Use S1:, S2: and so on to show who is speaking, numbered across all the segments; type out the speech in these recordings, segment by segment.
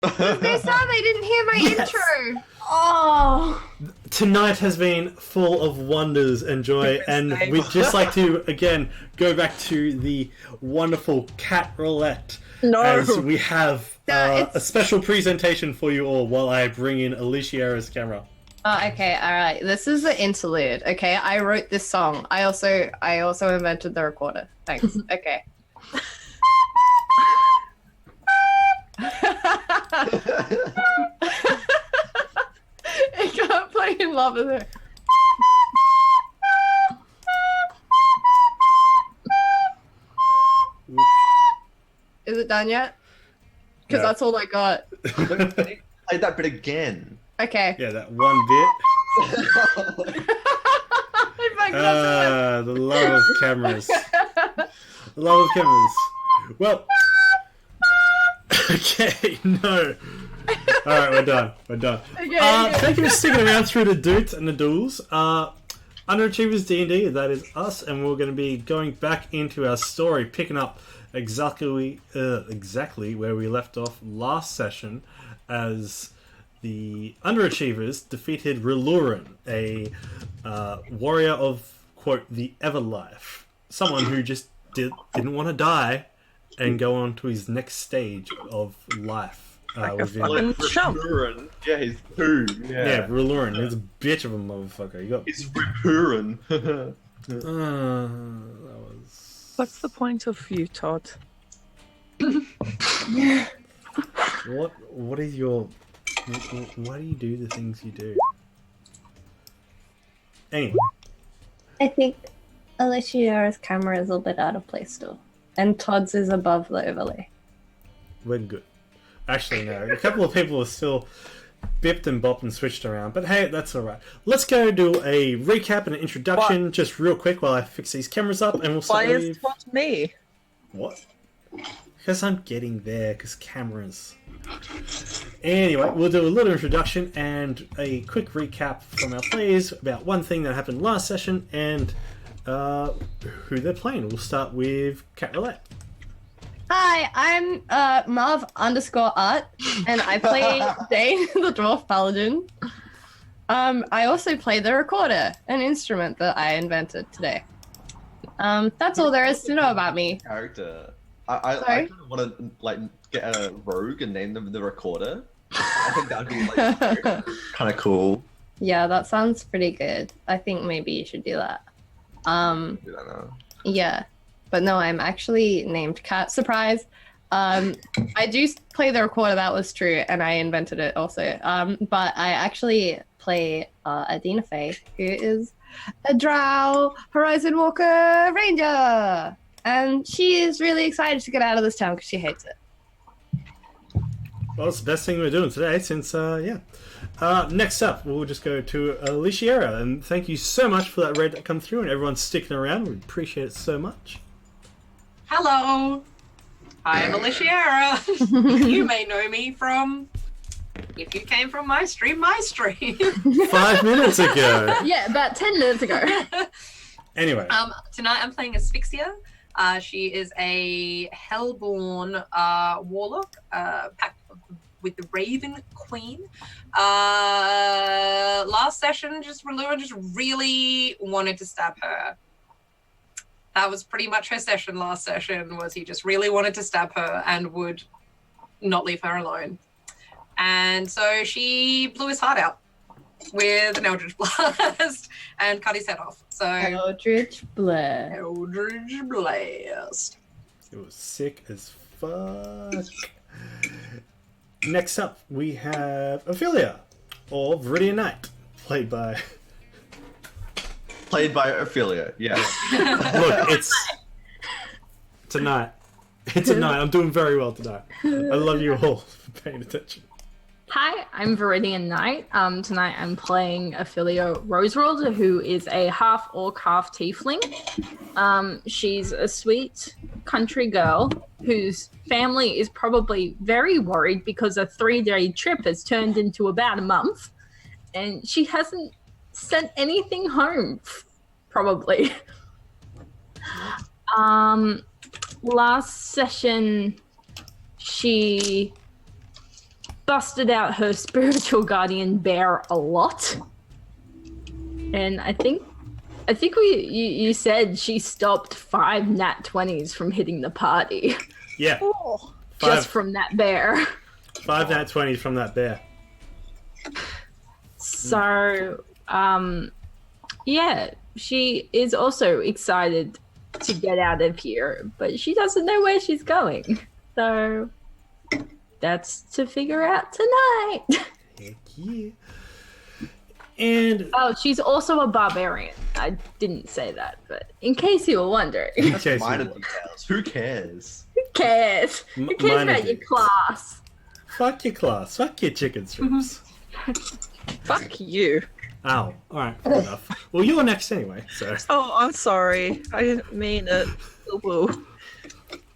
S1: They're sad they didn't hear my intro.
S2: Oh.
S3: Tonight has been full of wonders and joy, and we'd just like to again go back to the wonderful cat roulette.
S2: No.
S3: As we have
S1: No,
S3: a special presentation for you all while I bring in Alicia's camera.
S1: Oh, okay, alright. This is the interlude, okay? I wrote this song. I also invented the recorder. Thanks. Okay. It can't play in love with it. Is it done yet? Because
S3: No.
S1: that's all I got.
S4: Play that bit again.
S1: Okay.
S3: Yeah, that one bit.
S1: I fucked up
S3: The love of cameras. The love of cameras. Well, okay, no. Alright, we're done. We're done.
S1: Okay,
S3: Thank you for sticking around through the doots and the duels. Underachievers D&D, that is us, and we're going to be going back into our story, picking up exactly where we left off last session, as the Underachievers defeated Relurin, a warrior of, quote, the Everlife. Someone who just didn't want to die and go on to his next stage of life.
S2: Like a
S3: within-
S2: fucking chump.
S4: Repurin. Yeah, he's poo.
S3: Yeah, Relurin. He's a bitch of a motherfucker. You got.
S4: He's Repurin.
S3: That was.
S2: What's the point of you, Todd?
S3: What is your? Why do you do the things you do? Anyway,
S1: I think Alicia's camera is a little bit out of place still. And Todd's is above the overlay.
S3: we're good. Actually, no. A couple of people are still bipped and bopped and switched around, but hey, that's all right. Let's go do a recap and an introduction, just real quick, while I fix these cameras up, and we'll
S2: Why
S3: start
S2: is
S3: with
S2: Todd me?
S3: what? Because I'm getting there, because cameras. Anyway, we'll do a little introduction and a quick recap from our players about one thing that happened last session and who they're playing. We'll start with Cat Roulette.
S1: Hi, I'm Marv_art, and I play Dane, the Dwarf Paladin. I also play the recorder, an instrument that I invented today. That's all there is to know about me.
S4: Character. I
S1: Sorry?
S4: kind of want to like get a rogue and name them the recorder. I think that would be like kind of cool.
S1: Yeah, that sounds pretty good. I think maybe you should do that.
S4: I don't know.
S1: Yeah, but no, I'm actually named Cat. Surprise. I do play the recorder, that was true, and I invented it also. But I actually play Adina Faye, who is a Drow Horizon Walker Ranger. And she is really excited to get out of this town because she hates it.
S3: Well, it's the best thing we're doing today, since, yeah. Next up, we'll just go to Alicia, and thank you so much for that raid that come through, and everyone's sticking around. We appreciate it so much.
S5: Hello, I am Alicia. You may know me from, if you came from my stream.
S3: 5 minutes ago.
S1: Yeah, about 10 minutes ago.
S3: Anyway.
S5: Tonight I'm playing Asphyxia. She is a Hellborn warlock, packed with the Raven Queen. Last session, Relurin just really wanted to stab her. That was pretty much her session last session, was he just really wanted to stab her and would not leave her alone. And so she blew his heart out with an Eldritch Blast and cut his head off. So
S1: Eldritch Blast.
S5: Eldritch Blast.
S3: It was sick as fuck. Next up, we have Ophelia, or Viridian Knight, played by...
S4: Played by Ophelia. Yeah.
S3: Look, it's tonight. It's a night. I'm doing very well tonight. I love you all for paying attention.
S6: Hi, I'm Viridian Knight. Tonight I'm playing Ophelia Roseworld, who is a half-orc, half-tiefling. She's a sweet country girl whose family is probably very worried because a 3-day trip has turned into about a month, and she hasn't sent anything home, probably. Last session, she busted out her spiritual guardian bear a lot. And I think you said she stopped 5 nat 20s from hitting the party.
S3: Yeah.
S2: Oh.
S6: Just from that bear.
S3: 5 nat 20s from that bear.
S6: So, yeah, she is also excited to get out of here, but she doesn't know where she's going. So, that's to figure out tonight.
S3: Heck yeah. And
S6: Oh, she's also a barbarian. I didn't say that, but in case you were wondering. Who
S3: in case
S4: Minor
S3: you-
S4: details. Who cares?
S6: cares? Who cares
S3: minor
S6: about your
S3: details.
S6: class?
S3: Fuck your class. Fuck your chicken strips.
S2: Fuck you.
S3: Ow. Alright, fair enough. Well, you're next anyway, so.
S2: Oh, I'm sorry. I didn't mean it. Woo.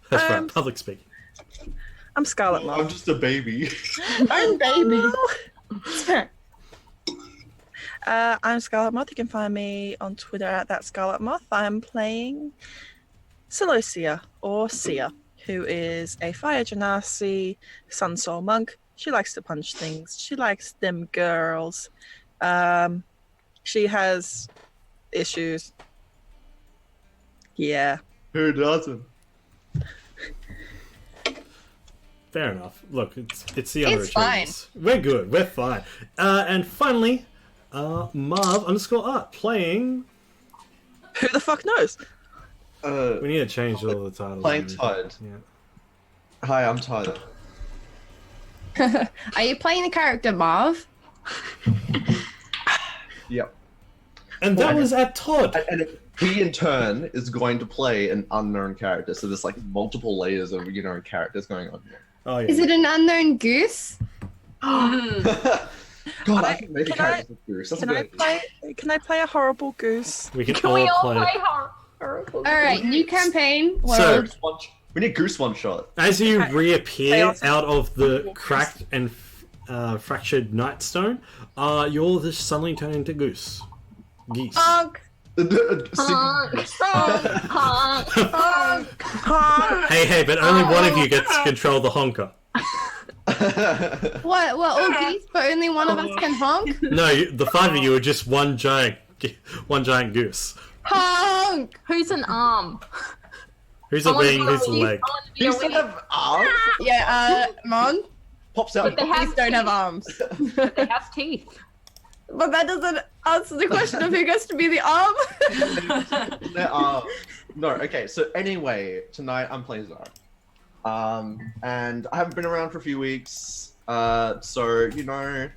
S3: That's right, public speaking.
S2: I'm Scarlet
S4: I'm
S2: Mom.
S4: just a baby.
S2: I'm baby. I'm Scarlet Moth. You can find me on Twitter at that Scarlet Moth. I'm playing Celosia, or Sia, who is a Fire Genasi Sun Soul monk. She likes to punch things. She likes them girls. She has issues. Yeah.
S4: Who doesn't?
S3: Fair enough. Look, it's the
S1: It's
S3: Underachievers. We're good. We're fine. And finally, Marv_art playing.
S2: Who the fuck knows?
S3: We need to change all the titles.
S4: Playing Tide.
S3: Yeah.
S4: Hi, I'm Tyler.
S1: Are you playing the character Marv?
S4: Yep.
S3: And that was at Todd.
S4: And he, in turn, is going to play an unknown character. So there's like multiple layers of characters going on here.
S3: Oh yeah.
S1: Is it an unknown goose?
S4: God, I can make a character with Goose. That's a good idea.
S2: Can I play a horrible goose?
S3: We can,
S6: Can we all
S3: play.
S6: play horrible?
S1: All right, new campaign.
S3: So-
S1: World.
S4: We need Goose one shot.
S3: As you
S2: Okay.
S3: reappear
S2: Chaos.
S3: out of the cracked and fractured Nightstone, you'll just suddenly turn into Goose. Geese.
S6: Honk, honk, honk, honk.
S3: Hey, but only one of you gets to control the honker.
S1: What? What? All geese, but only one of us can honk.
S3: No, the 5 of you are just one giant goose.
S1: Honk.
S6: Who's an arm?
S3: Who's a wing? Who's a
S6: I
S3: leg?
S6: wanna be
S4: Do
S6: a
S4: you still
S6: wing.
S4: have arms?
S1: Yeah. Mon.
S4: Pops out.
S6: But they have
S1: Geese don't have arms.
S6: They have teeth.
S1: But that doesn't answer the question of who gets to be the arm.
S4: There are. No, okay, so anyway, tonight I'm playing Zara. And I haven't been around for a few weeks. So, Zara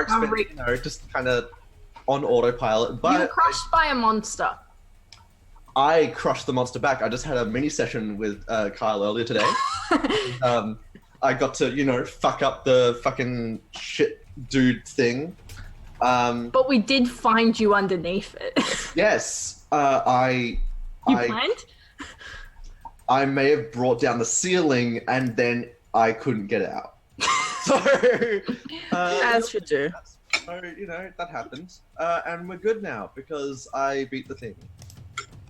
S4: expected, just kind of on autopilot.
S6: You were
S4: But
S6: crushed by a monster.
S4: I crushed the monster back. I just had a mini session with Kyle earlier today. I got to, fuck up the fucking shit dude thing.
S6: But we did find you underneath it.
S4: Yes,
S6: You planned?
S4: I may have brought down the ceiling and then I couldn't get it out. So,
S2: As you do.
S4: so that happened. And we're good now because I beat the thing.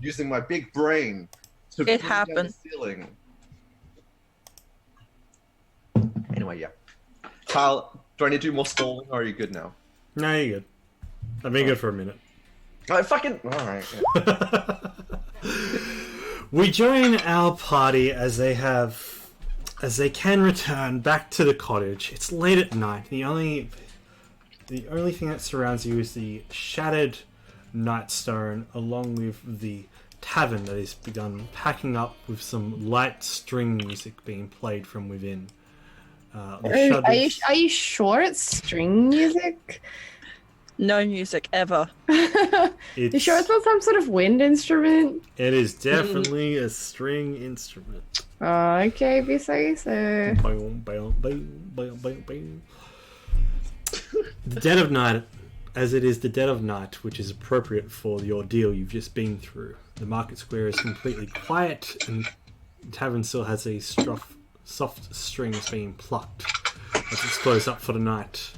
S4: Using my big brain to bring down
S2: happened.
S4: the ceiling. Anyway, yeah. Kyle, do I need to do more stalling or are you good now?
S3: No, you're good. I've been good for a minute.
S4: I fucking... Alright. Yeah.
S3: We join our party as they can return back to the cottage. It's late at night. The only thing that surrounds you is the shattered Nightstone, along with the tavern that has begun packing up with some light string music being played from within.
S1: Are you sure it's string music?
S2: No music ever.
S1: You sure it's not some sort of wind instrument?
S3: It is definitely a string instrument.
S1: Oh, okay, if you say so.
S3: The dead of night, as it is the dead of night, which is appropriate for the ordeal you've just been through. The market square is completely quiet, and the tavern still has these soft strings being plucked as it's closed up for the night.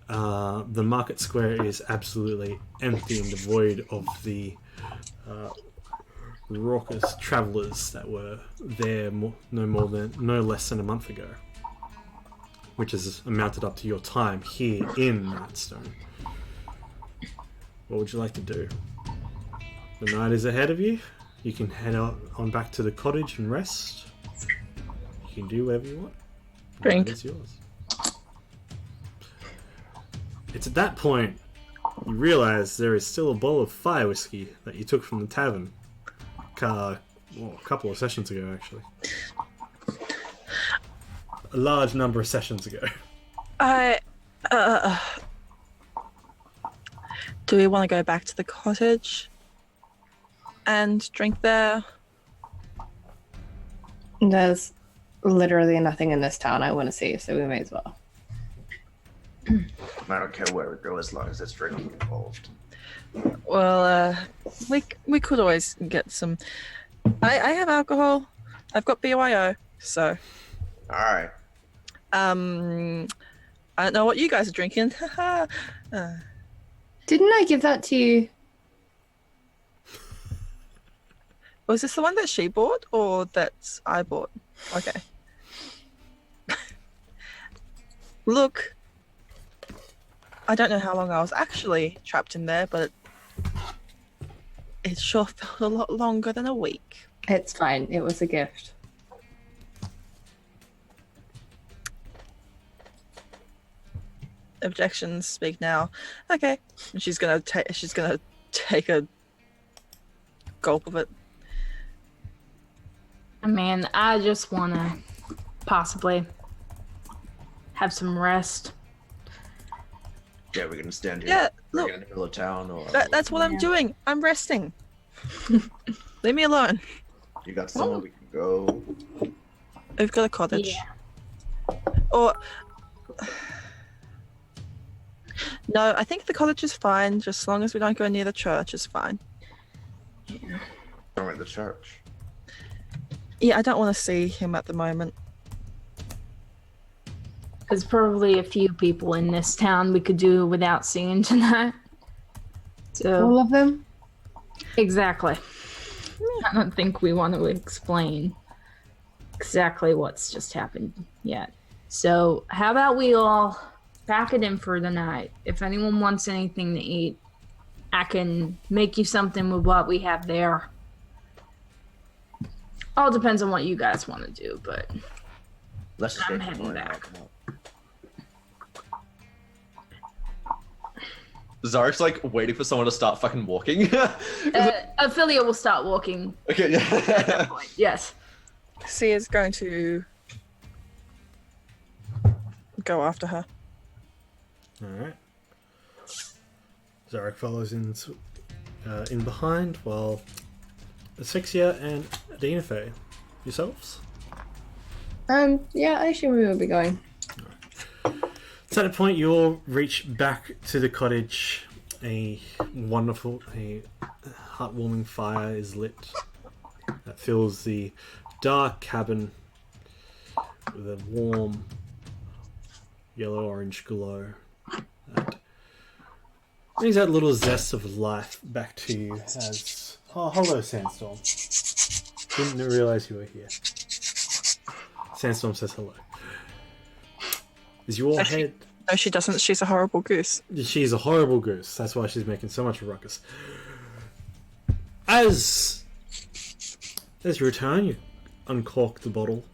S3: The market square is absolutely empty and devoid of the raucous travellers that were there no less than a month ago. which is amounted up to your time here in Nightstone. What would you like to do? The night is ahead of you. You can head on back to the cottage and rest. You can do whatever you want.
S2: Drink.
S3: It's yours. It's at that point you realise there is still a bowl of fire whiskey that you took from the tavern a couple of sessions ago, actually. A large number of sessions ago.
S2: Do we want to go back to the cottage and drink there?
S1: There's literally nothing in this town I want to see, so we may as well.
S4: I don't care where we go as long as there's drinking involved.
S2: Well, we could always get some. I have alcohol. I've got BYO, so.
S4: All right.
S2: I don't know what you guys are drinking.
S1: Didn't I give that to you?
S2: Was this the one that she bought or that I bought? Okay. Look, I don't know how long I was actually trapped in there, but it sure felt a lot longer than a week.
S1: It's fine. It was a gift.
S2: Objections, speak now. Okay. And she's gonna take a gulp of it.
S6: I mean, I just want to possibly have some rest.
S4: Yeah, we're gonna stand here.
S2: Yeah,
S4: We're
S2: look,
S4: in the middle of town, or
S2: that's what I'm doing. I'm resting. Leave me alone.
S4: you got somewhere we can go.
S2: We've got a cottage.
S6: Yeah.
S2: Or no, I think the cottage is fine, just as long as we don't go near the church is fine.
S4: We're at the church.
S2: Yeah, I don't want to see him at the moment.
S6: There's probably a few people in this town we could do without seeing tonight. So
S1: All of them?
S6: exactly. I don't think we want to explain exactly what's just happened yet. So how about we all pack it in for the night? If anyone wants anything to eat, I can make you something with what we have there. All depends on what you guys want to do, but
S4: Let's just
S6: I'm
S4: get
S6: heading
S4: going.
S6: back.
S4: Zarek's like waiting for someone to start fucking walking.
S6: Ophelia will start walking
S4: Okay,
S6: at that
S4: yeah.
S6: point. Yes.
S2: C is going to go after her.
S3: Alright. Zarek follows in behind, while Asphyxia and Adinafe, yourselves?
S1: Yeah, I assume we will be going.
S3: So at a point, you all reach back to the cottage. A heartwarming fire is lit that fills the dark cabin with a warm yellow-orange glow that brings that little zest of life back to you as... Oh, hello, Sandstorm. Didn't realise you were here. Sandstorm says hello. As you all head...
S2: No, she doesn't. She's a horrible goose.
S3: She's a horrible goose. That's why she's making so much ruckus. As you return, you uncork the bottle.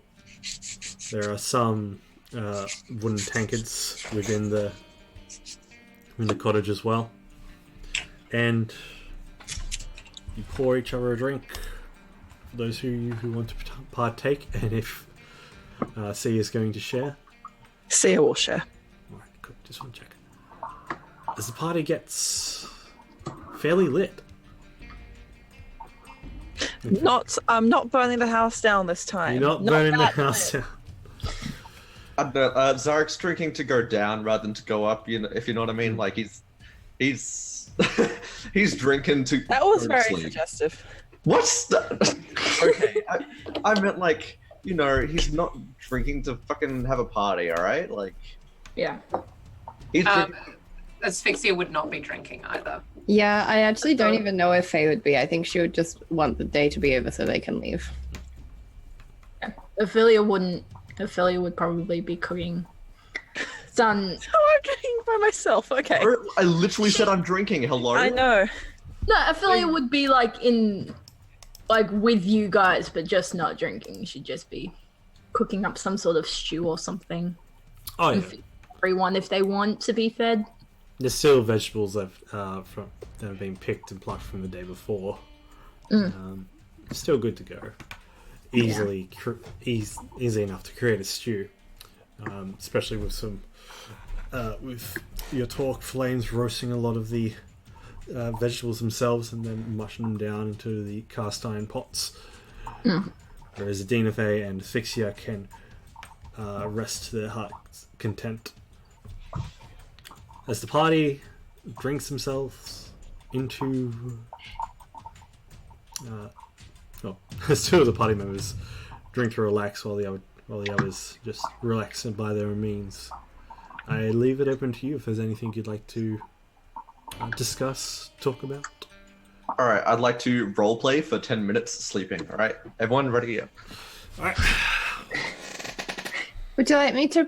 S3: There are some wooden tankards within the cottage as well. And you pour each other a drink for those who want to partake, and if C is going to share.
S2: C will share.
S3: Alright, good. Just want to check. As the party gets fairly lit.
S2: I'm not burning the house down this time.
S3: You're not burning the
S2: that
S3: house
S2: lit.
S3: down.
S4: I don't know, Zarek's drinking to go down rather than to go up. You know, if you know what I mean. Like he's he's drinking to.
S2: That was
S4: go to
S2: very
S4: sleep.
S2: suggestive.
S4: What's the? Okay, I meant like he's not drinking to fucking have a party. All right, like
S6: Yeah.
S4: he's drinking.
S5: Asphyxia would not be drinking either.
S1: Yeah, I actually don't even know if Faye would be. I think she would just want the day to be over so they can leave.
S6: Ophelia wouldn't. Ophelia would probably be cooking done.
S2: Oh, I'm drinking by myself. Okay.
S4: I literally said I'm drinking. Hello.
S2: I know.
S6: No, I feel like it would be like with you guys, but just not drinking. She'd just be cooking up some sort of stew or something.
S3: Oh
S6: And
S3: yeah.
S6: feed everyone if they want to be fed.
S3: There's still vegetables that have been picked and plucked from the day before. Still good to go. Easily enough to create a stew, especially with some with your torque flames roasting a lot of the vegetables themselves and then mushing them down into the cast iron pots. Whereas Adina Faye and Asphyxia can rest to their heart's content. As the party drinks themselves into... as two of the party members drink to relax while the others just relax by their own means. I leave it open to you if there's anything you'd like to discuss, talk about.
S4: All right, I'd like to roleplay for 10 minutes sleeping. All right, everyone ready? Up.
S3: All right.
S1: Would you like me to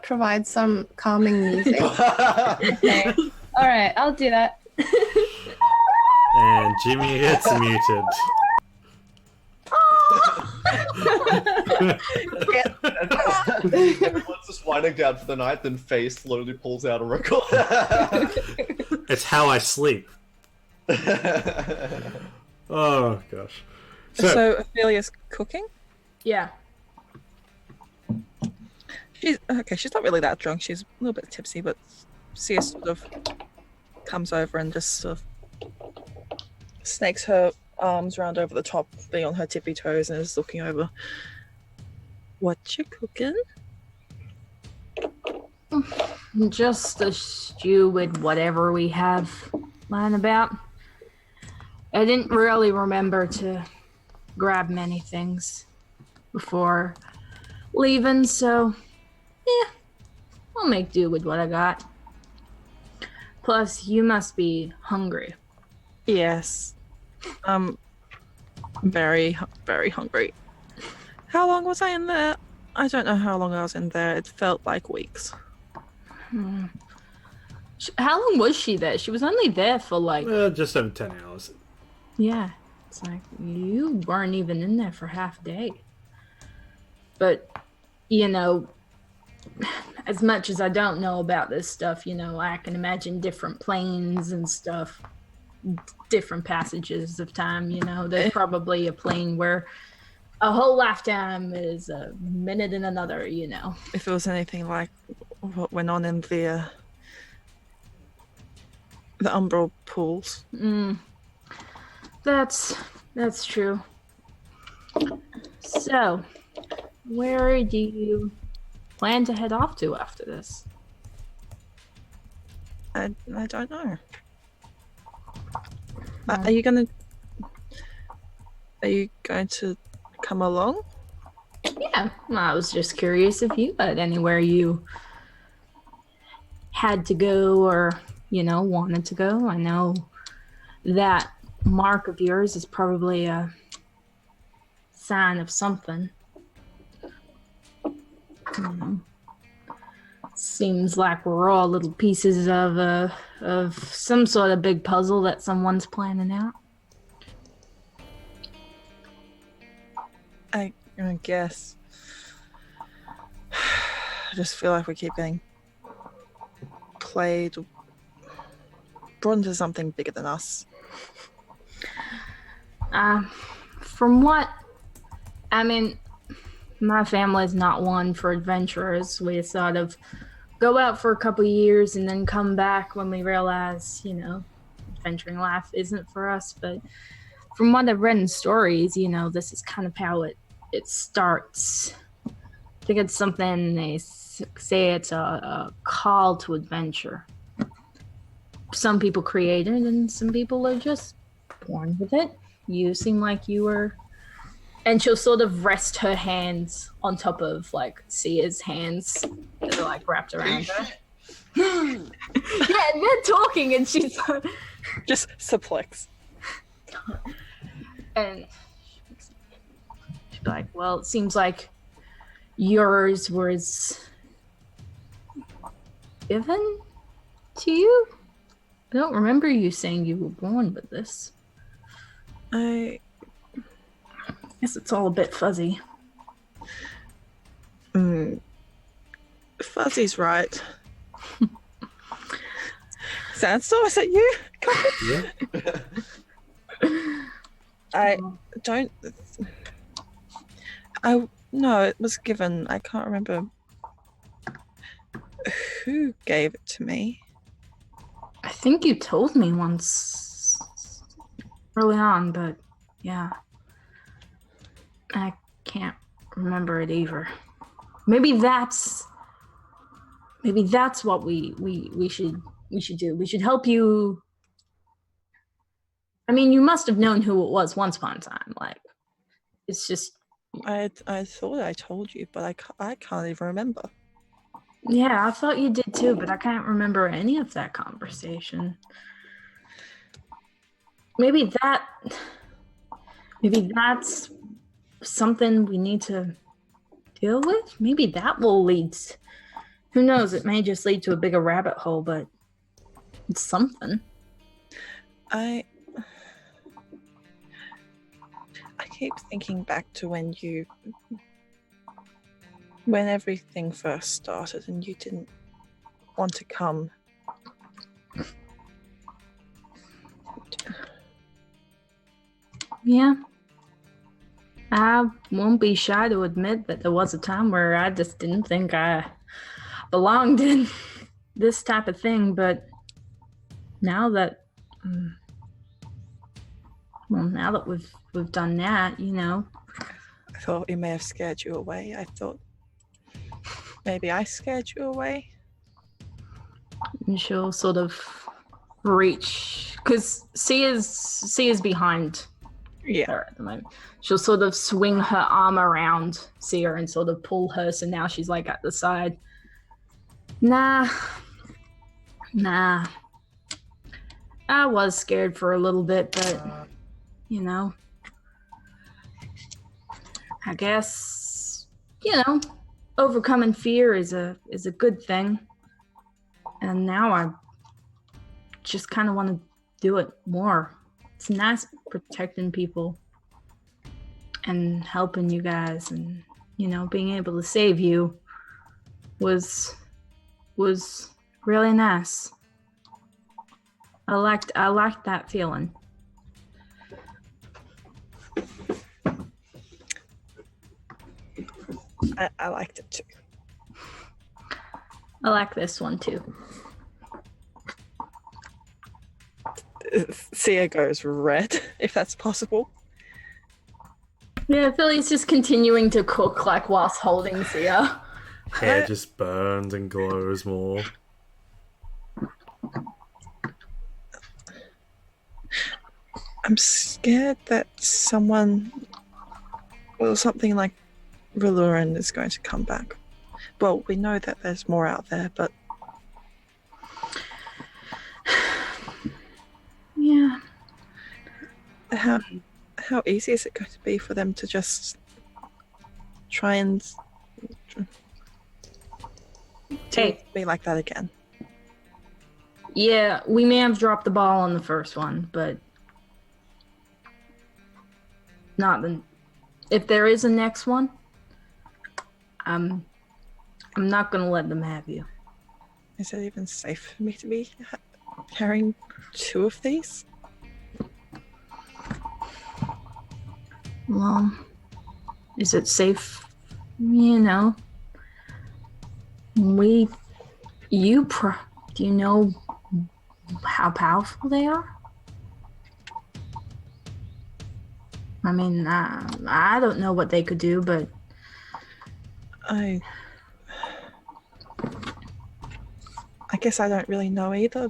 S1: provide some calming music? Okay. All right, I'll do that.
S3: And Jimmy gets muted.
S4: Everyone's just winding down for the night, then Faye slowly pulls out a record.
S3: It's how I sleep. Oh gosh.
S2: So Ophelia's cooking?
S6: Yeah.
S2: She's not really that drunk. She's a little bit tipsy, but Sia sort of comes over and just sort of snakes her arms round over the top, being on her tippy toes, and is looking over. What you cooking?
S6: Just a stew with whatever we have lying about. I didn't really remember to grab many things before leaving, so yeah, I'll make do with what I got. Plus, you must be hungry.
S2: Yes. Very, very hungry. How long was I in there? I don't know how long I was in there. It felt like weeks.
S6: How long was she there? She was only there for like...
S3: Just over 10 hours.
S6: Yeah. It's like, you weren't even in there for half a day. But, you know, as much as I don't know about this stuff, you know, I can imagine different planes and stuff, different passages of time, you know. There's probably a plane where a whole lifetime is a minute in another, you know.
S2: If it was anything like what went on in the umbral pools.
S6: That's true. So, where do you plan to head off to after this?
S2: I don't know. Are you going to come along?
S6: Yeah, well, I was just curious if you had anywhere you had to go or, you know, wanted to go. I know that mark of yours is probably a sign of something. Seems like we're all little pieces of some sort of big puzzle that someone's planning out.
S2: I guess. I just feel like we keep getting played, brought into something bigger than us.
S6: From what, I mean, my family's not one for adventurers. We sort of go out for a couple years and then come back when we realize, you know, adventuring life isn't for us. But from what I've read in stories, you know, this is kind of how it starts. I think it's something they say it's a call to adventure. Some people create it and some people are just born with it. You seem like you were. And she'll sort of rest her hands on top of, like, Sia's hands that are, like, wrapped around her. Yeah, and they're talking, and she's
S2: just suplex.
S6: And she's like, well, it seems like yours was given to you? I don't remember you saying you were born with this.
S2: I
S6: Guess it's all a bit fuzzy.
S2: Fuzzy's right. Sandstorm, is that you?
S3: Yeah.
S2: I don't. No, it was given. I can't remember who gave it to me.
S6: I think you told me once early on, but yeah. I can't remember it either. Maybe that's what we should do. We should help you. I mean, you must have known who it was once upon a time. Like, it's just.
S2: I thought I told you, but I can't even remember.
S6: Yeah, I thought you did too, but I can't remember any of that conversation. Maybe that's something we need to deal with. Maybe that will lead. Who knows? It may just lead to a bigger rabbit hole, but it's something.
S2: I keep thinking back to when everything first started and you didn't want to come.
S6: Yeah. I won't be shy to admit that there was a time where I just didn't think I belonged in this type of thing, but now that we've done that, you know.
S2: I thought we may have scared you away. I thought maybe I scared you away.
S6: And she'll sort of reach, because Sia's behind her at the moment. She'll sort of swing her arm around Sia and sort of pull her, so now she's like at the side. Nah. I was scared for a little bit, but you know, I guess, you know, overcoming fear is a good thing. And now I just kind of want to do it more. It's nice protecting people and helping you guys, and you know, being able to save you was really nice. I liked that feeling.
S2: I liked it too.
S6: I like this one too.
S2: Sia goes red, if that's possible.
S6: Yeah, Philly's just continuing to cook like whilst holding Sia.
S3: Hair just burns and glows more.
S2: I'm scared that something like Riluran is going to come back. Well, we know that there's more out there, but
S6: yeah.
S2: How easy is it going to be for them to just try and be like that again?
S6: Yeah, we may have dropped the ball on the first one, but if there is a next one, I'm not gonna let them have you.
S2: Is it even safe for me to be carrying 2 of these?
S6: Well, is it safe? You know, do you know how powerful they are? I mean, I don't know what they could do, but
S2: I guess I don't really know either.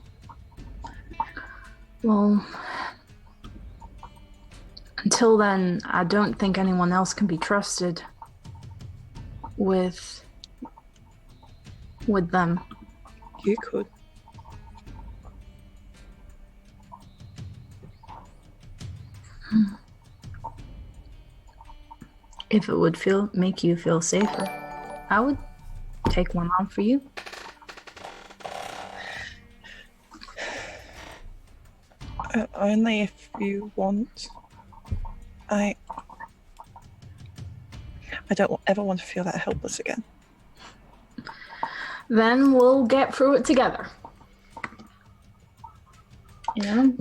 S6: Well, until then, I don't think anyone else can be trusted with them.
S2: You could.
S6: If it would make you feel safer, I would take one on for you.
S2: Only if you want. I don't ever want to feel that helpless again.
S6: Then we'll get through it together. You know?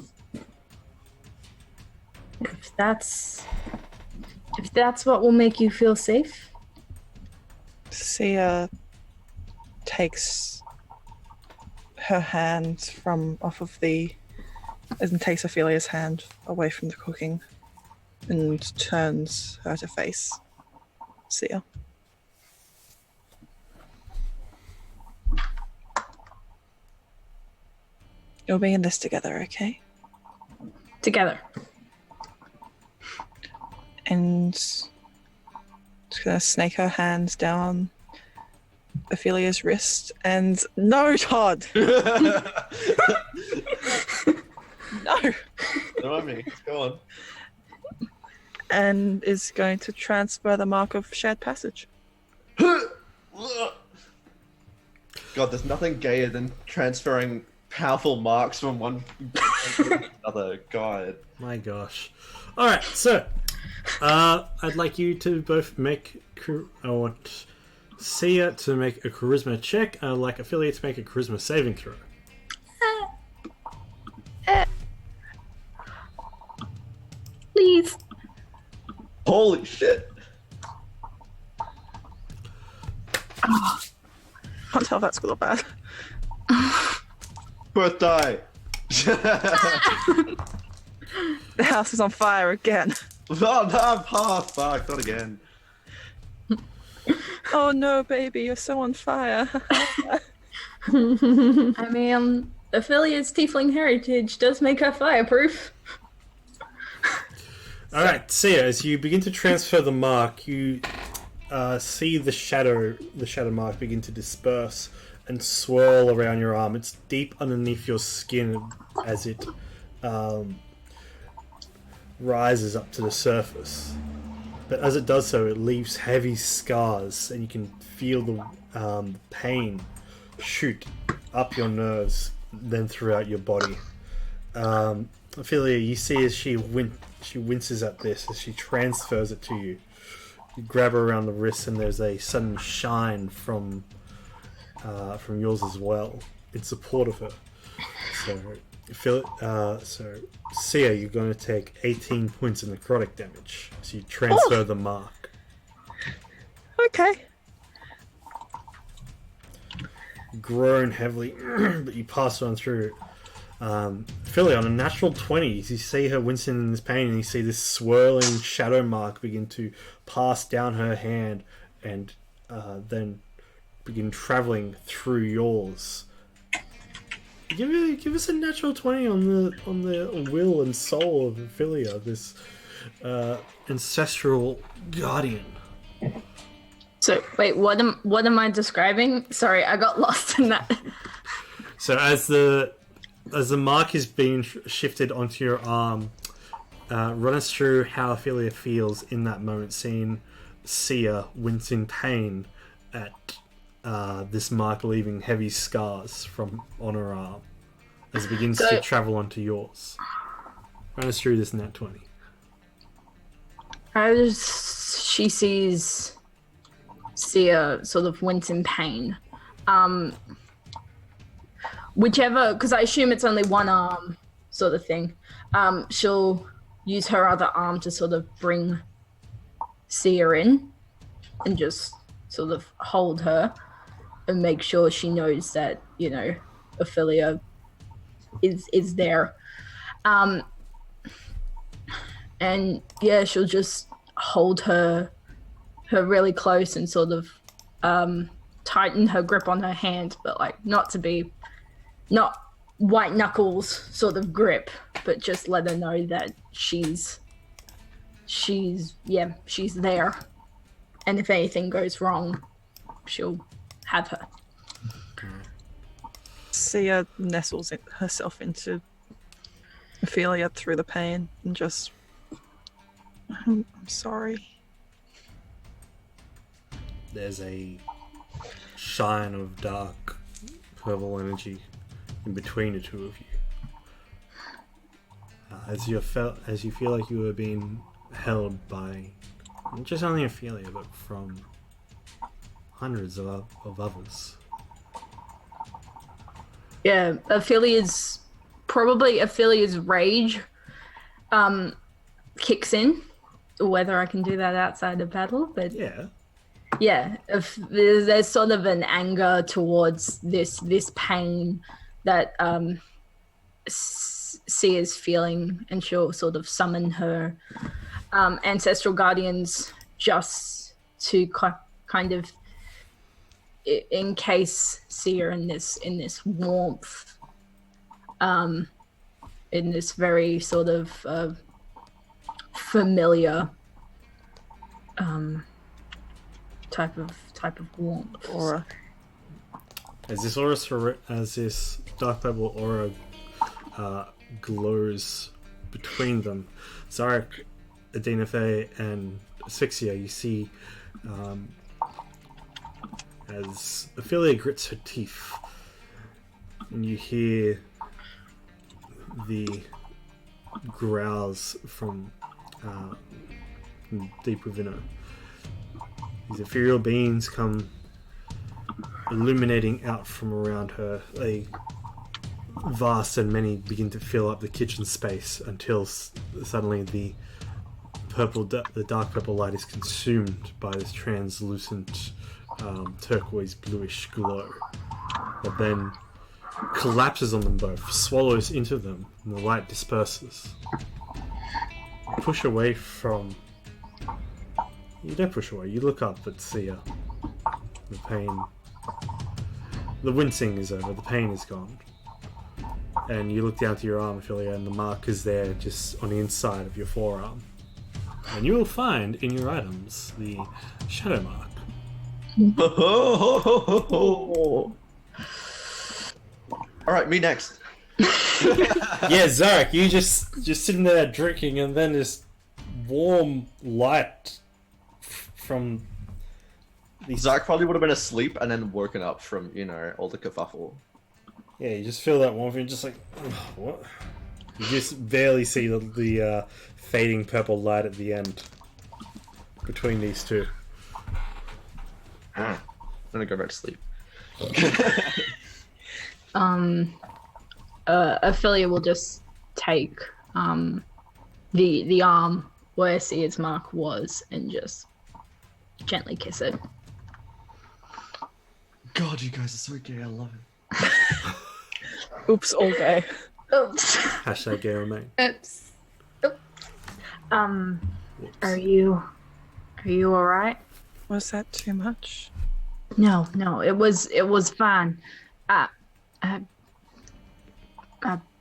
S6: If that's what will make you feel safe.
S2: Sia takes her hand from off of the, and takes Ophelia's hand away from the cooking and turns her to face Sia. You'll be in this together, okay?
S6: Together.
S2: And just gonna snake her hands down Ophelia's wrist and no, Todd! No!
S4: Don't mind me. Go on.
S2: And is going to transfer the mark of shared passage.
S4: God, there's nothing gayer than transferring powerful marks from one to another. God.
S3: My gosh. Alright, so I'd like you to both make. I want Sia to make a charisma check. I'd like Ophelia to make a charisma saving throw.
S6: Please.
S4: Holy shit.
S2: Can't tell if that's good or bad.
S4: Birthday.
S2: The house is on fire again.
S4: Oh, fuck, not again.
S2: Oh no, baby, you're so on fire.
S6: I mean, Ophelia's tiefling heritage does make her fireproof.
S3: Alright, Sia, as you begin to transfer the mark, you see the shadow mark begin to disperse and swirl around your arm. It's deep underneath your skin as it rises up to the surface. But as it does so, it leaves heavy scars, and you can feel the pain shoot up your nerves, then throughout your body. Ophelia, you see as she winces at this, as she transfers it to you. You grab her around the wrist, and there's a sudden shine from yours as well, in support of her. So, Sia, you're going to take 18 points of necrotic damage. So you transfer the mark.
S2: Okay.
S3: Groan heavily, but you pass on through. Philly, on a natural 20, you see her wincing in this pain, and you see this swirling shadow mark begin to pass down her hand, and then begin traveling through yours. Give us a natural 20 on the will and soul of Ophelia, this ancestral guardian.
S6: So wait, what am I describing? Sorry, I got lost in that.
S3: So as the mark is being shifted onto your arm, run us through how Ophelia feels in that moment, seeing Sia wince in pain at this mark leaving heavy scars on her arm as it begins to travel onto yours. Run us through this nat 20.
S6: She sees Sia sort of wince in pain. Whichever, because I assume it's only one arm sort of thing. She'll use her other arm to sort of bring Sia in and just sort of hold her and make sure she knows that, Ophelia is there. And yeah, she'll just hold her really close and sort of tighten her grip on her hand, but not white knuckles sort of grip, but just let her know that she's there. And if anything goes wrong, she'll have her.
S2: Sia nestles herself into Ophelia through the pain and just, I'm sorry.
S3: There's a shine of dark purple energy in between the two of you. as you feel like you were being held by not just only Ophelia, but from hundreds of others.
S6: Yeah, Ophelia's rage kicks in. Whether I can do that outside of battle, but
S3: Yeah.
S6: yeah, if there's sort of an anger towards this pain that Sia's feeling, and she'll sort of summon her ancestral guardians just to kind of encase Sia in this warmth, in this very sort of familiar type of warmth.
S2: Aura.
S3: As this dark purple aura glows between them, Zarek, Adina Faye, and Asphyxia, you see as Ophelia grits her teeth, and you hear the growls from deep within her. These ethereal beings come illuminating out from around her. They vast and many begin to fill up the kitchen space until suddenly the dark purple light is consumed by this translucent turquoise bluish glow that then collapses on them both, swallows into them, and the light disperses. Push away from... You don't push away, you look up at Sia. The pain... The wincing is over, the pain is gone. And you look down to your arm, Ophelia, and the mark is there just on the inside of your forearm. And you will find in your items the shadow mark.
S4: Alright, me next.
S3: Yeah, Zarek, you just sitting there drinking, and then this warm light from these...
S4: Zarek probably would have been asleep and then woken up from, all the kerfuffle.
S3: Yeah, you just feel that warmth, and you're just like, what? You just barely see the fading purple light at the end between these two.
S4: I'm gonna go back to sleep.
S6: Ophelia will just take the arm where Sia's mark was and just gently kiss it.
S4: God, you guys are so gay, I love it.
S2: Oops, all gay.
S6: Oops.
S3: Hashtag gay remain.
S1: Oops.
S6: Are you alright?
S2: Was that too much?
S6: No, it was fine. I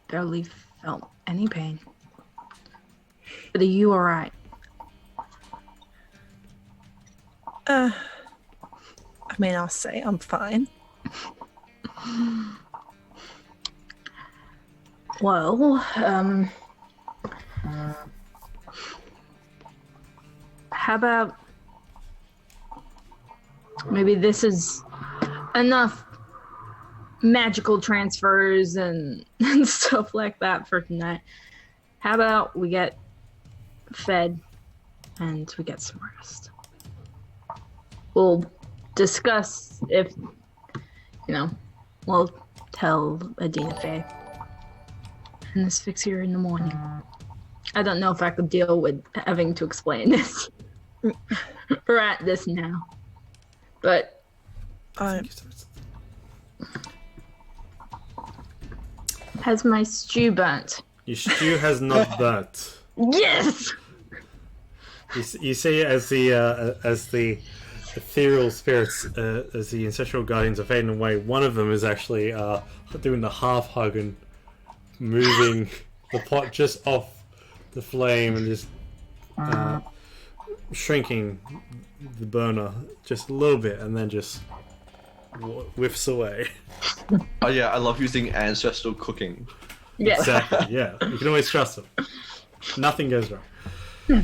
S6: barely felt any pain. But are you alright?
S2: I mean, I'll say I'm fine.
S6: Well, how about maybe this is enough magical transfers and stuff like that for tonight. How about we get fed and we get some rest? We'll discuss if, we'll tell Adina Faye and Asphyxia in the morning. I don't know if I could deal with having to explain this right this now. But has my stew burnt?
S3: Your stew has not burnt.
S6: Yes.
S3: You see, as the ethereal spirits, as the ancestral guardians are fading away, one of them is actually doing the half hug and moving the pot just off the flame and just shrinking the burner just a little bit, and then just whiffs away.
S4: Oh yeah, I love using ancestral cooking.
S6: Yeah.
S3: Exactly. Yeah, you can always trust them. Nothing goes wrong.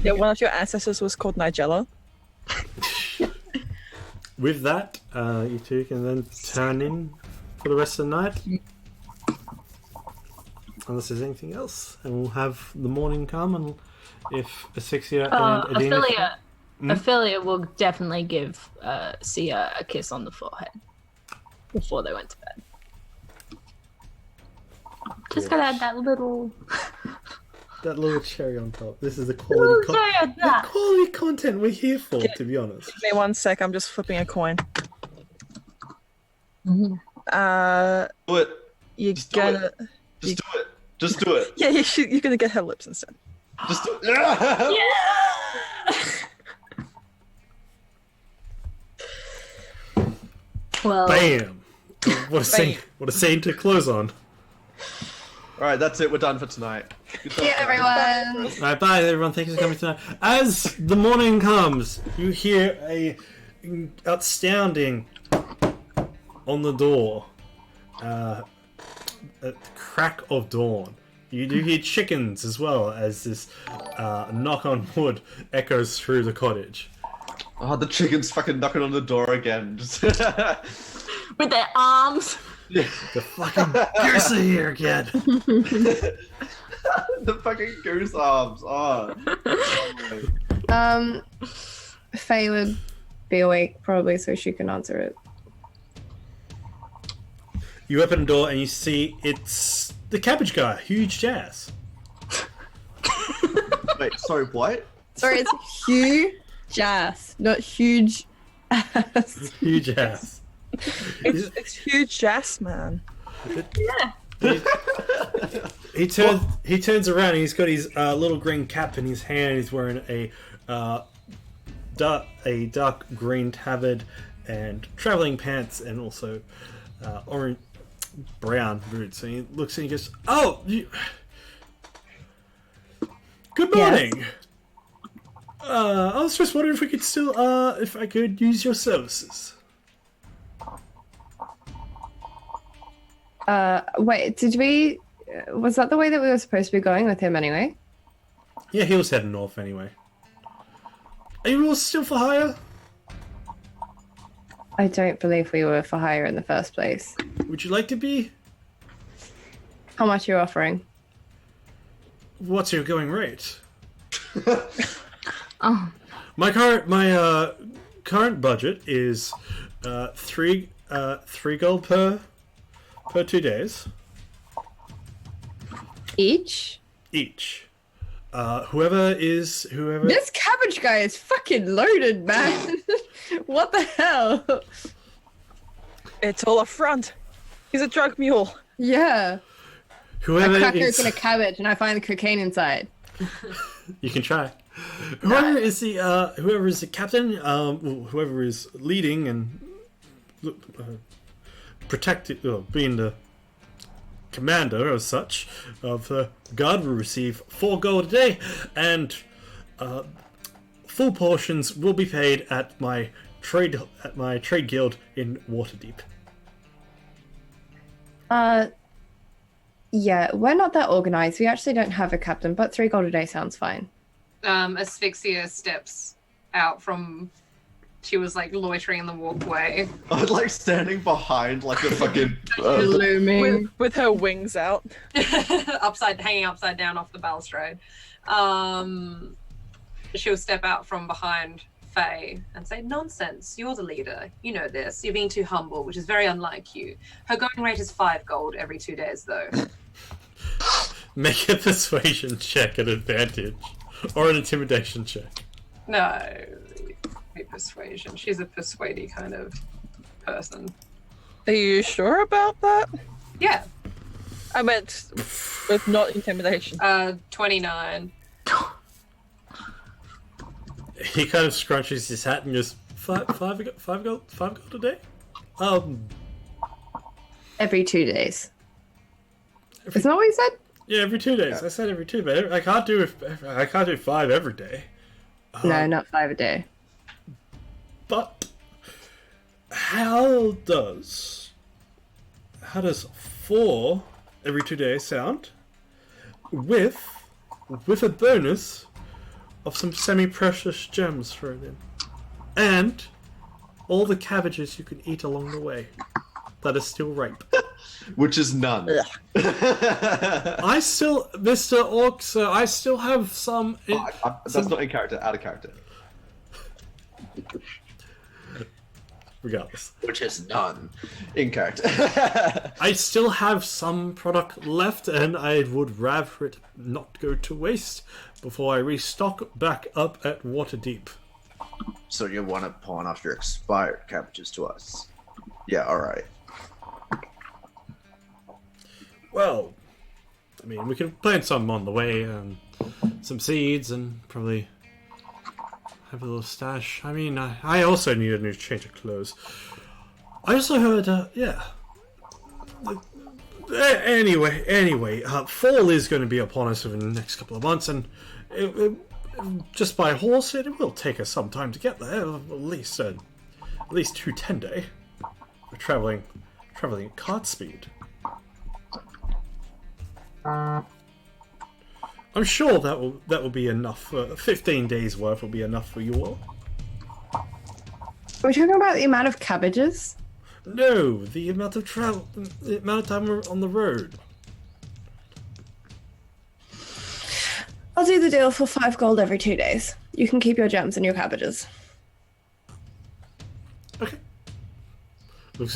S2: Yeah, one of your ancestors was called Nigella.
S3: With that, you two can then turn in for the rest of the night. unless there's anything else, and we'll have the morning come, and if Asphyxia and Adina...
S6: Ophelia will definitely give Sia a kiss on the forehead before they went to bed. Just gotta add that little...
S3: that little cherry on top. This is the quality, the quality content we're here for, to be honest.
S2: Give me 1 sec, I'm just flipping a coin.
S4: Do it.
S2: You're
S4: Just
S2: gonna...
S4: do it. Just do it.
S2: Yeah, you're gonna get her lips instead.
S4: Just do it.
S6: Well,
S3: Bam! What a scene to close on.
S4: Alright, that's it. We're done for tonight.
S1: See you, everyone.
S3: Alright, bye everyone. Thank you for coming tonight. As the morning comes, you hear a outstanding on the door. A crack of dawn. You do hear chickens as well as this knock on wood echoes through the cottage.
S4: Oh, the chicken's fucking knocking on the door again.
S6: with their arms.
S4: Yeah.
S3: The fucking goose are here again.
S4: The fucking goose arms. Oh.
S1: Faye would be awake probably, so she can answer it.
S3: You open the door and you see it's the cabbage guy, huge jazz.
S4: Wait, sorry, what?
S1: Sorry, it's huge ass, not huge ass.
S3: Huge ass.
S2: It's huge ass, man.
S3: He turns around and he's got his little green cap in his hand. And he's wearing a dark green tabard and traveling pants and also orange brown boots. And he looks and he goes, "Oh, good morning. Yes. I was just wondering if we could still, if I could use your services."
S1: Wait, did we... Was that the way that we were supposed to be going with him anyway?
S3: Yeah, he was heading north anyway. Are you all still for hire?
S1: I don't believe we were for hire in the first place.
S3: Would you like to be?
S1: How much are you offering?
S3: What's your going rate?
S6: Oh.
S3: My current budget is three gold per 2 days.
S1: Each.
S3: Whoever.
S1: This cabbage guy is fucking loaded, man. What the hell?
S2: It's all a front. He's a drug mule.
S1: Yeah.
S3: Whoever
S1: I crack
S3: is...
S1: open a cabbage and I find the cocaine inside.
S3: You can try. Whoever is the captain, whoever is leading and protecting, being the commander as such of the guard, will receive 4 gold a day, and full portions will be paid at my trade guild in Waterdeep.
S1: Yeah, we're not that organized. We actually don't have a captain, but 3 gold a day sounds fine.
S5: Asphyxia steps out from... She was like loitering in the walkway.
S4: I was like standing behind like a fucking...
S1: Looming.
S2: With her wings out.
S5: Hanging upside down off the balustrade. She'll step out from behind Faye and say, "Nonsense, you're the leader. You know this. You're being too humble, which is very unlike you. Her going rate is 5 gold every 2 days, though."
S3: Make a persuasion check at advantage. Or an intimidation check.
S5: No. Persuasion. She's a persuady kind of person.
S2: Are you sure about that?
S5: Yeah.
S2: I meant with not intimidation.
S5: 29.
S3: He kind of scrunches his hat and goes, five gold a day?
S1: Every 2 days. Isn't that what you said?
S3: Yeah, every 2 days. I said every 2 days. I can't do 5 every day.
S1: No, not 5 a day.
S3: But how does 4 every 2 days sound with a bonus of some semi-precious gems thrown in, and all the cabbages you can eat along the way that are still ripe?
S4: Which is none.
S3: I still, Mr. Orc, sir, I still have some.
S4: That's not in character, out of character.
S3: Regardless.
S4: Which is none. In character.
S3: I still have some product left, and I would rather it not go to waste before I restock back up at Waterdeep.
S4: So you want to pawn off your expired cabbages to us? Yeah, alright.
S3: Well, I mean, we can plant some on the way, and some seeds, and probably have a little stash. I mean, I also need a new change of clothes. I also heard, yeah. Anyway, fall is going to be upon us over the next couple of months, and just by horse, it will take us some time to get there. At least 2 10 day. We're traveling at cart speed. I'm sure that will be enough. 15 days worth will be enough for you all.
S1: Are we talking about the amount of cabbages?
S3: No, the amount of travel, the amount of time we're on the road.
S1: I'll do the deal for 5 gold every 2 days. You can keep your gems and your cabbages.
S3: Okay. Looks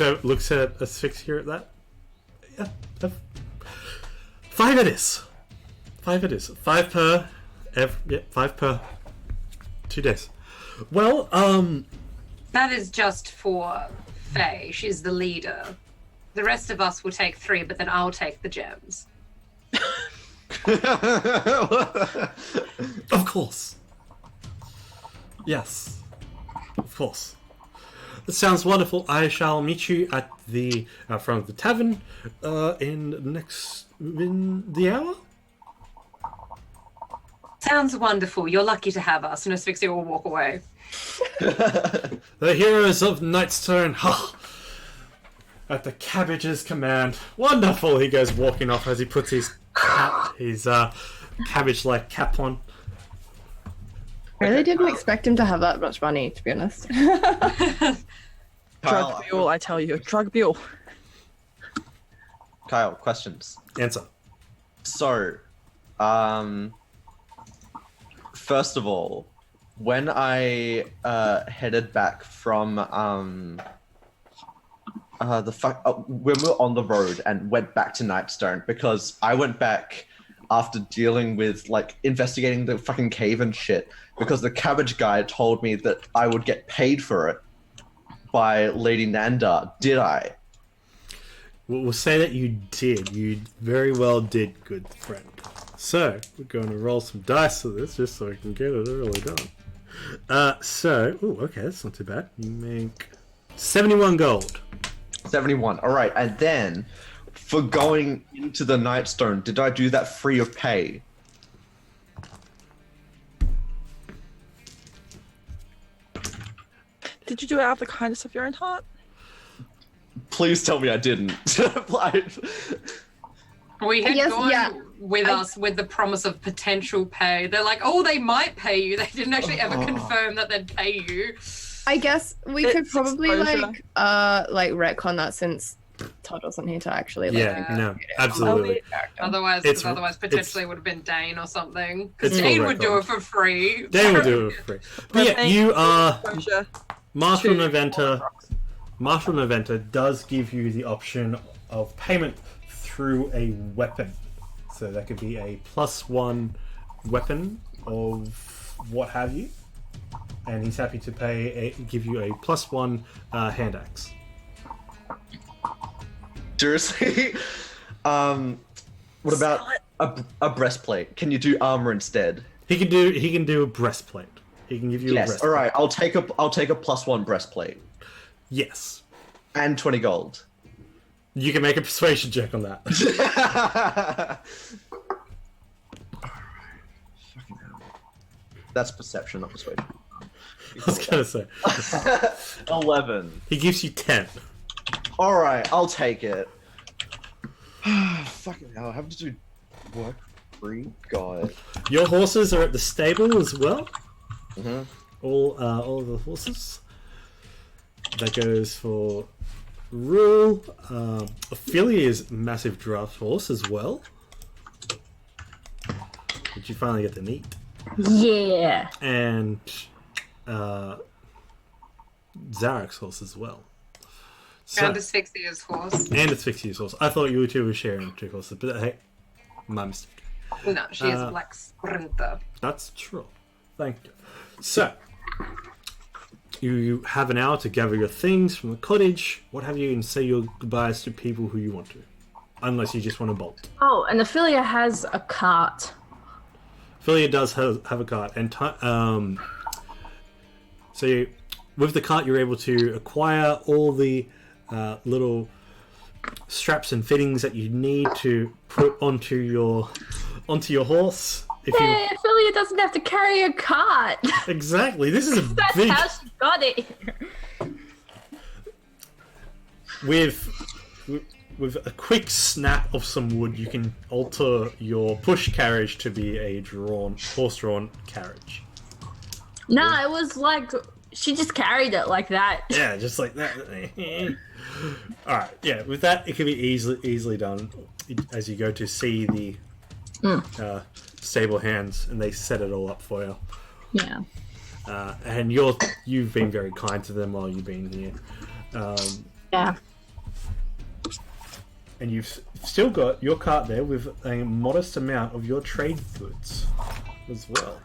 S3: at Asphyxia at that. Yeah. 5 it is. 5 it is. 5 per. 5 per 2 days. Well,
S5: That is just for Faye. She's the leader. The rest of us will take 3, but then I'll take the gems.
S3: Of course. Yes. Of course. That sounds wonderful. I shall meet you at the front of the tavern in the hour.
S5: Sounds wonderful. You're lucky to have us. And Asphyxia will walk away.
S3: The heroes of Nightstone. Ha! At the cabbage's command. Wonderful. He goes walking off as he puts his cabbage-like cap on.
S1: I really didn't expect him to have that much money, to be honest.
S2: Drug mule, I tell you. Drug mule.
S4: Kyle, questions.
S3: Answer.
S4: So, first of all, when I headed back from when we were on the road and went back to Nightstone, because I went back after dealing with investigating the fucking cave and shit, because the cabbage guy told me that I would get paid for it by Lady Nanda. Did I?
S3: We'll say that you did. You very well did, good friend. So, we're going to roll some dice for this, just so I can get it early done. Okay, that's not too bad. You make 71 gold.
S4: 71. All right, and then for going into the Nightstone, did I do that free of pay?
S2: Did you do it out of the kindness of your own heart?
S4: Please tell me I didn't.
S5: We had
S1: Yes,
S5: gone
S1: yeah.
S5: with us with the promise of potential pay. They're like, oh, they might pay you. They didn't actually ever confirm that they'd pay you.
S1: I guess we could
S2: It's
S1: probably
S2: exposure.
S1: retcon that since Todd wasn't here to actually
S3: No, absolutely.
S5: Otherwise,
S3: It's-
S5: potentially it would have been Dane or something.
S3: It's
S5: Because
S3: for
S5: Dane would do
S3: record.
S5: it for free.
S3: They will do it for free. But yeah, you are...
S2: Exposure
S3: Marshall
S2: to
S3: Noventa does give you the option of payment through a weapon. So that could be a +1 weapon of what have you. And he's happy to give you a +1 hand axe.
S4: Seriously? What about a breastplate? Can you do armor instead?
S3: He can do a breastplate. He can give you a
S4: Yes.
S3: breastplate.
S4: All right. I'll take a +1 breastplate
S3: Yes.
S4: and 20 gold.
S3: You can make a persuasion check on that.
S4: That's perception, not persuasion.
S3: I was gonna say.
S4: 11.
S3: He gives you 10.
S4: All right, I'll take it. Fucking hell, I have to do work free. God.
S3: Your horses are at the stable as well.
S4: Mhm.
S3: All of the horses. That goes for rule. Ophelia's massive draft horse as well. Which you finally get to meet.
S6: Yeah.
S3: And Zarek's horse as well. So,
S5: And Asphyxia's horse.
S3: and Asphyxia's horse. I thought you two were sharing 2 horses, but hey, my mistake.
S5: No, she is a black sprinter.
S3: That's true. Thank you. So, you have an hour to gather your things from the cottage, what have you, and say your goodbyes to people who you want to. Unless you just want to bolt.
S6: Oh, and Ophelia has a cart.
S3: Ophelia does have a cart, and with the cart you're able to acquire all the little straps and fittings that you need to put onto your horse.
S6: Hey, Ophelia doesn't have to carry a cart.
S3: Exactly, this is a
S6: That's
S3: big.
S6: how she got it.
S3: With a quick snap of some wood, you can alter your push carriage to be a horse-drawn carriage.
S6: No, it was like she just carried it like that.
S3: Yeah, just like that. Alright, yeah, with that, it can be easily done as you go to see the stable hands, and they set it all up for you.
S6: Yeah.
S3: And you've been very kind to them while you've been here.
S6: Yeah.
S3: And you've still got your cart there with a modest amount of your trade goods as well.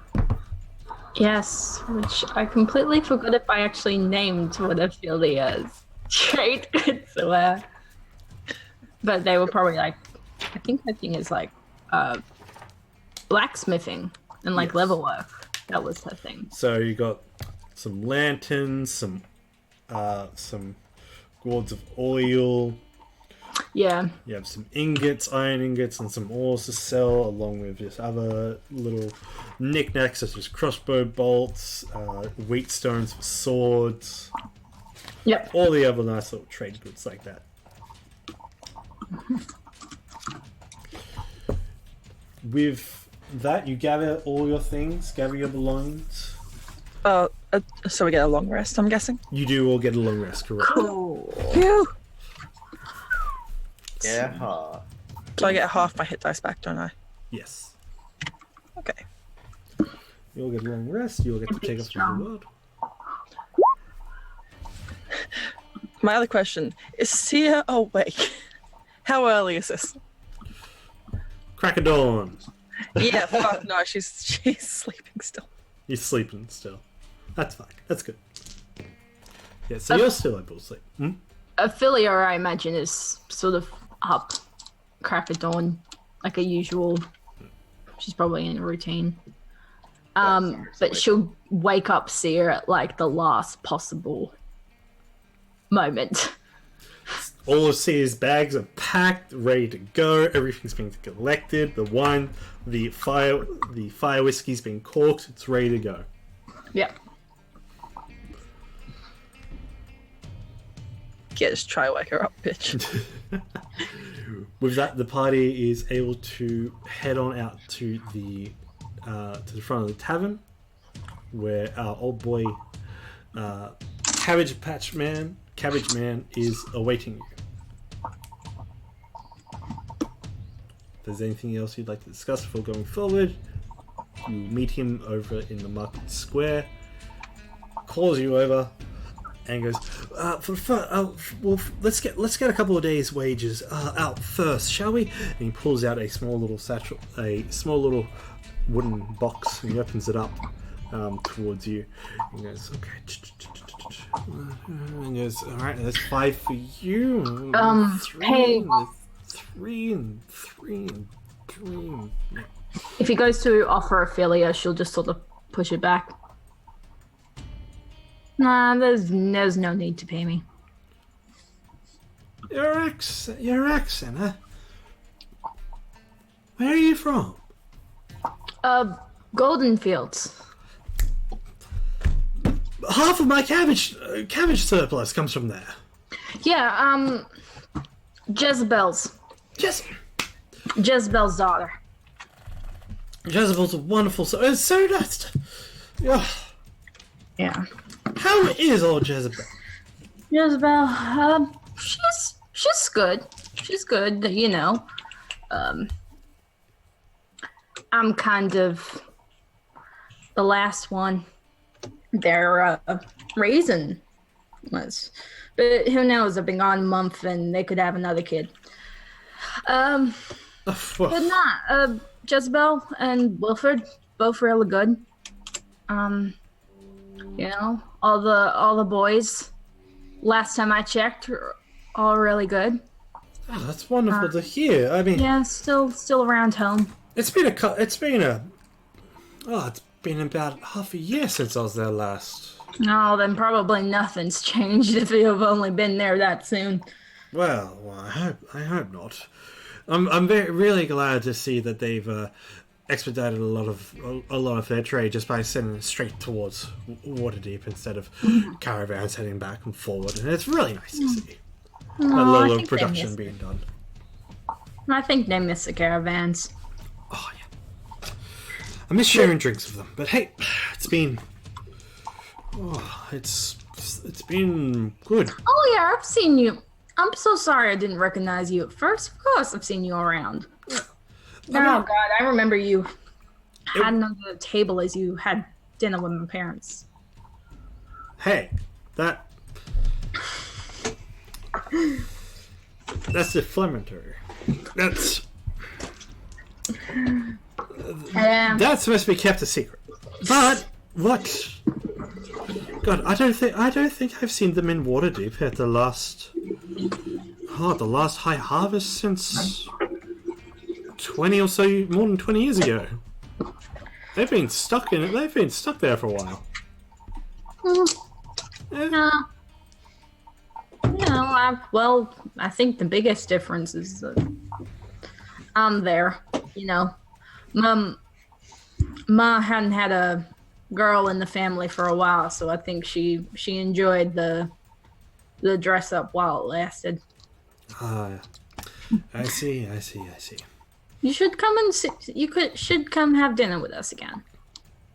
S6: Yes, which I completely forgot if I actually named what Ophelia's trade goods were. But they were probably like, I think her thing is like blacksmithing and like leather work. That was her thing.
S3: So you got some lanterns, some gourds of oil.
S6: Yeah.
S3: You have some ingots, iron ingots, and some ores to sell, along with just other little knickknacks such as crossbow bolts, wheat stones for swords.
S6: Yep.
S3: All the other nice little trade goods like that. With that, you gather all your things, gather your belongings.
S2: So we get a long rest, I'm guessing.
S3: You do all get a long rest, correct?
S6: Cool.
S2: Phew.
S4: Yeah.
S2: So I get half my hit dice back, don't I?
S3: Yes.
S2: Okay.
S3: You all get a long rest, you all get to take off from the world.
S2: My other question, is Sia awake? How early is this?
S3: Crack of dawn.
S2: Yeah, fuck no, she's sleeping still.
S3: You're sleeping still. That's fine. That's good. Yeah, so you're still able to sleep. Hmm?
S6: Ophelia, I imagine, is sort of up crack of dawn, like a usual. She's probably in a routine. But she'll wake up Seer at like the last possible moment.
S3: All of Sea's bags are packed, ready to go. Everything's being collected. The wine, the fire whiskey's been corked. It's ready to go.
S6: Yep.
S2: Yeah, just try to wake her up, bitch.
S3: With that, the party is able to head on out to the front of the tavern, where our old boy, Cabbage Man, is awaiting you. If there's anything else you'd like to discuss before going forward, you meet him over in the market square, calls you over, and goes, well, let's get a couple of days' wages out first, shall we? And he pulls out a small little satchel, a small little wooden box, and he opens it up towards you. And goes, okay. And goes, all right, that's 5 for you.
S6: Hey.
S3: 3 and 3 and 3. Yeah.
S6: If he goes to offer Ophelia, she'll just sort of push it back. Nah, there's no need to pay me.
S3: Your accent, huh? Where are you from?
S6: Golden Fields.
S3: Half of my cabbage surplus comes from there.
S6: Yeah, Jezebel's daughter.
S3: Jezebel's a wonderful soul. It's so nice to...
S6: Yeah.
S3: How is old Jezebel?
S6: Jezebel, She's good. She's good, you know. I'm kind of the last one they're raising was. But who knows? I've been gone a month and they could have another kid. But not Jezebel and Wilford, both really good. You know, all the boys, last time I checked, are all really good.
S3: Oh, that's wonderful to hear. I mean,
S6: yeah, still around home.
S3: It's been about half a year since I was there last.
S6: Oh, then probably nothing's changed if you've only been there that soon.
S3: Well, I hope not. I'm really glad to see that they've expedited a lot of their trade just by sending it straight towards Waterdeep instead of caravans heading back and forward, and it's really nice to see a little production being done.
S6: I think they miss the caravans.
S3: Oh yeah, I miss sharing drinks with them. But hey, it's been good.
S6: Oh yeah, I've seen you. I'm so sorry I didn't recognize you at first. Of course, I've seen you around. Oh God, I remember you hiding under the table as you had dinner with my parents.
S3: Hey, that's inflammatory. That's supposed to be kept a secret. But what? God, I don't think I've seen them in Waterdeep at the last high harvest since 20 or so, more than 20 years ago. They've been stuck in it. They've been stuck there for a while.
S6: No, I think the biggest difference is that I'm there. You know, Ma hadn't had a girl in the family for a while, so I think she enjoyed the dress up while it lasted.
S3: I see.
S6: You should come and should come have dinner with us again.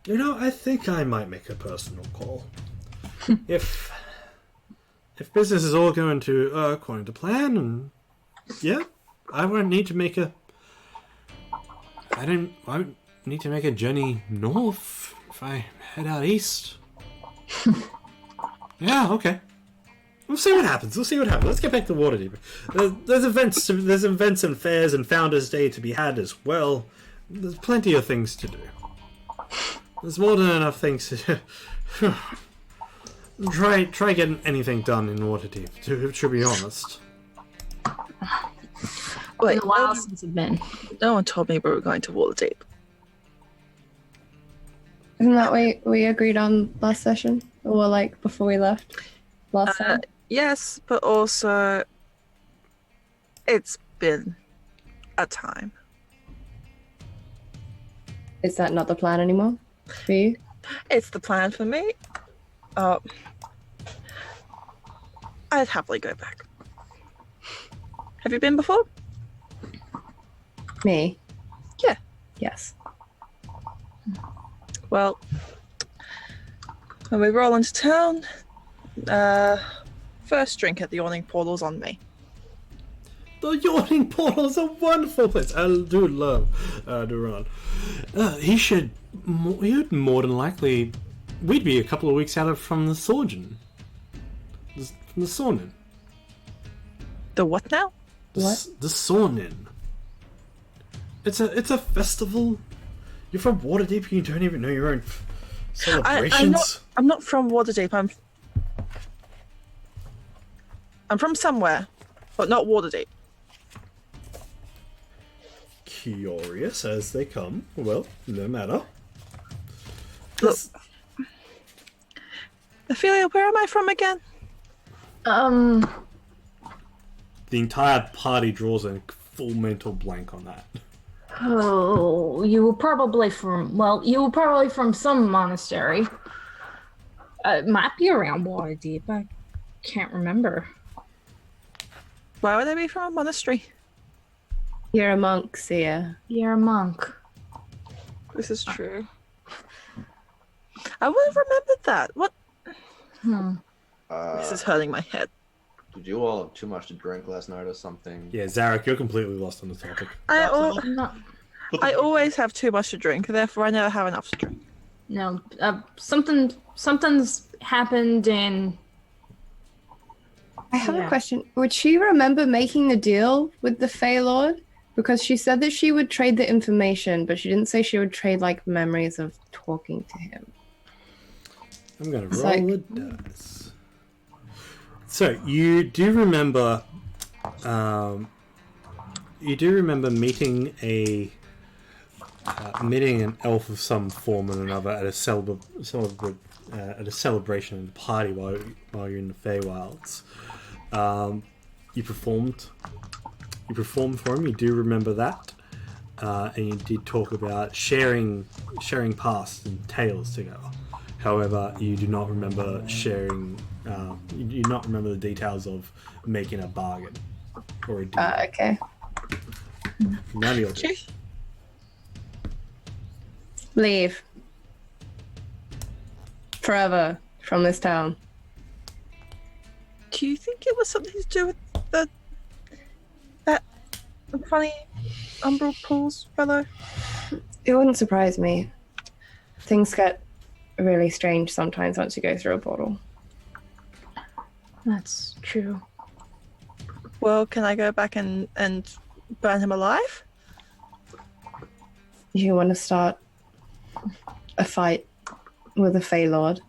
S3: You know, I think I might make a personal call. if business is all going to according to plan, and yeah, I won't need to make a journey north if I head out east. Yeah, okay. We'll see what happens. Let's get back to Waterdeep. There's events and fairs and Founders Day to be had as well. There's plenty of things to do. There's more than enough things to do. Try getting anything done in Waterdeep, to be honest.
S2: Wait,
S6: It's been a while since I've been.
S2: no one told me we were going to Waterdeep.
S1: Isn't that what we agreed on last session? Or like before we left? Last time?
S2: Yes, but also it's been a time.
S1: Is that not the plan anymore for you?
S2: It's the plan for me. I'd happily go back. Have you been before?
S1: Me?
S2: Yeah.
S1: Yes.
S2: Well, when we roll into town, first drink at the Yawning Portal's on me.
S3: The Yawning Portal is a wonderful place. I do love Duran. He would more than likely. We'd be a couple of weeks out from the Sorgen. From the Sornin.
S2: The what now?
S1: What?
S3: The Sornin. It's a festival. You're from Waterdeep and you don't even know your own celebrations.
S2: I'm not from Waterdeep. I'm from somewhere, but not Waterdeep.
S3: Curious as they come. Well, no matter.
S2: Look, Ophelia, where am I from again?
S6: Um,
S3: The entire party draws a full mental blank on that.
S6: Oh, you were probably from some monastery. It might be around Waterdeep. I can't remember.
S2: Why would I be from a monastery?
S1: You're a monk, Sia.
S6: You're a monk.
S2: This is true. I would have remembered that. What?
S6: Hmm.
S2: This is hurting my head.
S4: Did you all have too much to drink last night or something?
S3: Yeah, Zarek, you're completely lost on the topic.
S6: No,
S2: I always have too much to drink, therefore I never have enough to drink.
S6: no. Something's happened in.
S1: I have
S6: Yeah.
S1: a question. Would she remember making the deal with the Fey Lord? Because she said that she would trade the information, but she didn't say she would trade like memories of talking to him.
S3: I'm gonna
S1: It's
S3: roll
S1: like-
S3: a dice. So you do remember, meeting an elf of some form or another at a celebration and party while you're in the Feywilds. You performed for him. You do remember that, and you did talk about sharing past and tales together. However, you do not remember sharing. You do not remember the details of making a bargain or a deal.
S1: Okay.
S3: Now you're
S2: Okay.
S1: Leave. Forever from this town.
S2: Do you think it was something to do with that funny umbral pools fellow?
S1: It wouldn't surprise me. Things get really strange sometimes once you go through a portal.
S6: That's true.
S2: Well, can I go back and burn him alive?
S1: You want to start a fight with a Fey Lord?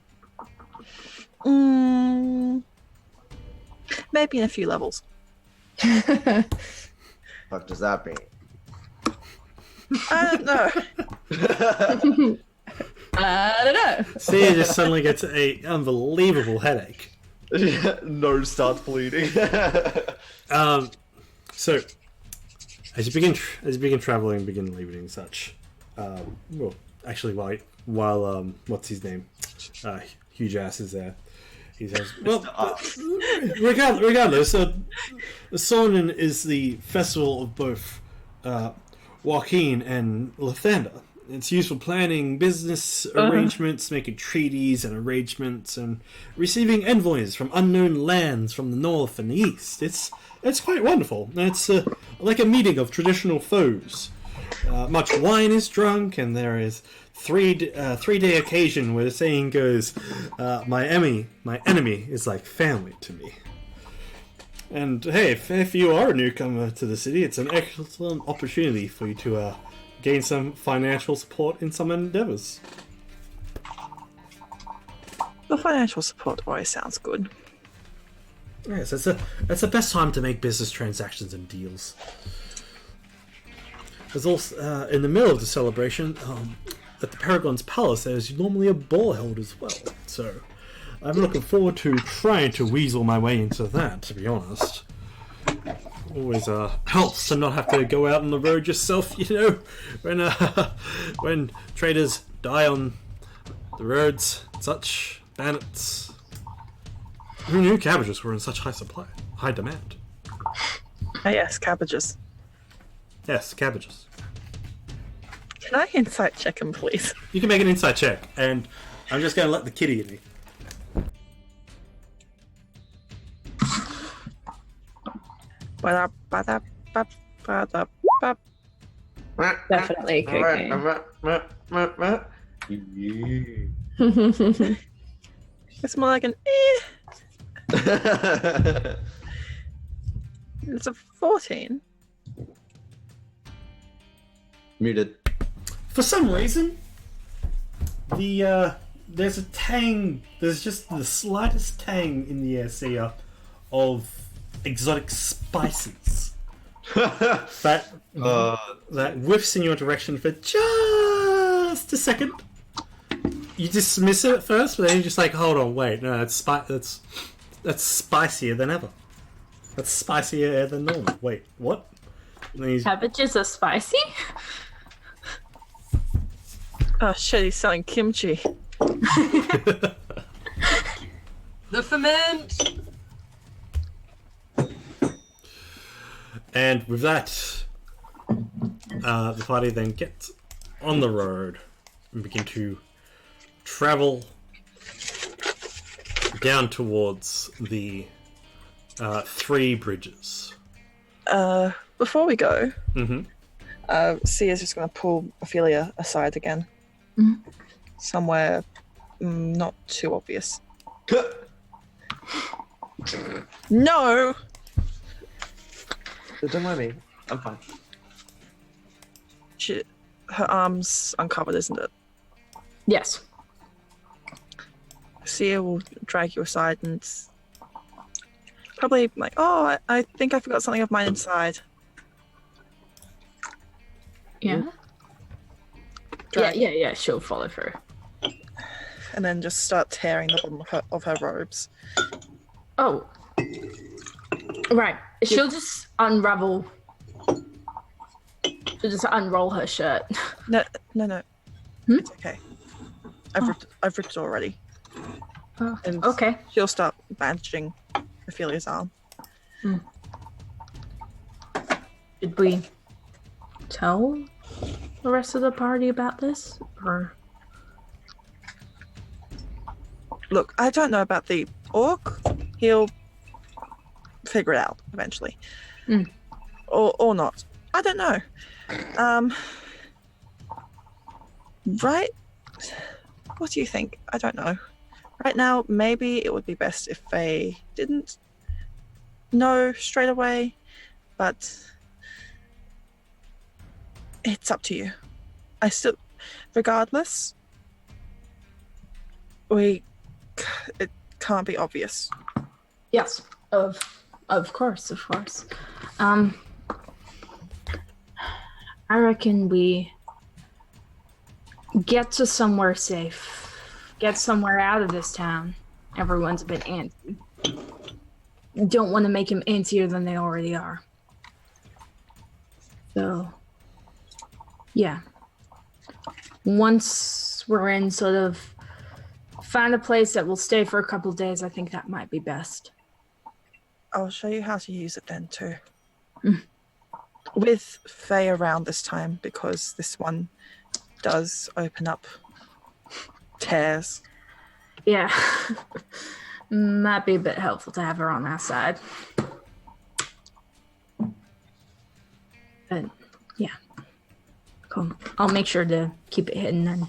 S2: Maybe in a few levels.
S4: Fuck does that mean?
S2: I don't know.
S1: I don't know.
S3: Sia just suddenly gets a unbelievable headache.
S4: Nose starts bleeding.
S3: So as you begin traveling, begin leaving and such. Well, actually, while what's his name? Huge Ass is there. He says, "Well, regardless, Sonnen is the festival of both Joaquin and Lathander. It's used for planning business arrangements, making treaties and arrangements, and receiving envoys from unknown lands from the north and the east. It's quite wonderful. It's like a meeting of traditional foes. Much wine is drunk, and there is three-day occasion where the saying goes, my enemy is like family to me. And hey, if you are a newcomer to the city, it's an excellent opportunity for you to gain some financial support in some endeavors."
S2: The financial support always sounds good.
S3: Yes, that's the best time to make business transactions and deals. There's also in the middle of the celebration at the Paragon's Palace. There's normally a ball held as well. So I'm looking forward to trying to weasel my way into that. To be honest, always helps to not have to go out on the road yourself. You know, when traders die on the roads, such bandits. Who knew cabbages were in such high demand?
S2: Oh yes, cabbages.
S3: Yes, cabbages.
S2: Can I insight check him, please?
S3: You can make an insight check, and I'm just going to let the kitty in me.
S1: Definitely cocaine.
S2: It's more like an It's a 14.
S4: Muted.
S3: For some reason, there's a tang. There's just the slightest tang in the air, Sia, of exotic spices that whiffs in your direction for just a second. You dismiss it at first, but then you're just like, hold on, wait, no, that's spicier than ever. That's spicier than normal. Wait, what? And then he's-
S6: Cabbages are spicy?
S2: Oh shit, he's selling kimchi.
S5: The ferment.
S3: And with that, the party then gets on the road and begin to travel down towards the 3 bridges.
S2: Before we go,
S3: Mm-hmm.
S2: Sia's just going to pull Ophelia aside again.
S6: Mhm.
S2: Somewhere not too obvious. No!
S4: Don't mind me. I'm fine.
S2: Her arm's uncovered, isn't it?
S6: Yes.
S2: Sia will drag you aside and probably like, oh, I think I forgot something of mine inside.
S6: Yeah.
S2: Drag.
S6: Yeah. She'll follow through.
S2: And then just start tearing the bottom of her robes.
S6: Oh. Right. She'll just unravel. She'll just unroll her shirt.
S2: No.
S6: Hmm?
S2: It's okay. I've ripped it already.
S6: Oh,
S2: And
S6: okay.
S2: she'll start bandaging Ophelia's arm.
S6: Did we tell the rest of the party about this? Or
S2: Look, I don't know about the orc. He'll figure it out eventually. Or not. I don't know. Right? What do you think? I don't know. Right now, maybe it would be best if they didn't know straight away, but it's up to you. Regardless, it can't be obvious.
S6: yes, of course. I reckon we get to somewhere safe. Get somewhere out of this town. Everyone's a bit antsy. Don't want to make them antsier than they already are. So, yeah. Once we're in, sort of find a place that will stay for a couple of days, I think that might be best.
S2: I'll show you how to use it then too. With Faye around this time, because this one does open up tears.
S6: Yeah. Might be a bit helpful to have her on our side. But yeah. Cool. I'll make sure to keep it hidden and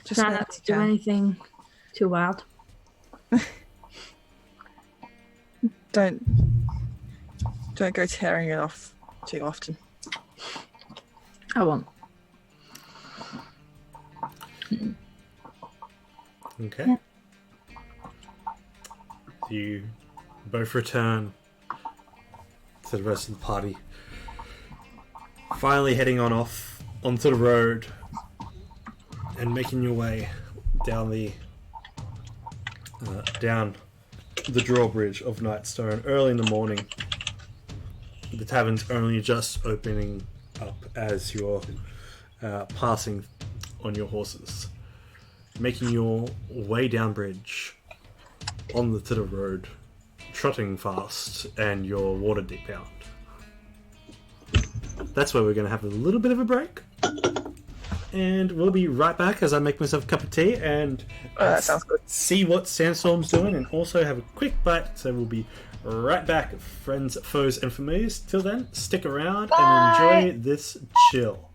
S2: Just
S6: try not to do anything too wild.
S2: Don't go tearing it off too often.
S6: I won't.
S3: Okay.
S6: Yeah.
S3: You both return to the rest of the party. Finally heading off onto the road and making your way down the drawbridge of Nightstone early in the morning. The tavern's only just opening up as you're passing on your horses. Making your way down bridge to the road, trotting fast, and you're water deep bound. That's where we're going to have a little bit of a break. And we'll be right back as I make myself a cup of tea and
S2: That sounds good.
S3: see what Sandstorm's doing and also have a quick bite. So we'll be right back, friends, foes, and familiars. Till then, stick around and enjoy this chill.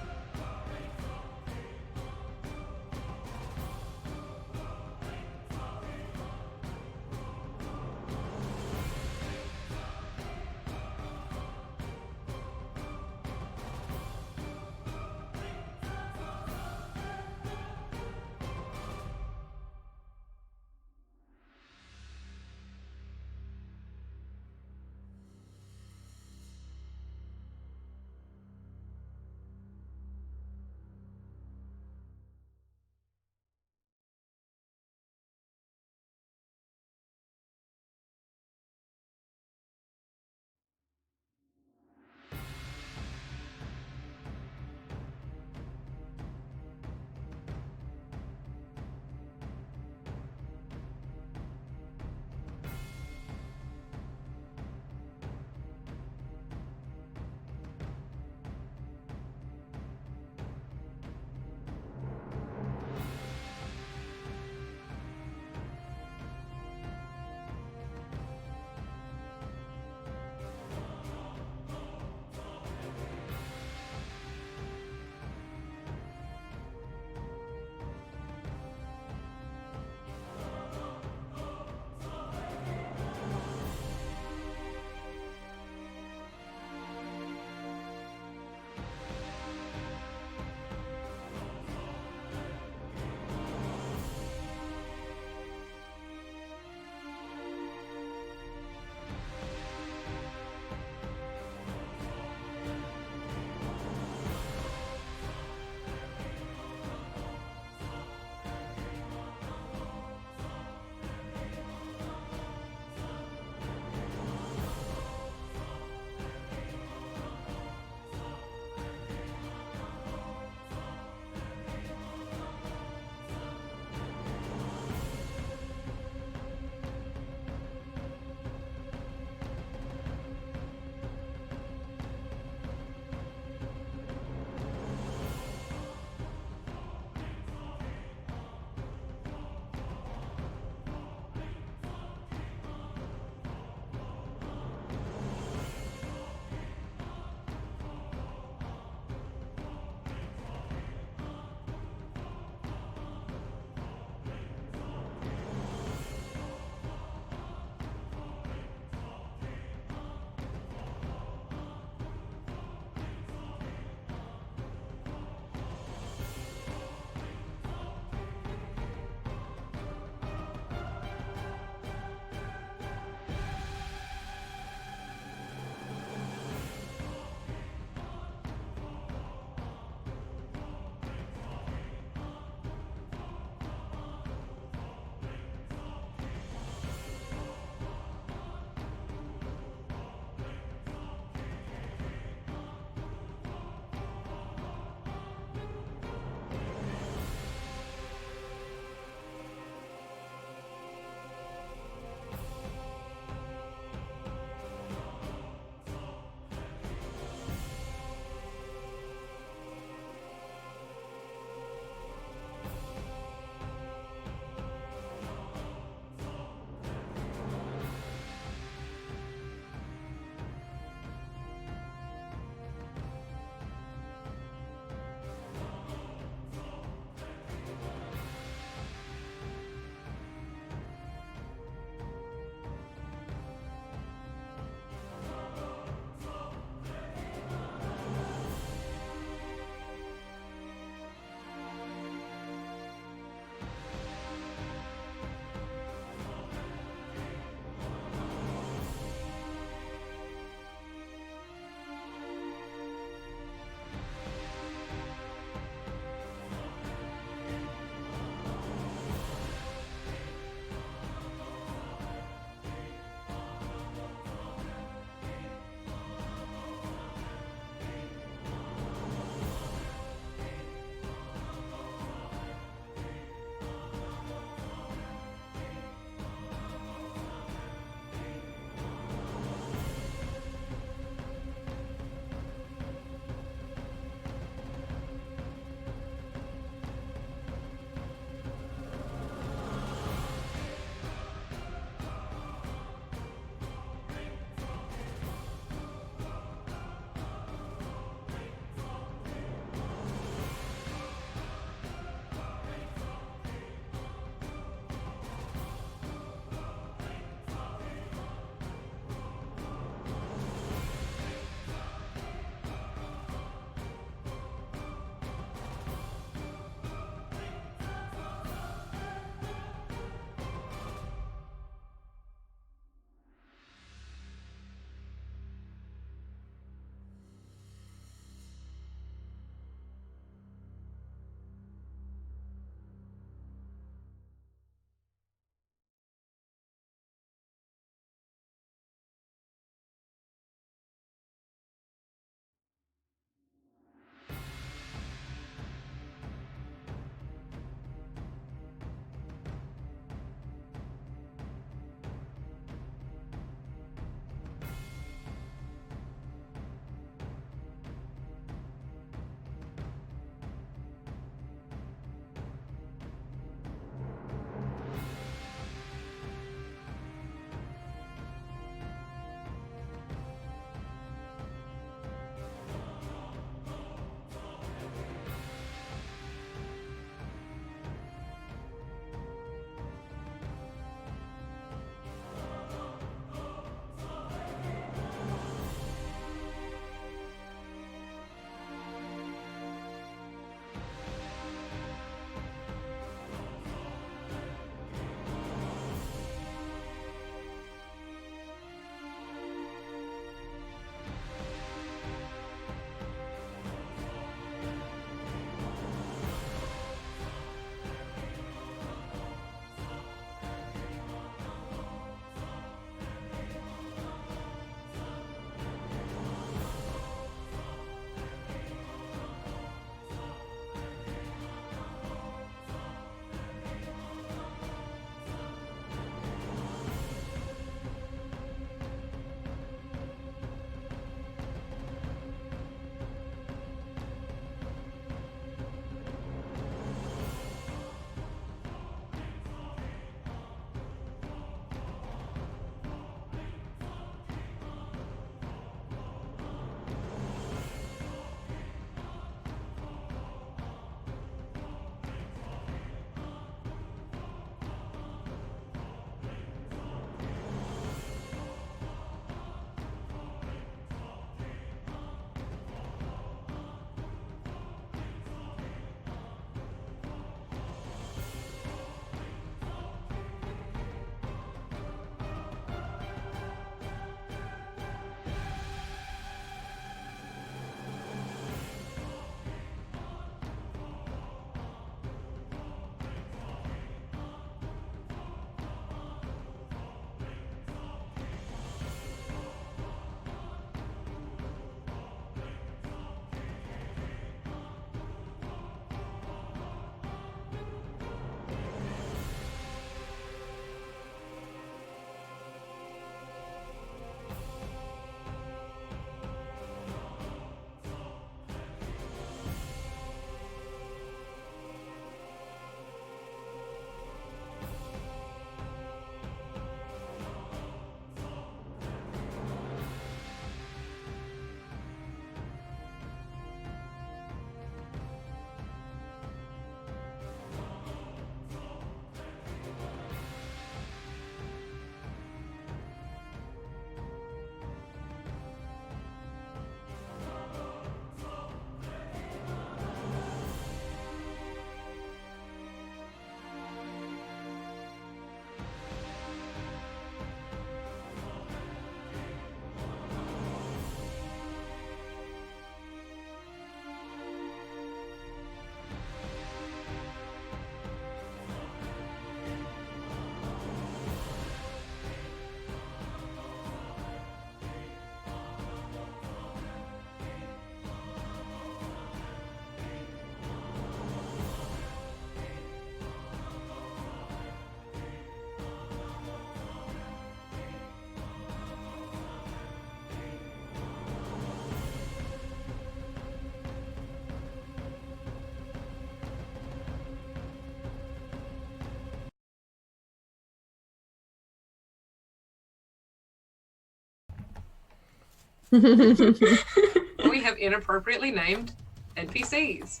S5: We have inappropriately named NPCs.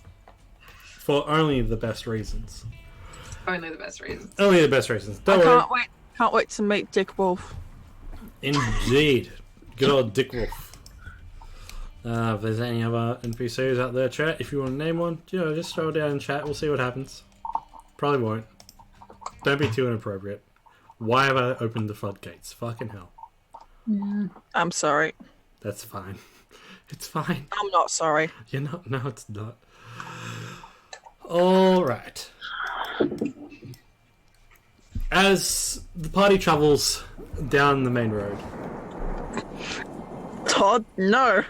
S3: For only the best reasons.
S5: Only the best reasons.
S3: Only the best reasons.
S2: I
S3: Don't worry.
S2: can't wait to meet Dick Wolf.
S3: Indeed. Good old Dick Wolf. If there's any other NPCs out there, chat, if you want to name one, just throw it down in chat. We'll see what happens. Probably won't. Don't be too inappropriate. Why have I opened the floodgates? Fucking hell.
S6: Yeah.
S2: I'm sorry.
S3: That's fine. It's fine.
S2: I'm not sorry.
S3: You're not. No, it's not. Alright. As the party travels down the main road.
S2: Todd, no.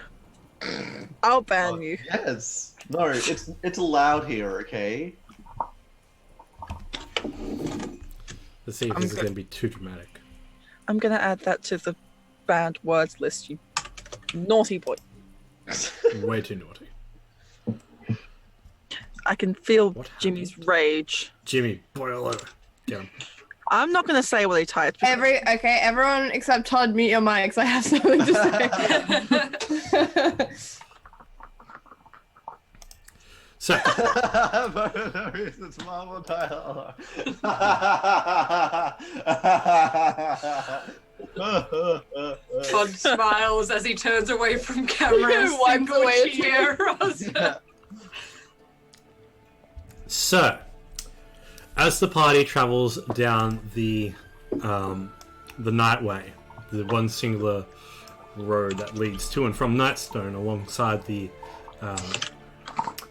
S2: I'll ban you.
S4: Yes. No, it's allowed here, okay?
S3: Let's see if this is going to be too dramatic.
S2: I'm gonna add that to the banned words list, you naughty boy.
S3: Way too naughty.
S2: I can feel
S3: What
S2: Jimmy's rage.
S3: Jimmy, boil over. Get him.
S2: I'm not gonna say what he typed. because-
S1: Everyone except Todd, mute your mics. I have something to say.
S3: So,
S4: It's Marvel Tyler.
S5: Todd smiles as he turns away from camera.
S1: Wipes away a tear.
S3: So, as the party travels down the Nightway, the one singular road that leads to and from Nightstone alongside the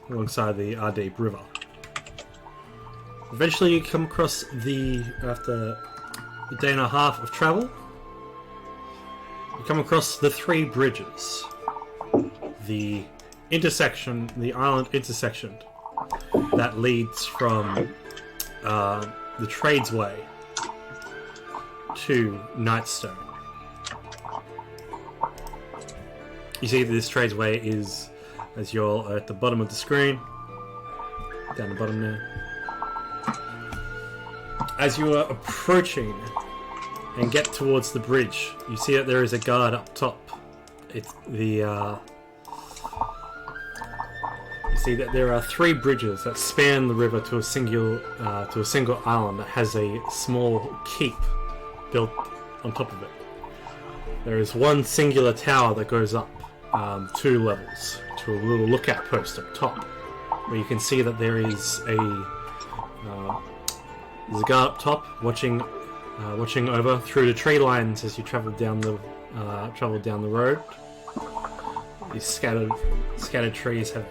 S3: Ardeep River. Eventually, you come across after a day and a half of travel, you come across the three bridges, the island intersection that leads from the Tradesway to Nightstone. You see this Tradesway is, as you're at the bottom of the screen, down the bottom there. As you are approaching and get towards the bridge, you see that there is a guard up top. It's you see that there are three bridges that span the river to a single island that has a small keep built on top of it. There is one singular tower that goes up 2 levels to a little lookout post up top, where you can see that there's a guard up top watching over through the tree lines as you travel down the road. These scattered trees have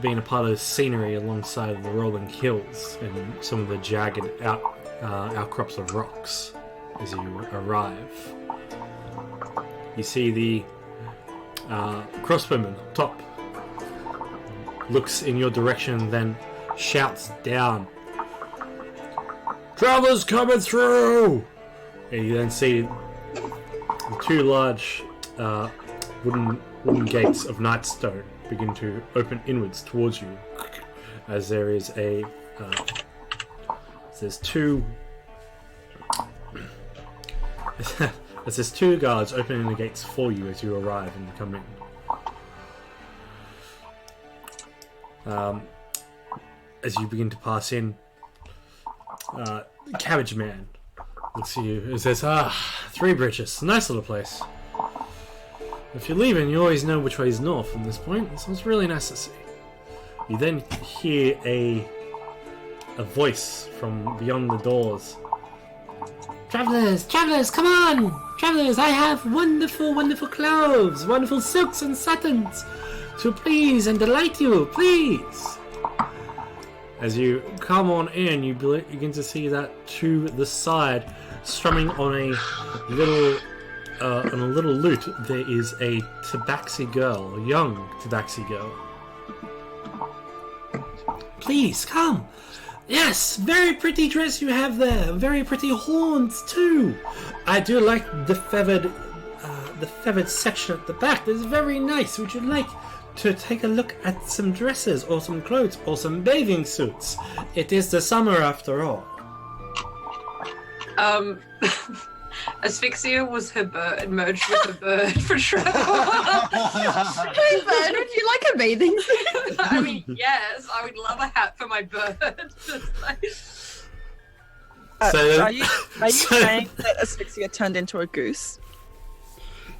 S3: been a part of the scenery alongside the rolling hills and some of the jagged outcrops of rocks as you arrive. You see the crossbowman up top looks in your direction, then shouts down, "Travelers coming through!" And you then see the 2 large wooden gates of Nightstone begin to open inwards towards you, as there is there's 2 as there's 2 guards opening the gates for you as you arrive and come in. As you begin to pass in, the Cabbage Man looks at you and says, 3 bridges, nice little place. If you're leaving, you always know which way is north from this point, so it's really nice to see. You then hear a voice from beyond the doors. Travelers, come on! Travelers, I have wonderful, wonderful clothes, wonderful silks and satins to please and delight you, please! As you come on in, you begin to see that to the side, strumming on a little lute, there is a tabaxi girl, a young tabaxi girl. Please, come! Yes, very pretty dress you have there. Very pretty horns too. I do like the feathered section at the back. That's very nice. Would you like to take a look at some dresses or some clothes or some bathing suits? It is the summer after all.
S5: Asphyxia was her bird, merged with her bird for travel.
S1: Hey, bird, would you like a bathing suit?
S5: I mean, yes, I would love a hat for my bird.
S3: So-
S2: are you saying that Asphyxia turned into a goose?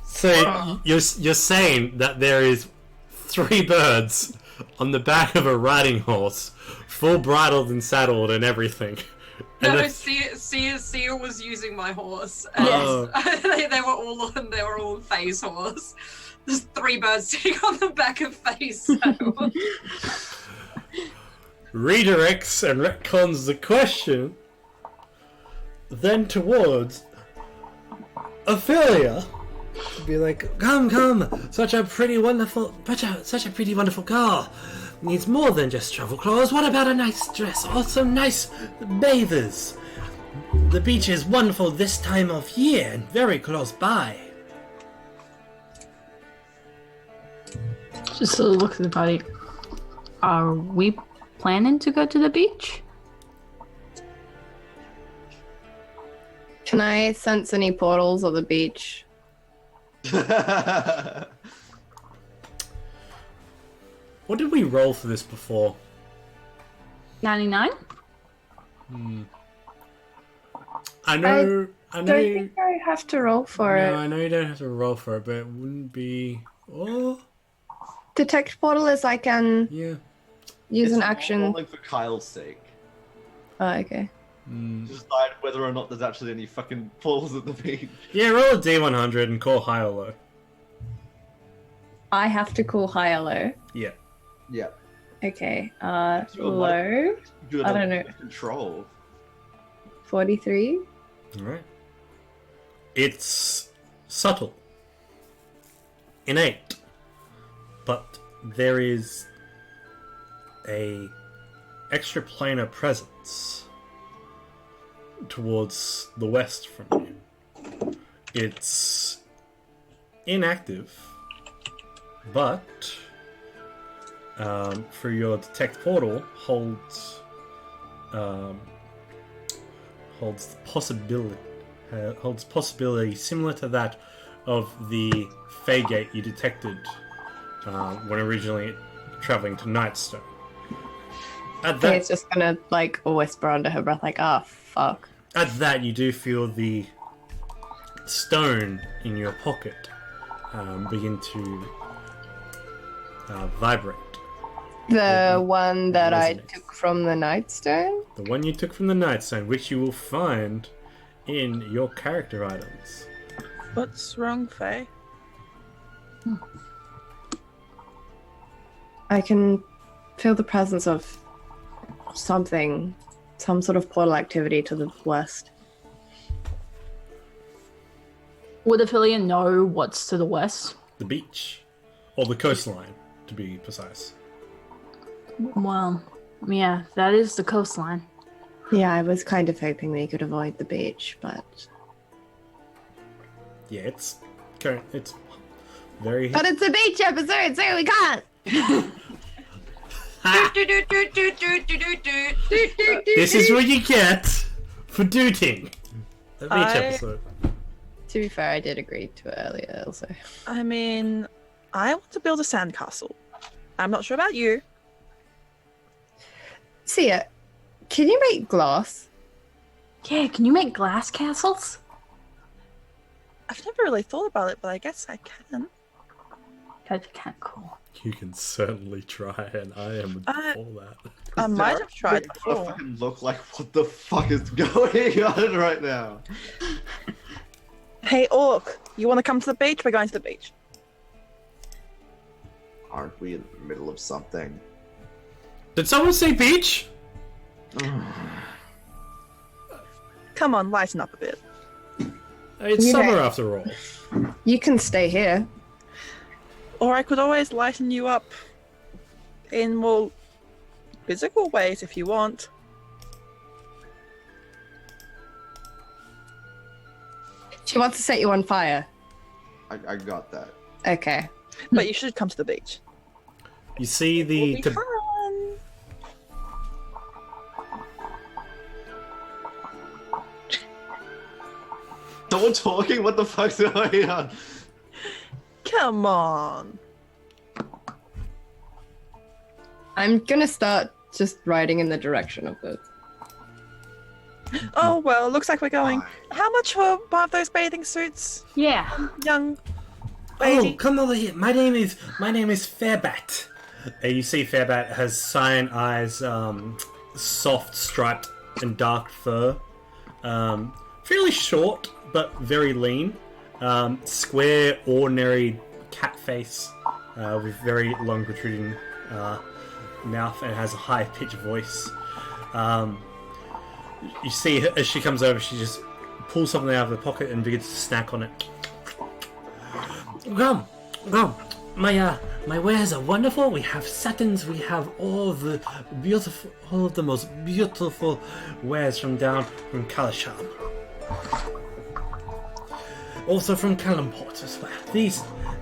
S3: So you're saying that there is 3 birds on the back of a riding horse, full bridled and saddled and everything. And
S5: No,
S3: that's-
S5: Sia was using my horse. And
S3: Oh.
S5: they were all Faye's horse. There's 3 birds sitting on the back of Faye's saddle.
S3: redirects and retcons the question then towards Ophelia. Be like, come, such a pretty wonderful girl needs more than just travel clothes. What about a nice dress or some nice bathers? The beach is wonderful this time of year and very close by.
S6: Just a look at the body. Are we planning to go to the beach?
S1: Can I sense any portals on the beach?
S3: What did we roll for this before?
S6: 99?
S3: I know.
S1: Don't think I have to roll for
S3: No,
S1: it.
S3: I know you don't have to roll for it, but it wouldn't be. Oh,
S1: Detect portal is I can
S3: yeah.
S1: use
S4: It's
S1: an
S4: not
S1: action.
S4: rolling for Kyle's sake.
S1: Oh, okay.
S4: Decide whether or not there's actually any fucking balls at the beach.
S3: Yeah, roll a D100 and call high or low.
S1: I have to call high or low.
S3: Yeah.
S4: Yeah.
S1: Okay.
S4: Sure,
S1: Low.
S4: Do
S1: I don't know.
S4: Control.
S1: 43.
S3: Alright. It's subtle. Innate. But there is a extraplanar presence towards the west from you. It's inactive, but for your detect portal holds possibility similar to that of the Fey Gate you detected when originally traveling to Nightstone. At
S1: Okay,
S3: that,
S1: it's just gonna like whisper under her breath, like, "Ah, fuck."
S3: at that, you do feel the stone in your pocket begin to vibrate.
S1: The one that I
S3: resonates.
S1: took from the Nightstone.
S3: The one you took from the Nightstone, which you will find in your character items.
S2: What's wrong, Faye?
S1: I can feel the presence of something, some sort of portal activity to the west.
S6: Would Ophelia know what's to the west?
S3: The beach. Or the coastline, to be precise.
S6: Well, yeah, that is the coastline.
S1: Yeah, I was kind of hoping we could avoid the beach, but
S3: Yeah, it's very...
S1: it's a beach episode, so we can't.
S3: This is what you get for dooting. The beach
S2: I-
S3: episode.
S1: To be fair, I did agree to it earlier, also.
S2: I mean, I want to build a sandcastle. I'm not sure about you.
S1: Sia, can you make glass?
S6: Yeah, can you make glass castles?
S2: I've never really thought about it, but I guess I can.
S6: That'd be kind of cool.
S3: You can certainly try, and I am for that.
S2: I might have tried
S4: I
S2: before.
S4: fucking look like what the fuck is going on right now.
S2: Hey, Orc, you want to come to the beach? We're going to the beach.
S4: Aren't we in the middle of something?
S3: Did someone say beach?
S2: Come on, lighten up a bit.
S3: It's
S1: You
S3: summer
S1: know-
S3: after all.
S1: You can stay here.
S2: Or I could always lighten you up in more physical ways if you want.
S1: She wants to set you on fire.
S4: I got that.
S1: Okay.
S2: But you should come to the beach.
S3: You see
S2: It'll
S3: the...
S2: be fun.
S4: Someone talking? What the fuck's going on?
S2: Come on.
S1: I'm gonna start just riding in the direction of this.
S2: Oh, well, looks like we're going. How much for one of those bathing suits,
S6: Yeah.
S2: young
S3: Oh,
S2: lady?
S3: come over here. My name is Fairbat. You see, Fairbat has cyan eyes, soft striped and dark fur, fairly short but very lean, square, ordinary cat face with very long protruding mouth, and has a high pitched voice. You see her, as she comes over, she just pulls something out of her pocket and begins to snack on it. Come, my wares are wonderful. We have satins. We have all of the most beautiful wares from Kalasham. Also from Kalamport as well.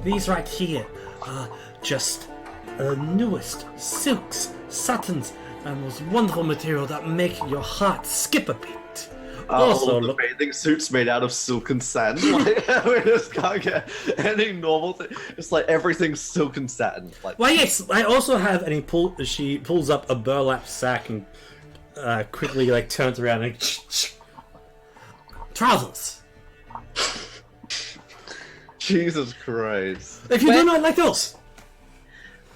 S3: These right here are just the newest silks, satins, and most wonderful material that make your heart skip a beat. Also,
S4: all the bathing suits made out of silk and satin. Like, we just can't get any normal thing. It's like everything's silk and satin. Like,
S3: well, yes, I also have, and she pulls up a burlap sack and quickly like turns around and trousers.
S4: Jesus Christ!
S3: If you do not like those.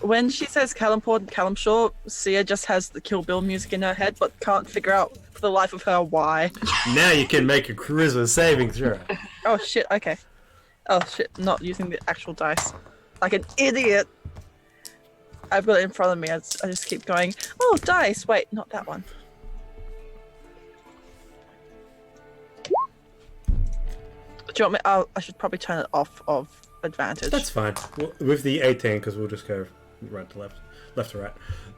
S2: When she says Callum and Callum Shaw, Sia just has the Kill Bill music in her head, but can't figure out for the life of her why.
S3: Now you can make a charisma saving throw.
S2: Oh shit, okay. Oh shit, not using the actual dice. Like an idiot! I've got it in front of me, I just keep going, oh, dice! Wait, not that one. Do you want me? I should probably turn it off of advantage.
S3: That's fine. With the 18, because we'll just go right to left, left to right,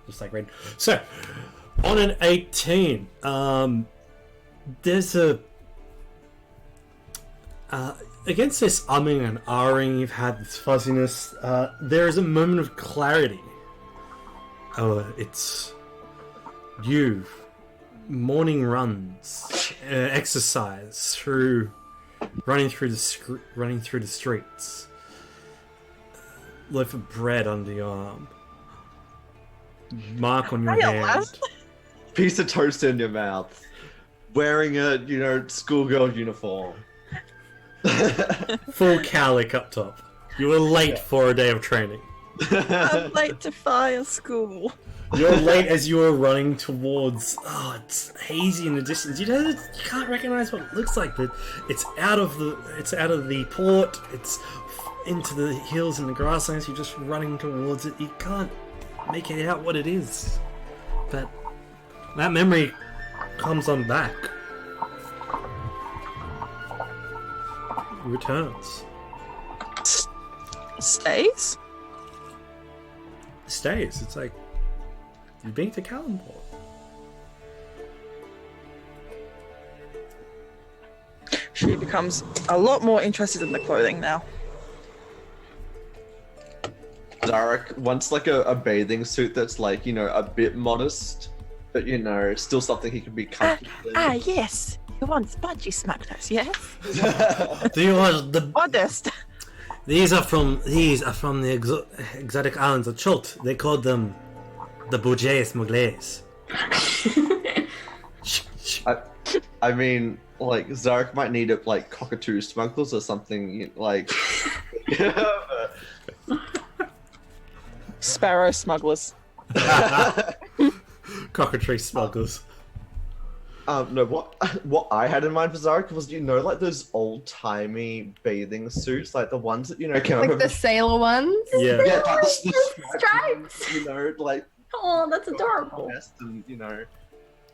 S3: just like red. So, on an 18, there's a against this umming and ahhing, you've had this fuzziness. There is a moment of clarity. Oh, it's you. Morning runs, exercise running through the streets. Loaf of bread under your arm. Mark on your hand.
S4: Piece of toast in your mouth. Wearing a, schoolgirl uniform.
S3: Full cowlick up top. You were late for a day of training.
S2: I'm late to fire school.
S3: You're late as you were running towards. Oh, it's hazy in the distance. You can't recognize what it looks like, but it's out of the port. It's into the hills and the grasslands. You're just running towards it. You can't make it out what it is, but that memory comes on back. Returns.
S2: Stays?
S3: Stays. It's like you've been to Kalamport.
S2: She becomes a lot more interested in the clothing now.
S4: Zarek wants like a bathing suit that's like, a bit modest, but still something he can be comfortable in.
S2: Yes. You want spongy smugglers, yes?
S3: Do you want the
S2: Modest.
S3: These are from the exotic islands of Chult. They call them the Bouget Smugglers.
S4: I mean, like, Zarek might need it like cockatoo smugglers or something like.
S2: Sparrow smugglers.
S3: Cockatrice smugglers.
S4: No, what I had in mind for Zarek was, like those old-timey bathing suits, like the ones that, came
S1: Like
S4: up
S1: the sailor ones?
S3: Yeah.
S4: Yeah, like the
S6: Stripes.
S4: like.
S6: Oh, that's adorable.
S4: And,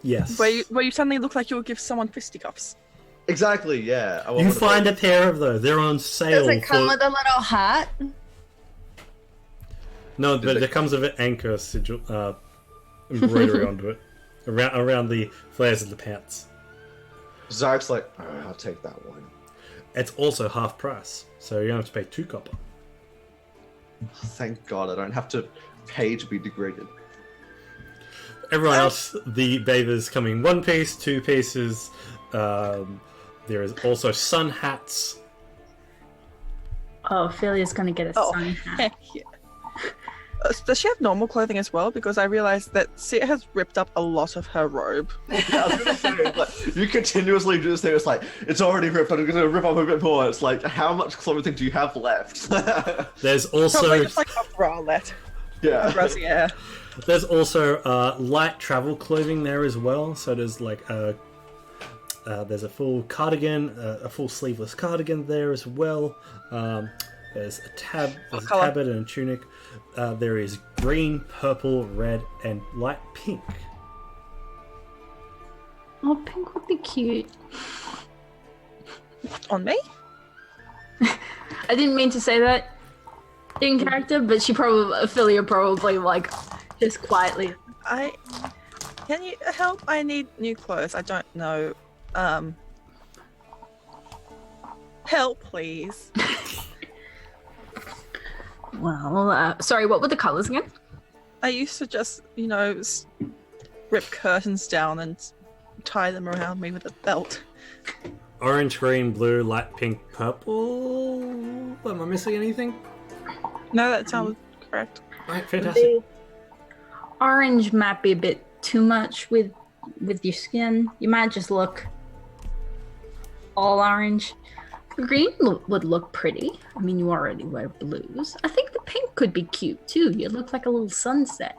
S3: Yes.
S2: Where you suddenly look like you would give someone fisticuffs.
S4: Exactly, yeah.
S3: You find a pair of those. They're on sale.
S1: Does it come with a little hat?
S3: No, but there comes with an anchor sigil, embroidery onto it. Around the flares of the pants.
S4: Zarek's like, I'll take that one.
S3: It's also half price, so you don't have to pay 2 copper.
S4: Thank God I don't have to pay to be degraded.
S3: Everyone else, the bathers coming 1 piece, 2 pieces, There is also sun hats.
S6: Oh, Ophelia's gonna get a
S2: Oh,
S6: sun hat.
S2: heck yeah. Does she have normal clothing as well? Because I realized that Sia has ripped up a lot of her robe.
S4: Yeah, I was gonna say, like, you continuously do this thing. It's like it's already ripped. I'm gonna rip up a bit more. It's like, how much clothing do you have left?
S3: There's
S2: Probably
S3: also
S2: just like a bralette.
S4: Yeah.
S2: A brassiere.
S3: there's also light travel clothing there as well. So there's like there's a full cardigan, a full sleeveless cardigan there as well. There's a tabard and a tunic. There is green, purple, red, and light pink.
S6: Oh, pink would be cute.
S2: On me?
S6: I didn't mean to say that in character, but Ophelia probably like just quietly.
S2: Can you help? I need new clothes. I don't know. Help, please.
S6: Well, sorry, what were the colors again?
S2: I used to just, rip curtains down and tie them around me with a belt.
S3: Orange, green, blue, light pink, purple. Am I missing anything?
S2: No, that sounds correct.
S3: Alright, fantastic.
S6: The orange might be a bit too much with your skin. You might just look all orange. Green would look pretty. I mean, you already wear blues. I think the pink could be cute too. You look like a little sunset.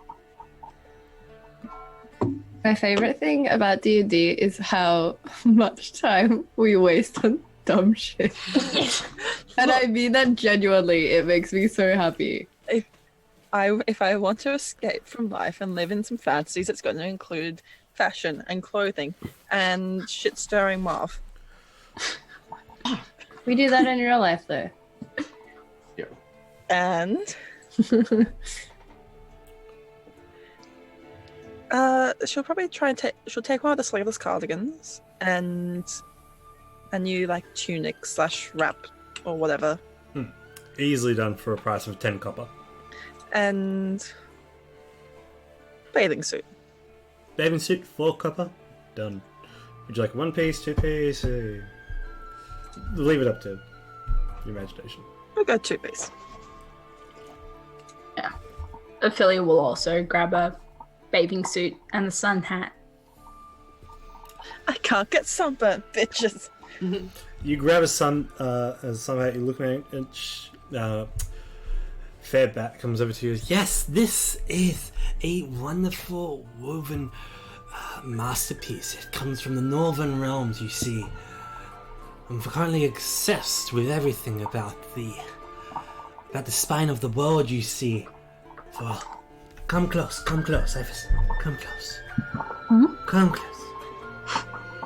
S1: My favorite thing about D&D is how much time we waste on dumb shit. And I mean that genuinely. It makes me so happy.
S2: If I want to escape from life and live in some fantasies, it's going to include fashion and clothing and shit stirring mob.
S1: We do that in real life, though.
S4: Yeah.
S2: And she'll probably try and she'll take one of the sleeveless cardigans and a new like tunic / wrap or whatever.
S3: Easily done for a price of 10 copper.
S2: And bathing suit.
S3: Bathing suit, 4 copper. Done. Would you like 1 piece, 2 piece? Leave it up to your imagination.
S2: We'll go 2 piece.
S6: Yeah. Ophelia will also grab a bathing suit and the sun hat.
S2: I can't get sunburnt, bitches.
S3: You grab a sun hat, you look at it, and Fairbat comes over to you. Yes, this is a wonderful woven masterpiece. It comes from the northern realms, you see. I'm currently obsessed with everything about the spine of the world, you see. So, come close, Ivis. Come close. Come close.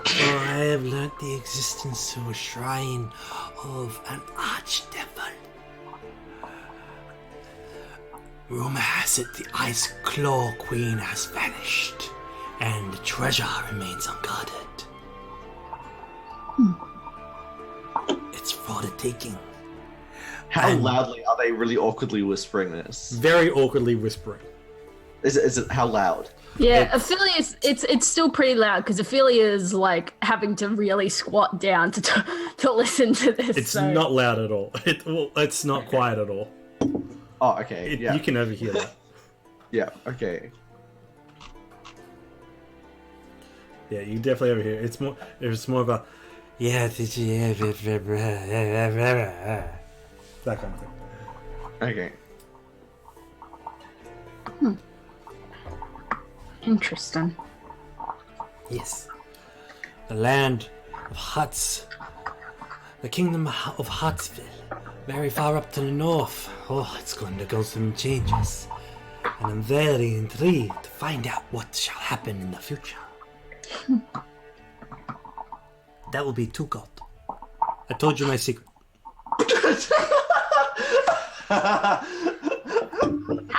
S3: For I have learnt the existence of a shrine of an archdevil. Rumor has it the Ice Claw Queen has vanished, and the treasure remains unguarded. It's for the taking.
S4: How
S3: And-
S4: loudly are they really awkwardly whispering this?
S3: Very awkwardly whispering.
S4: Is it how loud?
S6: Yeah, Ophelia's it's still pretty loud because Ophelia's like having to really squat down to listen to this.
S3: It's
S6: so.
S3: not loud at all. It's not quiet at all.
S4: Oh, okay. Yeah.
S3: You can overhear that.
S4: Yeah. Okay.
S3: Yeah, you definitely overhear it. It's more of a that kind of thing.
S4: Okay.
S6: Interesting.
S3: Yes. The land of huts. The kingdom of Hutsville. Very far up to the north. Oh, it's going to go some changes. And I'm very intrigued to find out what shall happen in the future. That will be 2 gold. I told you my secret.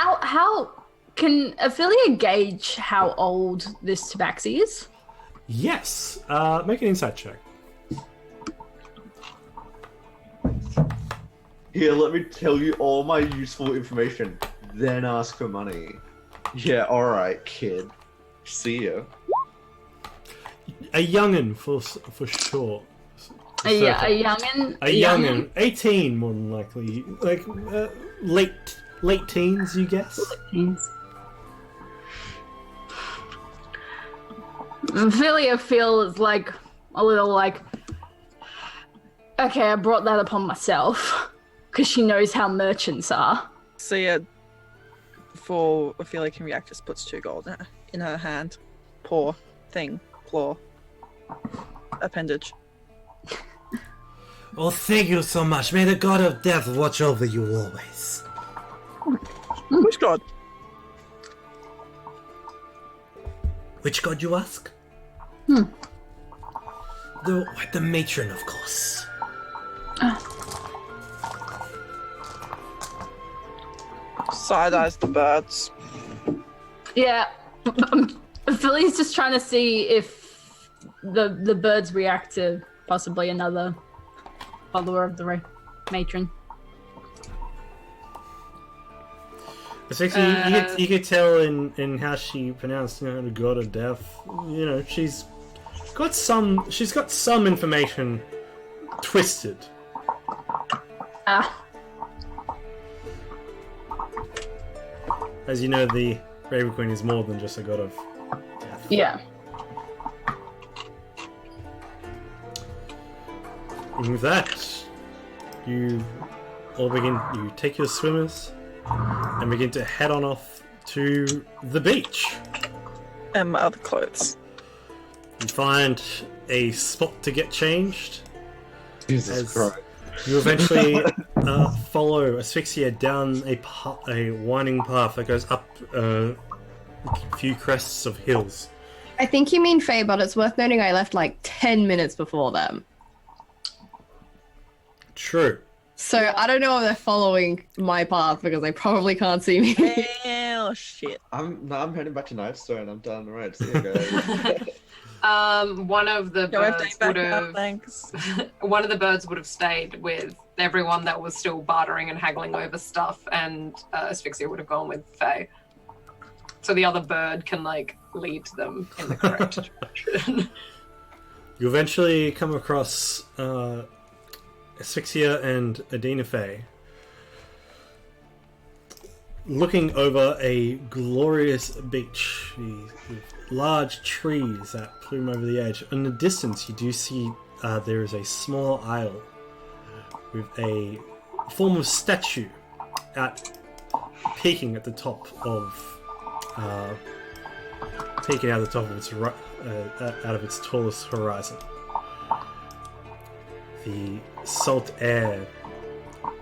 S6: How can Ophelia gauge how old this tabaxi is?
S3: Yes. Make an insight check.
S4: Here, let me tell you all my useful information, then ask for money. Yeah, alright, kid. See ya.
S3: A young'un for sure.
S6: Yeah, a youngin.
S3: A youngin, 18 more than likely, like late teens, you guess.
S6: Ophelia feels like a little like, okay, I brought that upon myself, because she knows how merchants are.
S2: Sia, before Ophelia can react, just puts 2 gold in her hand. Paw, thing, claw, appendage.
S3: Oh, thank you so much. May the god of death watch over you always.
S2: Which god?
S3: Which god, you ask? The matron, of course.
S2: Side eyes the birds.
S6: Yeah, Ophelia's just trying to see if the birds react to possibly another follower of the matron.
S3: Essentially, you could tell in how she pronounced the god of death. You know, she's got some information twisted. As you know, the Raven Queen is more than just a god of death.
S6: Yeah.
S3: And with that, you take your swimmers and begin to head on off to the beach.
S2: And my other clothes.
S3: You find a spot to get changed.
S4: Jesus Christ.
S3: You eventually follow Asphyxia down a winding path that goes up a few crests of hills.
S1: I think you mean Faye, but it's worth noting I left like 10 minutes before them.
S3: True.
S1: So I don't know if they're following my path because they probably can't see me.
S2: Oh shit.
S4: I'm heading back to Nightstone. I'm down the road. See you guys.
S5: One of the
S2: Go have
S5: birds
S2: day
S5: would
S2: back now,
S5: have.
S2: thanks.
S5: One of the birds would have stayed with everyone that was still bartering and haggling over stuff, and Asphyxia would have gone with Faye. So the other bird can lead them in the correct direction.
S3: You eventually come across Asphyxia and Adina Faye looking over a glorious beach with large trees that plume over the edge. In the distance, you do see there is a small isle with a form of statue peeking at the top of peeking out of the top of its out of its tallest horizon. The salt air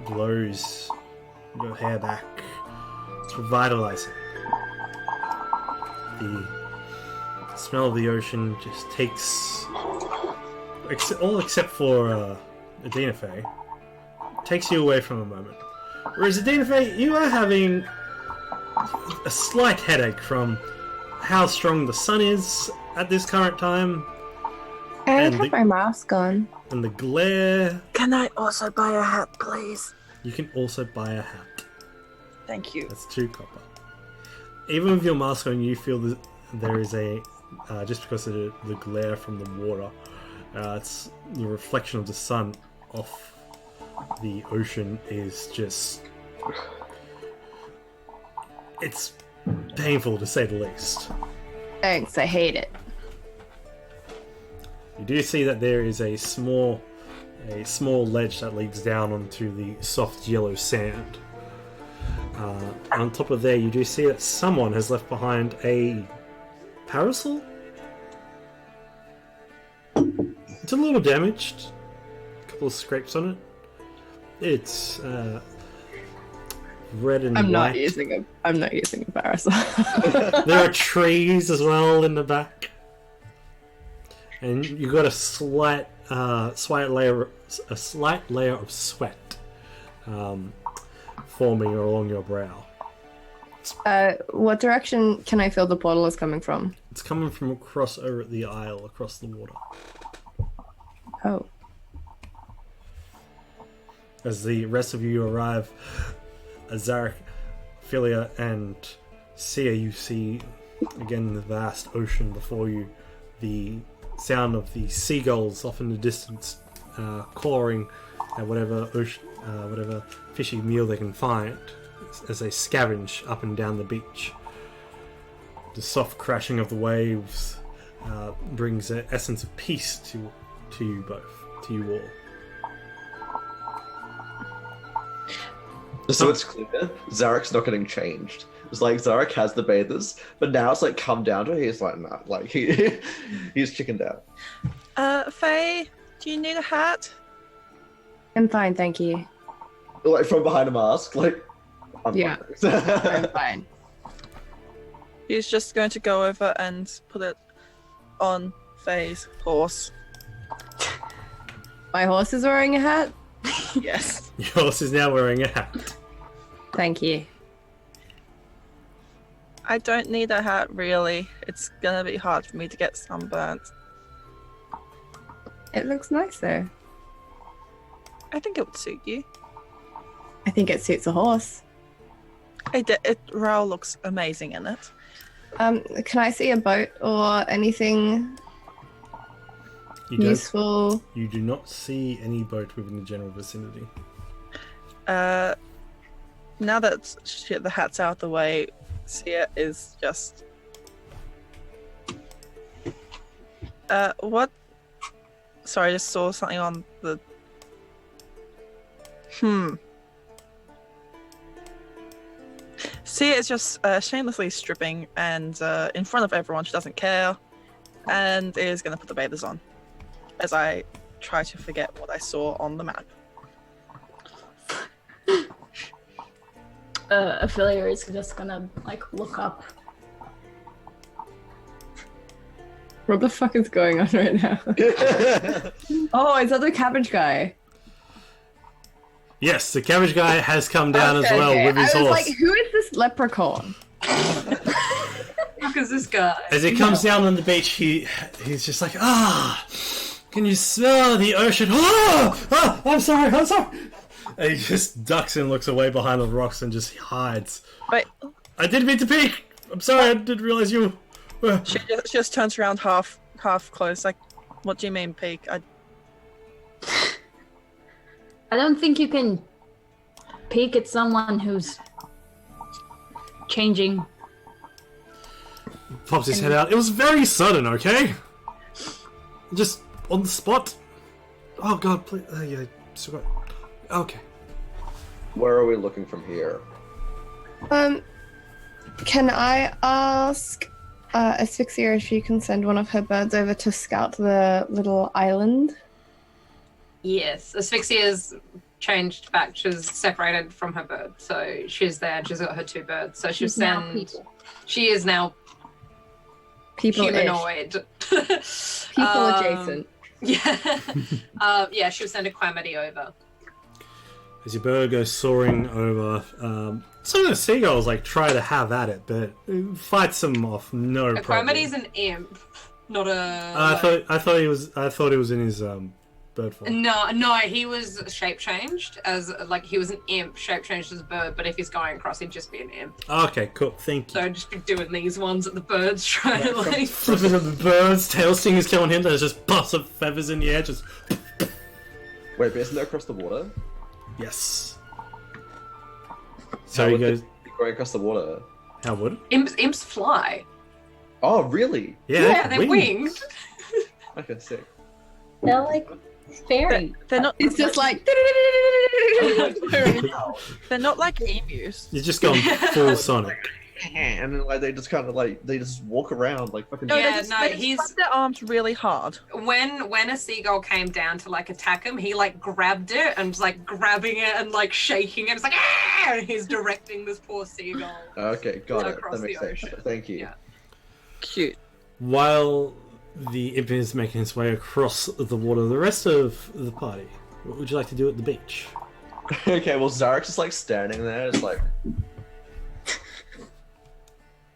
S3: blows your hair back. It's revitalizing. The smell of the ocean just takes, all except for Adina Faye, takes you away from a moment. Whereas Adina Faye, you are having a slight headache from how strong the sun is at this current time.
S1: I
S3: And
S1: have my mask on.
S3: And the glare.
S2: Can I also buy a hat, please?
S3: You can also buy a hat.
S2: Thank you.
S3: That's 2 copper. Even with your mask on, you feel that there is a just because of the glare from the water. It's the reflection of the sun off the ocean is just. It's painful to say the least.
S1: Thanks, I hate it.
S3: You do see that there is a small ledge that leads down onto the soft yellow sand. On top of there, you do see that someone has left behind a parasol. It's a little damaged. A couple of scrapes on it. It's red and
S1: I'm not
S3: white.
S1: using a parasol.
S3: There are trees as well in the back, and you got a slight layer of sweat forming along your brow.
S1: What direction can I feel the portal is coming from?
S3: It's coming from across over the aisle, across the water.
S1: Oh.
S3: As the rest of you arrive, Zarek, Philia, and Sia, you see again the vast ocean before you. The sound of the seagulls off in the distance clawing at whatever fishy meal they can find as they scavenge up and down the beach. The soft crashing of the waves brings an essence of peace to you both, to you all.
S4: Just so it's clear, Zarek's not getting changed. It's like Zarek has the bathers, but now it's like come down to it. He's like, nah, like he's chickened out.
S2: Faye, do you need a hat?
S1: I'm fine, thank you.
S4: Like from behind a mask, like.
S1: Yeah. I'm fine.
S2: He's just going to go over and put it on Faye's horse.
S1: My horse is wearing a hat?
S2: Yes.
S3: Your horse is now wearing a hat.
S1: Thank you.
S2: I don't need a hat, really. It's gonna be hard for me to get sunburnt.
S1: It looks nice though.
S2: I think it would suit you.
S1: I think it suits a horse.
S2: Raoul looks amazing in it.
S1: Can I see a boat or anything useful?
S3: You do not see any boat within the general vicinity.
S2: Now that the hat's out of the way, Sia is just... what? Sorry, I just saw something on the... Sia is just shamelessly stripping, and in front of everyone, she doesn't care, and is going to put the bathers on, as I try to forget what I saw on the map.
S6: Ophelia is just gonna look up.
S1: What the fuck is going on right now? Oh, is that the cabbage guy?
S3: Yes, the cabbage guy has come down as well with his
S1: I was
S3: horse.
S1: like, who is this leprechaun?
S5: Look at this guy.
S3: As he comes down on the beach, he's just like, can you smell the ocean? I'm sorry. And he just ducks and looks away behind the rocks and just hides.
S2: Wait.
S3: I didn't mean to peek. I'm sorry, I didn't realize you.
S2: She just turns around half closed, like, what do you mean, peek?
S6: I don't think you can peek at someone who's changing.
S3: Pops his head out. It was very sudden, okay? Just on the spot. Oh god, please. Yeah, sorry. Okay.
S4: Where are we looking from here?
S1: Can I ask Asphyxia if she can send one of her birds over to scout the little island?
S5: Yes, Asphyxia's changed back. She's separated from her bird, so she's there. She's got her two birds, so she'll send. She is now humanoid.
S1: People adjacent.
S5: Yeah, yeah. She'll send a Quamity over.
S3: As your bird goes soaring over, some of the seagulls try to have at it, but it fights them off. No
S5: A
S3: problem.
S5: Quamity's an imp, not a.
S3: I thought he was in his bird form.
S5: No, he was shape changed as he was an imp, shape changed as a bird. But if he's going across, he'd just be an imp.
S3: Okay, cool. Thank you.
S5: So I'd just be doing these ones at the birds, trying to
S3: flipping of the birds, tail stingers killing him. There's just puffs of feathers in the air. Just
S4: Wait, but isn't that across the water?
S3: yes. So he goes.
S4: Going across the water.
S3: How would?
S5: Imps fly.
S4: Oh, really?
S5: Yeah, they're winged.
S4: Okay, sick.
S6: They're like fairy.
S2: They're not.
S1: It's just like.
S2: They're not like emus.
S3: You're just going full Sonic.
S4: And then they just kind of they just walk around like fucking.
S5: Yeah,
S2: they just flap their arms really hard.
S5: When a seagull came down to attack him, he grabbed it and was grabbing it and shaking it. It's ah! And he's directing this poor seagull.
S4: Okay, got it.
S5: Across
S4: That makes
S5: the
S4: sense.
S5: ocean.
S4: Thank you.
S5: Yeah.
S2: Cute.
S3: While the imp is making his way across the water, the rest of the party, what would you like to do at the beach?
S4: Okay, well Zarek's just standing there, just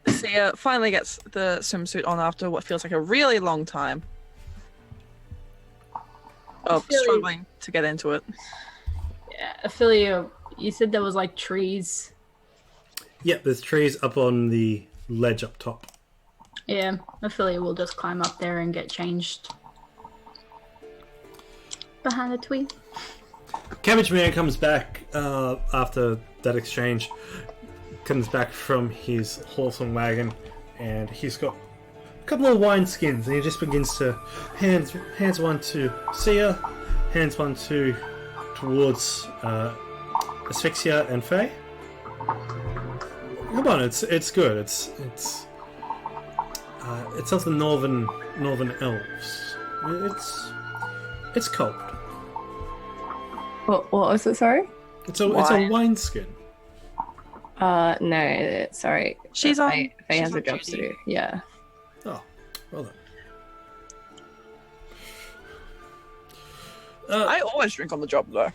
S2: Sia finally gets the swimsuit on after what feels like a really long time of struggling to get into it.
S6: Yeah, Ophelia, you said there was trees.
S3: Yep, there's trees up on the ledge up top.
S6: Yeah, Ophelia will just climb up there and get changed. behind a tree.
S3: Cabbage Man comes back after that exchange. Comes back from his horse and wagon, and he's got a couple of wine skins, and he just begins to hands one to Sia, hands one towards Asphyxia and Faye. Come on, it's good. It's of the northern elves. It's cold.
S1: What was it? Sorry.
S3: It's a wine skin.
S1: No, sorry.
S2: She's on.
S1: Faye
S2: she's
S1: has
S2: on
S1: a job to
S2: duty.
S1: do. Yeah.
S3: Oh, well then.
S2: I always drink on the job though.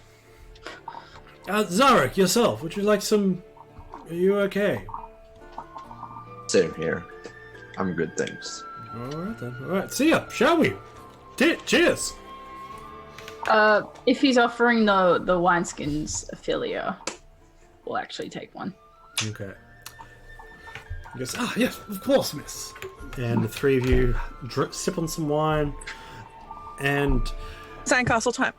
S3: Zarek, yourself, would you like some? Are you okay?
S4: Same here. I'm good, thanks.
S3: Alright then. Alright, see ya, shall we? Cheers!
S6: If he's offering the wineskins, Ophelia will actually take one.
S3: Okay. He goes, yes, of course, miss. And the three of you sip on some wine, and
S2: Sandcastle time.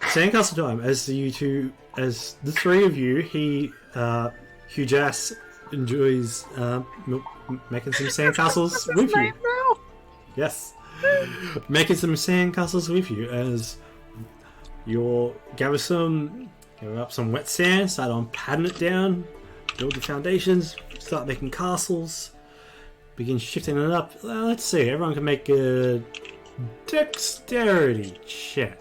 S3: sandcastle time. As the three of you, Hugh Jass enjoys making some sandcastles with you. Yes. Making some sandcastles with you as you'll gather up some wet sand, start on patting it down, build the foundations, start making castles, begin shifting it up. Let's see, everyone can make a dexterity check.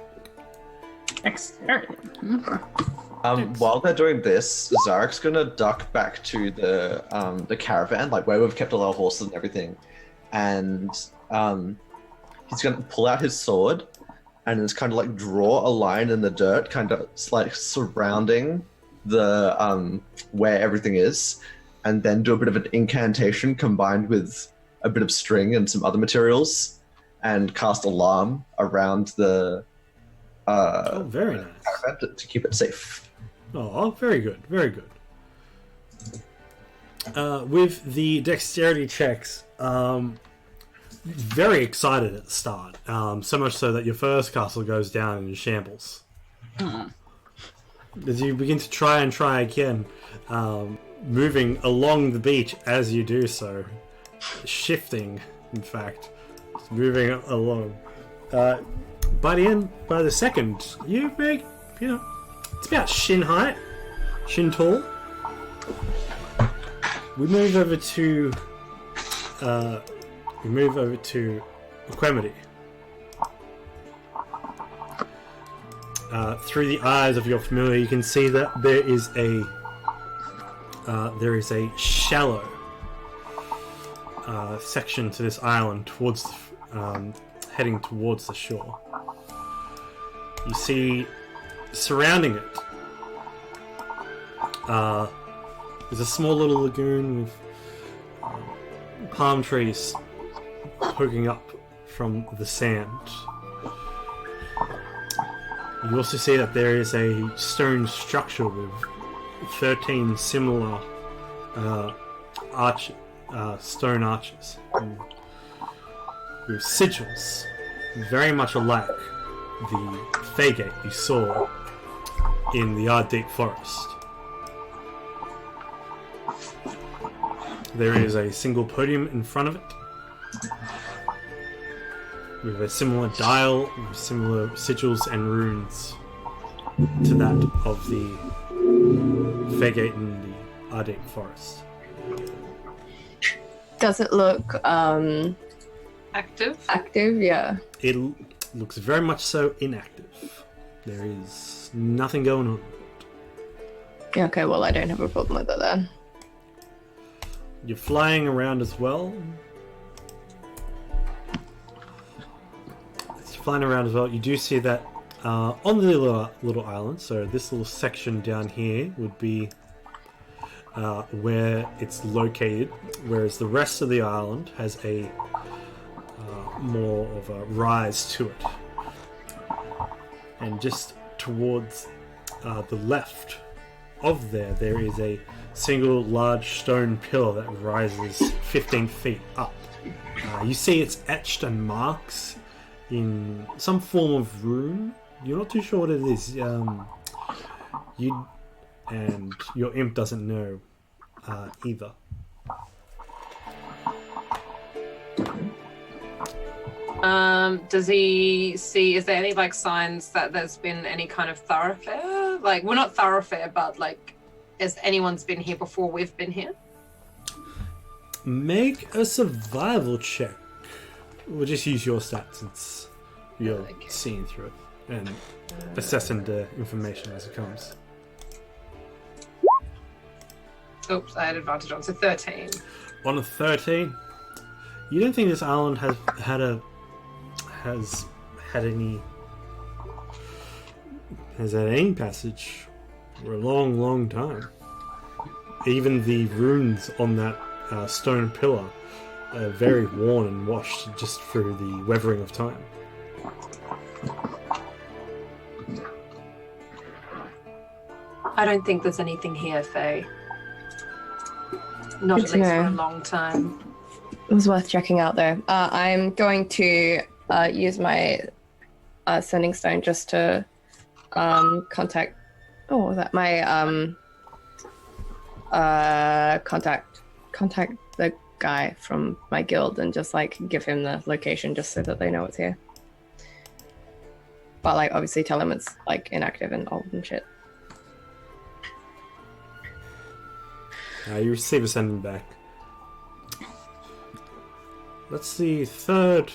S6: Dexterity. Okay.
S4: While they're doing this, Zarek's gonna duck back to the caravan, like where we've kept all our horses and everything, and he's gonna pull out his sword and it's kind of like draw a line in the dirt, kind of like surrounding the where everything is, and then do a bit of an incantation combined with a bit of string and some other materials, and cast alarm around the
S3: Very nice.
S4: caravan to keep it safe.
S3: Oh, very good, very good. With the dexterity checks, very excited at the start. So much so that your first castle goes down in shambles. As you begin to try again, moving along the beach as you do so, shifting, in fact, moving along. By the second, you make, it's about shin height, shin tall. We move over to Equimity. Through the eyes of your familiar, you can see that there is a shallow section to this island towards heading towards the shore. You see, surrounding it, there's a small little lagoon with palm trees poking up from the sand. You also see that there is a stone structure with 13 similar stone arches with sigils, very much alike the Faygate you saw in the Ardeep Forest. There is a single podium in front of it, with a similar dial, with similar sigils and runes to that of the Faygate in the Ardeep Forest.
S1: Does it look
S5: Active?
S1: active? Yeah.
S3: It looks very much so inactive. There is nothing going on.
S1: Yeah, okay, well, I don't have a problem with it then.
S3: You're flying around as well. It's flying around as well. You do see that on the little island, so this little section down here would be where it's located, whereas the rest of the island has a more of a rise to it. And just towards the left of there is a single large stone pillar that rises 15 feet up. You see it's etched and marks in some form of rune you're not too sure what it is. You and your imp doesn't know either.
S5: Does he see? Is there any like signs that there's been any kind of thoroughfare? Like, we're not thoroughfare, but like, has anyone's been here before we've been here?
S3: Make a survival check. We'll just use your stats since you're seeing through it and assessing the information as it comes.
S5: Oops, I had advantage on, so 13.
S3: On a 13, you don't think this island has had any passage for a long, long time. Even the runes on that stone pillar are very worn and washed just through the weathering of time.
S5: I don't think there's anything here, Faye. Not
S1: Good
S5: at
S1: to
S5: least
S1: know.
S5: for a long time.
S1: It was worth checking out, though. I'm going to use my sending stone just to contact. Oh, what was that? My contact the guy from my guild and just like give him the location just so that they know it's here. But like, obviously, tell him it's like inactive and old and shit.
S3: You receive a sending back. That's the third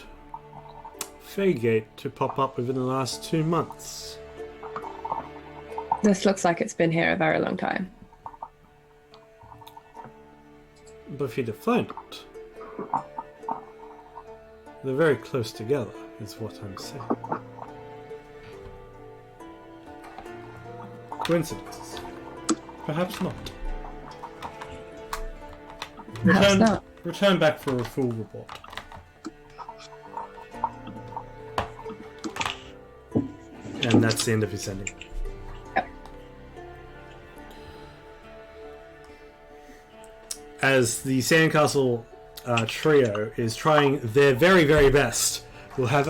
S3: Faygate to pop up within the last 2 months.
S1: This looks like it's been here a very long time.
S3: But if you define it, they're very close together, is what I'm saying. Coincidence? Perhaps not.
S1: Perhaps not.
S3: Return back for a full report. And that's the end of his sending.
S1: Yep.
S3: As the Sandcastle trio is trying their very, very best, we'll have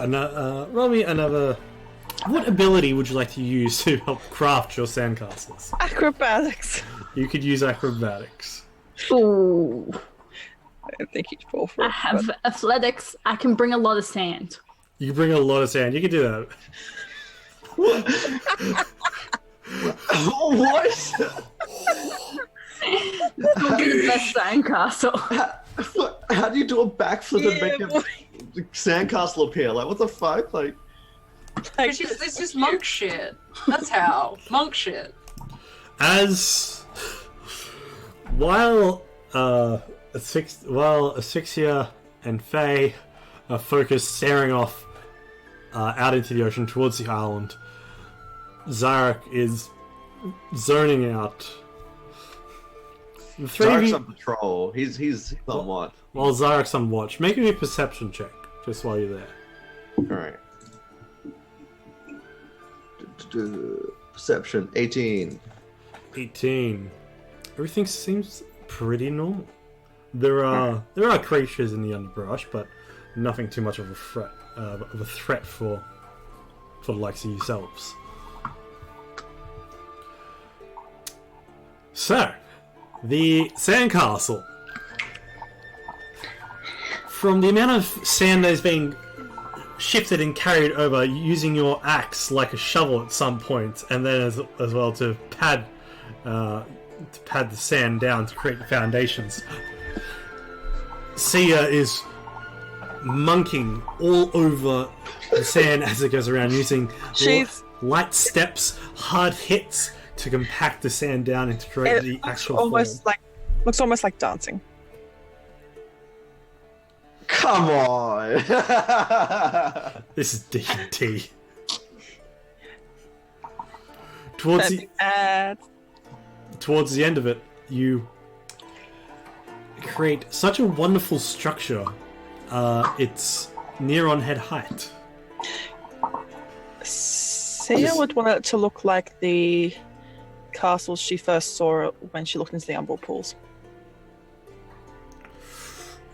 S3: roll me another. What ability would you like to use to help craft your sandcastles?
S2: Acrobatics.
S3: You could use acrobatics.
S6: Ooh.
S2: I don't think he'd fall for
S6: I
S2: it.
S6: have athletics. I can bring a lot of sand.
S3: You can bring a lot of sand. You can do that.
S4: What?
S6: This will be the best sandcastle.
S4: How do you do a backflip and make
S2: boy.
S4: a sandcastle appear? Like, what the fuck? Like,
S5: It's just monk shit. That's how. Monk shit.
S3: As while Asphyxia and Faye are focused, staring off out into the ocean towards the island, Zarek is zoning out. The three of
S4: Zarek's
S3: you,
S4: on patrol. He's on watch.
S3: while Zarek's on watch, make me a perception check just while you're there.
S4: Alright. Perception, 18.
S3: 18. Everything seems pretty normal. There are creatures in the underbrush, but nothing too much of a threat for the likes of yourselves. So, the sandcastle. From the amount of sand that is being shifted and carried over using your axe like a shovel at some point, and then as well to pad the sand down to create the foundations. Sia is monking all over the sand as it goes around, using light steps, hard hits to compact the sand down and to create the actual form.
S2: Looks almost like dancing.
S4: Come on!
S3: This is D&D. Towards the end of it, you create such a wonderful structure. It's near on head height.
S2: Sia would want it to look like the castles she first saw when she looked into the Umbral pools.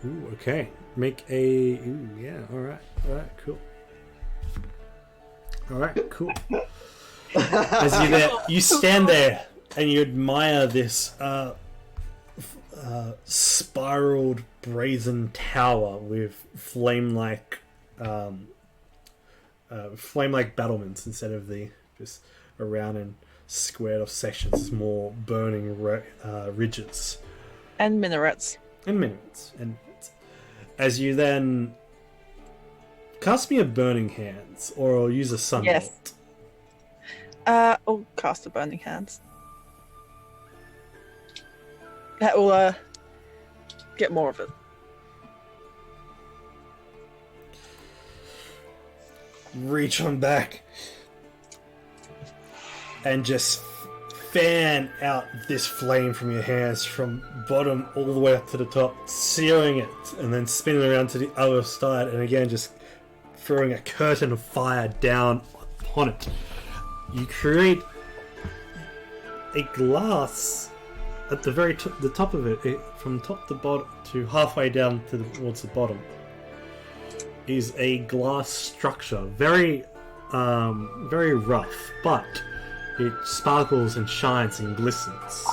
S3: Ooh, okay. Make a... Ooh, yeah, alright, cool. Alright, cool. As you stand there and you admire this spiraled brazen tower with flame-like battlements instead of the just around and squared off sections, more burning ridges.
S2: And minarets.
S3: And minutes. As you then cast me a Burning Hands, or I'll use a Sunbolt.
S2: Yes. I'll cast a Burning Hands. That will get more of it.
S3: Reach on back and just fan out this flame from your hands from bottom all the way up to the top, searing it, and then spinning around to the other side, and again just throwing a curtain of fire down upon it. You create a glass at the very the top of it, from top to bottom to halfway down towards the bottom, is a glass structure, very rough, but it sparkles and shines and glistens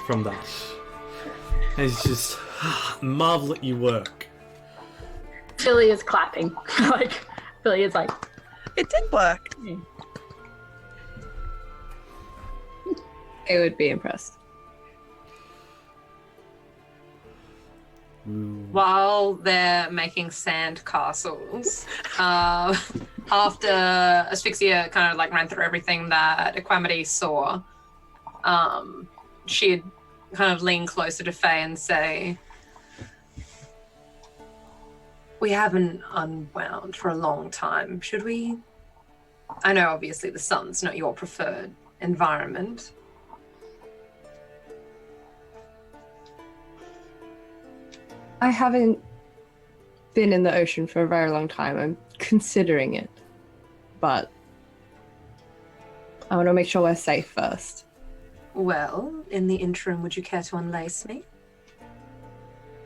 S3: from that. And it's just marvel at your work.
S6: Philly is clapping. Philly is like,
S2: it did work.
S1: I would be impressed.
S5: While they're making sand castles, after Asphyxia kind of ran through everything that Equamity saw, she'd kind of lean closer to Faye and say, "We haven't unwound for a long time. Should we? I know obviously the sun's not your preferred environment."
S1: I haven't been in the ocean for a very long time. I'm considering it. But I want to make sure we're safe first.
S5: Well, in the interim, would you care to unlace me?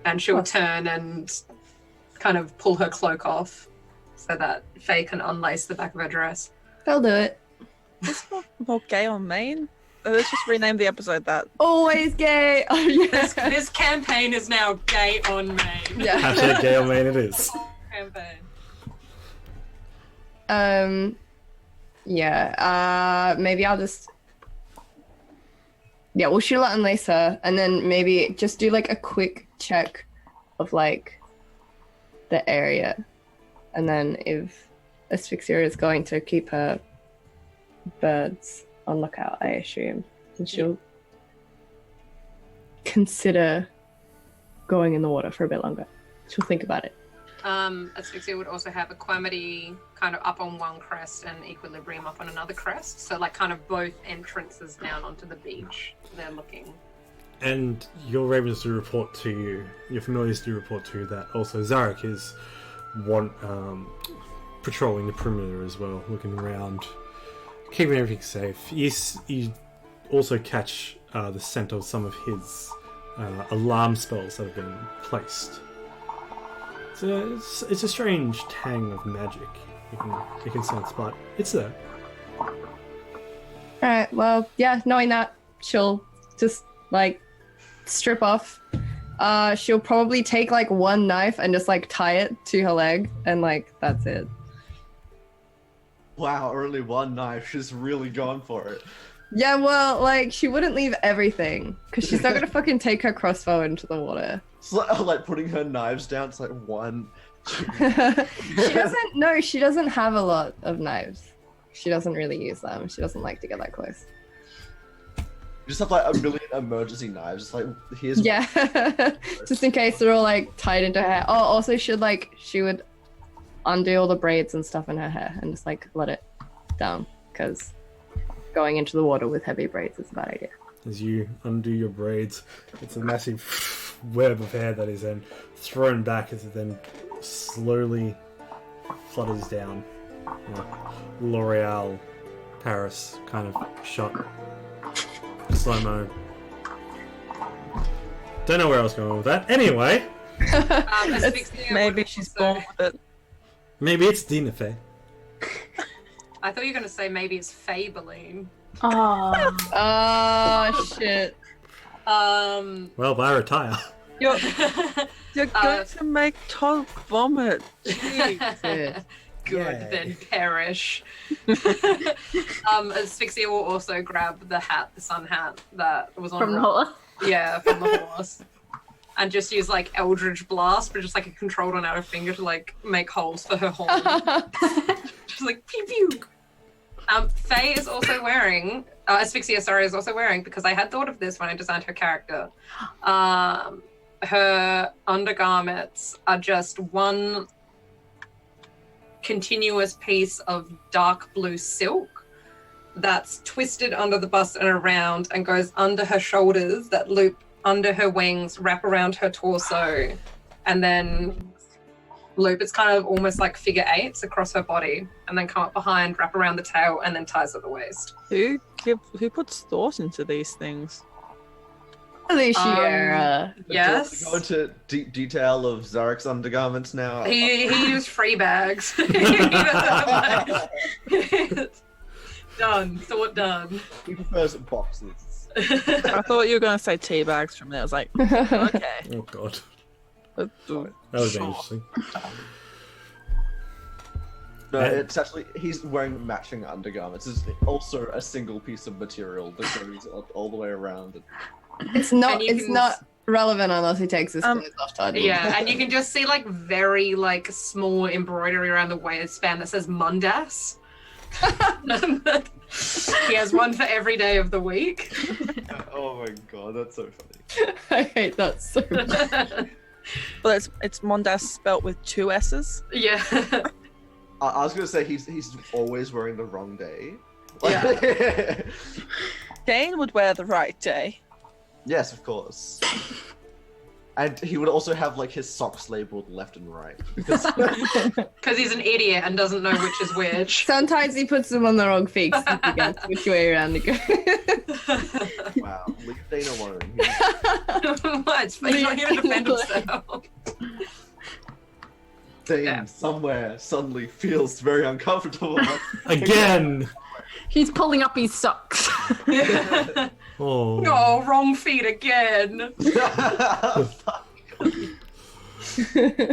S5: And she'll turn and kind of pull her cloak off so that Faye can unlace the back of her dress.
S1: They'll do it.
S2: It's more gay on main. Let's just rename the episode that.
S1: Always gay. Oh, yeah.
S5: This campaign is now gay on main.
S1: Yeah.
S3: Hashtag gay on main it is.
S5: Campaign.
S1: Yeah. Maybe I'll just. Yeah, well, she'll unlace her, and then maybe just do a quick check of the area, and then if Asphyxia is going to keep her birds on lookout, I assume, and she'll consider going in the water for a bit longer. She'll think about it.
S5: Asphyxia would also have Equamity kind of up on one crest and Equilibrium up on another crest, so kind of both entrances down onto the beach. They're looking.
S3: And your ravens do report to you, your familiars do report to you that also Zarek is patrolling the perimeter as well, looking around, keeping everything safe. You also catch the scent of some of his alarm spells that have been placed. So it's a strange tang of magic you can sense, but it's there.
S1: Alright, well, yeah, knowing that, she'll just, strip off. She'll probably take, one knife and just, tie it to her leg, and, that's it.
S4: Wow, only one knife. She's really gone for it.
S1: Yeah, well, she wouldn't leave everything, because she's not gonna fucking take her crossbow into the water.
S4: It's like putting her knives down. It's one, two.
S1: She doesn't have a lot of knives. She doesn't really use them. She doesn't like to get that close.
S4: You just have a million emergency knives. It's here's.
S1: Yeah, just in case they're all tied into her hair. Oh, also she would undo all the braids and stuff in her hair and just let it down, because going into the water with heavy braids is a bad idea.
S3: As you undo your braids, it's a massive web of hair that is then thrown back as it then slowly flutters down. L'Oreal Paris kind of shot. Slow-mo. Don't know where I was going with that. Anyway.
S2: Maybe she's born with it.
S3: Maybe it's Dina Faye.
S5: I thought you were going to say maybe it's Fabeline.
S6: Oh.
S1: Oh shit.
S3: Well, why retire?
S2: You're going to make Todd vomit.
S1: Shit.
S5: Good,
S3: Yay.
S5: then perish. Asphyxia will also grab the hat, the sun hat that was on
S6: From the horse.
S5: Yeah, from the horse. And just use like Eldritch Blast, but just like a controlled on her finger to like make holes for her horn. Just like pew pew. Faye is also wearing Asphyxia, sorry, is also wearing, because I had thought of this when I designed her character. Her undergarments are just one continuous piece of dark blue silk that's twisted under the bust and around and goes under her shoulders, that loop under her wings, wrap around her torso, and then loop. It's kind of almost like figure eights across her body, and then come up behind, wrap around the tail, and then ties at the waist.
S2: Who puts thought into these things?
S1: Alicia.
S5: Yes.
S4: Go into deep detail of Zarek's undergarments now.
S5: He used free bags. Done. Thought done.
S4: He prefers boxes.
S2: I thought you were going to say tea bags from there. I was like, okay.
S3: Oh god,
S2: That
S3: that was interesting.
S4: No,
S3: Yeah.
S4: it's actually he's wearing matching undergarments. It's also a single piece of material that goes all the way around.
S1: It's not.
S5: And you
S1: It's
S5: can-
S1: not relevant unless he takes his clothes off. Todd.
S5: Yeah, and you can just see like very like small embroidery around the waistband that says Mundas. He has one for every day of the week.
S4: Oh my god, that's so funny.
S1: I hate that so much.
S2: Well, it's Mondas spelt with 2 S's.
S5: Yeah.
S4: I was gonna say he's always wearing the wrong day.
S5: Yeah.
S2: Dane would wear the right day.
S4: Yes, of course. And he would also have like his socks labeled left and right because
S5: Because he's an idiot and doesn't know which is which.
S1: Sometimes he puts them on the wrong feet. So he forgets which way around to go.
S4: wow, leave Dane alone. He's
S5: What? He's not here to defend himself.
S4: Dane
S5: Yeah.
S4: somewhere suddenly feels very uncomfortable.
S3: Again.
S6: He's pulling up his socks.
S3: Oh.
S5: Oh, wrong feet again.
S4: Fuck.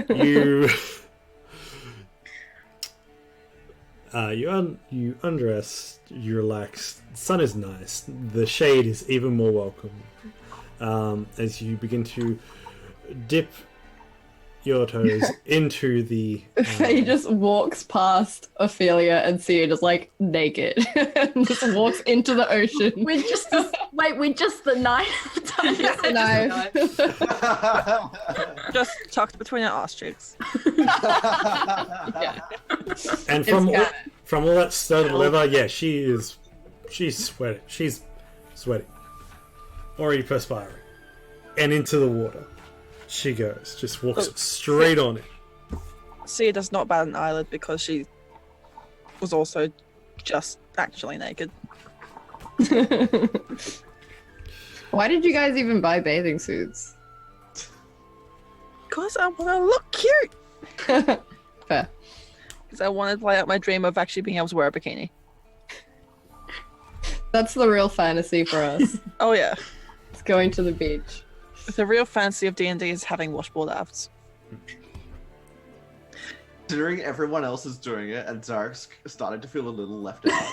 S3: You. You undress. You relax. The sun is nice. The shade is even more welcome. As you begin to dip your toes into the.
S1: Faye just walks past Ophelia and Sia just like naked and just walks into the ocean.
S6: We're just the knife.
S2: Just tucked between our arse cheeks.
S1: Yeah.
S3: And
S1: It's
S3: from all that studded leather, yeah, she's sweating. She's sweating, already perspiring, and into the water she goes. Just walks straight on it.
S2: Sia does not bat an eyelid because she was also just actually naked.
S1: Why did you guys even buy bathing suits?
S2: Because I want to look cute.
S1: Fair.
S2: Because I wanted to play out my dream of actually being able to wear a bikini.
S1: That's the real fantasy for us.
S2: Oh yeah.
S1: It's going to the beach.
S2: The real fantasy of D&D is having washboard abs.
S4: Considering everyone else is doing it, and Zarek's starting to feel a little left out.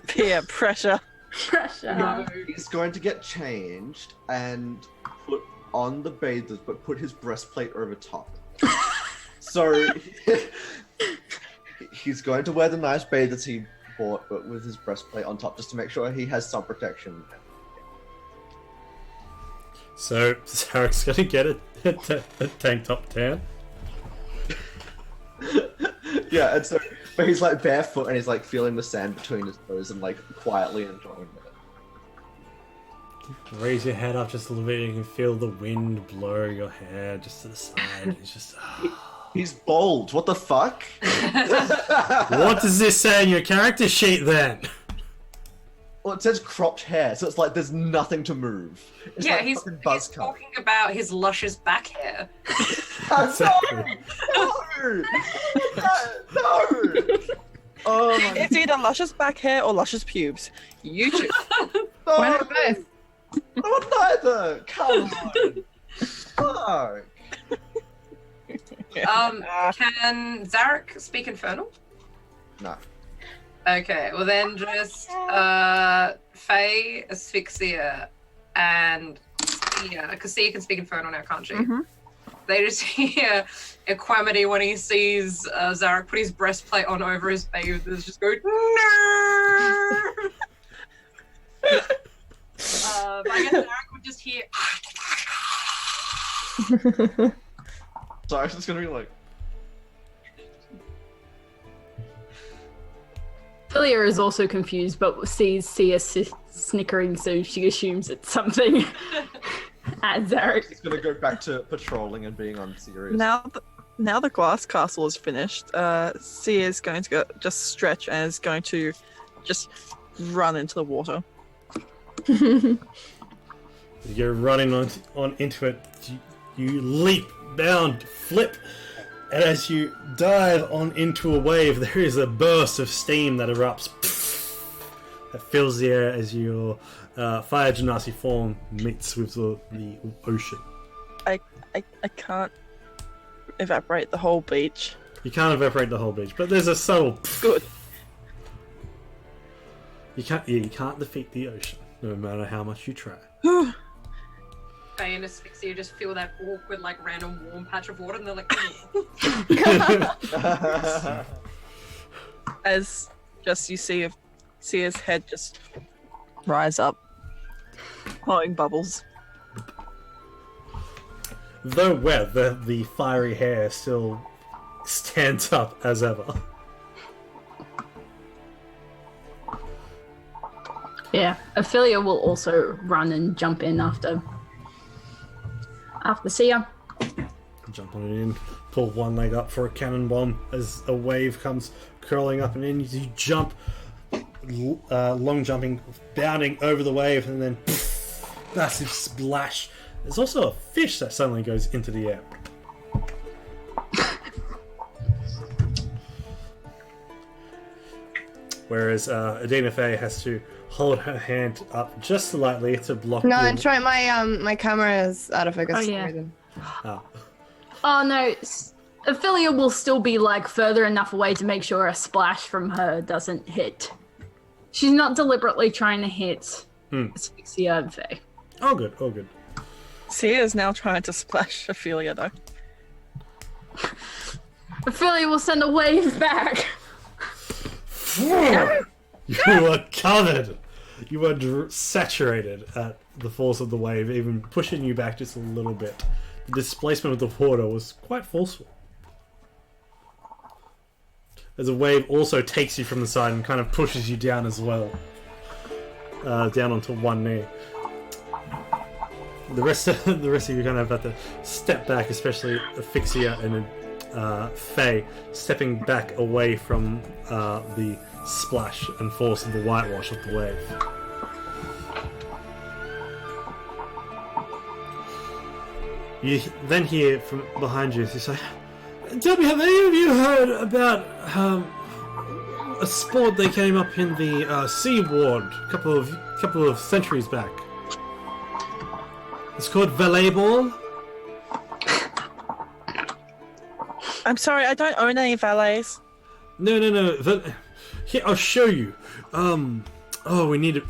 S2: Peer pressure.
S6: Pressure.
S4: He's going to get changed and put on the bathers, but put his breastplate over top. So he's going to wear the nice bathers he bought, but with his breastplate on top, just to make sure he has some protection.
S3: So Zarek's gonna get a tank top tan.
S4: Yeah, and so but he's like barefoot and he's like feeling the sand between his toes and like quietly enjoying it.
S3: Raise your head up just a little bit. You can feel the wind blow your hair just to the side. It's just.
S4: He's bald. What the fuck?
S3: What does this say in your character sheet then?
S4: Well, it says cropped hair, so it's like there's nothing to move. It's
S5: Yeah,
S4: like
S5: he's
S4: fucking buzz cut.
S5: talking about his luscious back hair.
S3: Exactly.
S4: No! No! Oh my
S2: It's either luscious back hair or luscious pubes. You choose.
S1: Why
S4: god.
S1: not both?
S4: No, neither. Come on. Fuck.
S5: Can Zarek speak Infernal?
S4: No.
S5: Okay, well then just Faye, Asphyxia, and Sia, because Sia can speak Infernal now, can't she?
S2: Mhm.
S5: They just hear Equamity when he sees Zarek put his breastplate on over his bathe. There's just go no. But I guess Zarek would just hear.
S4: So I was just gonna be like,
S6: Philia is also confused, but sees Sia snickering, so she assumes it's something at Zarek.
S4: it's gonna go back to patrolling and being unserious.
S2: Now the glass castle is finished. Sia is going to just stretch and is going to just run into the water.
S3: You're running on into it. You leap, bound, flip, and as you dive on into a wave, there is a burst of steam that erupts. That fills the air as your fire genasi form meets with the ocean.
S2: I can't evaporate the whole beach.
S3: You can't evaporate the whole beach, but there's a subtle.
S2: Good.
S3: You can't defeat the ocean, no matter how much you try.
S5: Faye and Asphyxia just feel that awkward, like random warm patch of water, and they're like,
S2: As just you see Sia's head just rise up, blowing bubbles.
S3: Though wet, the fiery hair still stands up as ever.
S6: Yeah, Ophelia will also run and jump in after Sia.
S3: Jump on it in, pull one leg up for a cannon bomb as a wave comes curling up and in. You jump, long jumping, bounding over the wave, and then massive splash. There's also a fish that suddenly goes into the air. Whereas Adina Faye has to hold her hand up just slightly to block.
S1: No, I'm trying. My camera is out of focus.
S6: Oh, yeah.
S1: for some reason.
S6: Oh no, Ophelia will still be like further enough away to make sure a splash from her doesn't hit. She's not deliberately trying to hit Asphyxia and Faye.
S3: Oh good, oh good.
S2: Sia is now trying to splash Ophelia though.
S6: Ophelia will send a wave back.
S3: You are covered. You are saturated at the force of the wave, even pushing you back just a little bit. The displacement of the water was quite forceful. As a wave also takes you from the side and kind of pushes you down as well. Down onto one knee. The rest of you kind of have to step back, especially Asphyxia and Faye, stepping back away from the splash and force of the whitewash of the wave. You then hear from behind you, it's like, tell me, have any of you heard about a sport that came up in the Sea Ward a couple of centuries back? It's called volleyball.
S2: I'm sorry, I don't own any valets.
S3: No. Here, I'll show you. We need an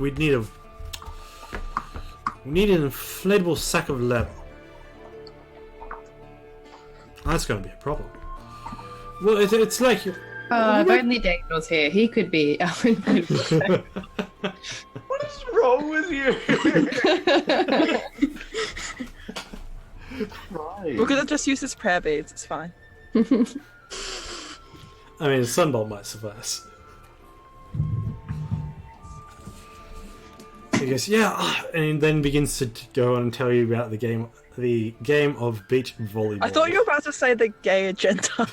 S3: inflatable sack of leather. That's gonna be a problem. Well, it's like
S1: If only Dave was here, he could be our inflatable.
S4: What is wrong with you? Right.
S2: We're gonna just use his prayer beads, it's fine.
S3: I mean, a sunbolt might suffice. He goes, yeah, and then begins to go on and tell you about the game of beach volleyball.
S2: I thought you were about to say the gay agenda.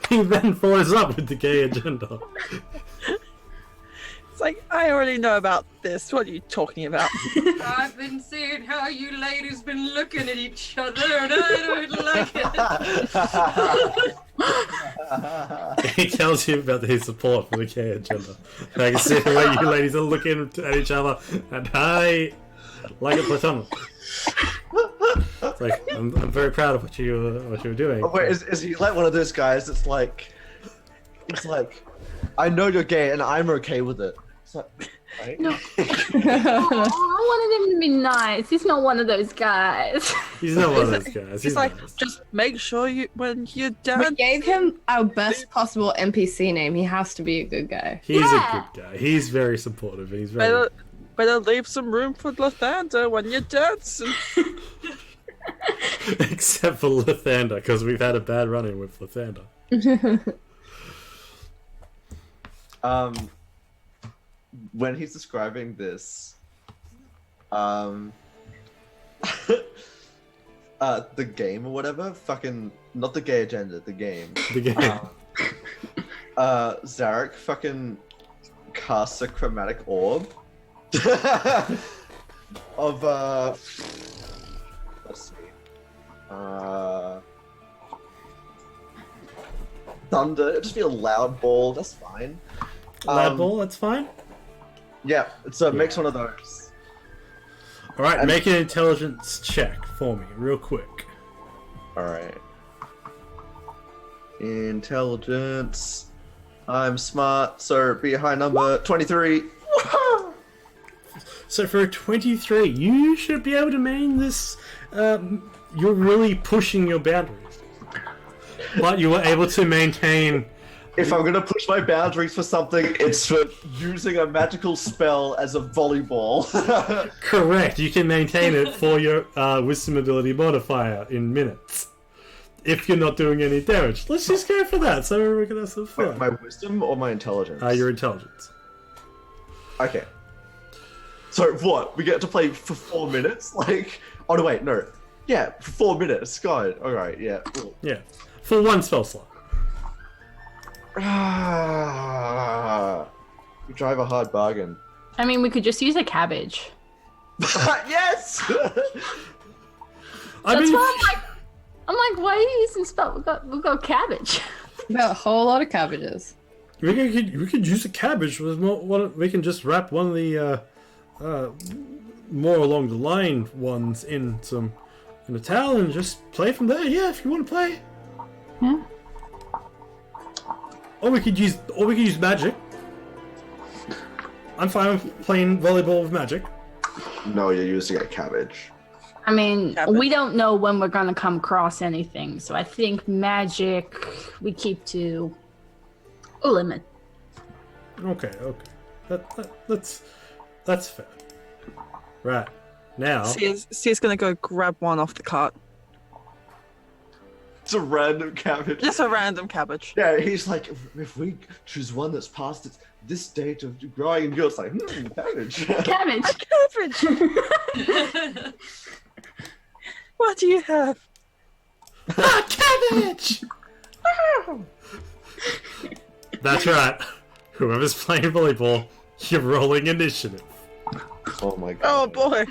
S3: He then follows up with the gay agenda.
S2: It's like, I already know about this. What are you talking about?
S5: I've been seeing how you ladies been looking at each other, and I don't like it.
S3: He tells you about his support for the gay agenda. And I can see the way you ladies are looking at each other, and I like it platonically. It's like I'm very proud of what you were doing.
S4: Oh, wait, is he like one of those guys that's like, it's like, I know you're gay and I'm okay with it. It's like, right?
S6: No. I wanted him to be nice. He's not one of those guys.
S3: He's not one of those guys.
S2: He's like,
S3: nice.
S2: just make sure when you're
S1: We
S2: done.
S1: gave him our best possible NPC name. He has to be a good guy.
S3: He's
S6: Yeah.
S3: a good guy. He's very supportive. He's very.
S2: Better leave some room for Lathander when you're dancing.
S3: Except for Lathander, because we've had a bad run-in with Lathander.
S4: When he's describing this, the game or whatever, fucking not the gay agenda, the game.
S3: The game.
S4: Zarek fucking casts a chromatic orb of let's see, thunder. It'll just be a loud ball. That's fine.
S3: Loud ball, that's fine.
S4: Yeah, so it makes one of those.
S3: Alright, make an intelligence check for me, real quick.
S4: Alright. Intelligence. I'm smart, so be a high number. 23.
S3: So for a 23, you should be able to maintain this. You're really pushing your boundaries. But you were able to maintain.
S4: If I'm gonna push my boundaries for something, it's for using a magical spell as a volleyball.
S3: Correct, you can maintain it for your wisdom ability modifier in minutes. If you're not doing any damage. Let's just go for that, so we're gonna have some fun.
S4: My wisdom or my intelligence?
S3: Your intelligence.
S4: Okay. So what? We get to play for 4 minutes? Like, oh no, wait, no. Yeah, for 4 minutes. God. All right. Yeah. Cool.
S3: Yeah. For one spell slot.
S4: You drive a hard bargain.
S6: I mean, we could just use a cabbage.
S4: Yes.
S3: I
S6: That's
S3: mean,
S6: why I'm like, why are you using spell? We've got cabbage.
S1: Got a whole lot of cabbages.
S3: we could use a cabbage with we can just wrap one of the more along the line ones in a towel and just play from there. Yeah, if you want to play.
S6: Yeah.
S3: Or we could use magic. I'm fine with playing volleyball with magic.
S4: No, you're using a cabbage.
S6: I mean,
S2: Cabbage.
S6: we don't know when we're gonna come across anything, so I think magic we keep to a limit.
S3: Okay. That's fair. Right. Now.
S2: Sia's gonna go grab one off the cart.
S4: It's a random cabbage.
S2: Just a random cabbage.
S4: Yeah, he's like, if we choose one that's past this date of growing, and you're just like, cabbage.
S6: Cabbage.
S2: Cabbage! What do you have?
S3: Cabbage! That's right. Whoever's playing volleyball, you're rolling initiative.
S4: Oh my god.
S2: Oh boy.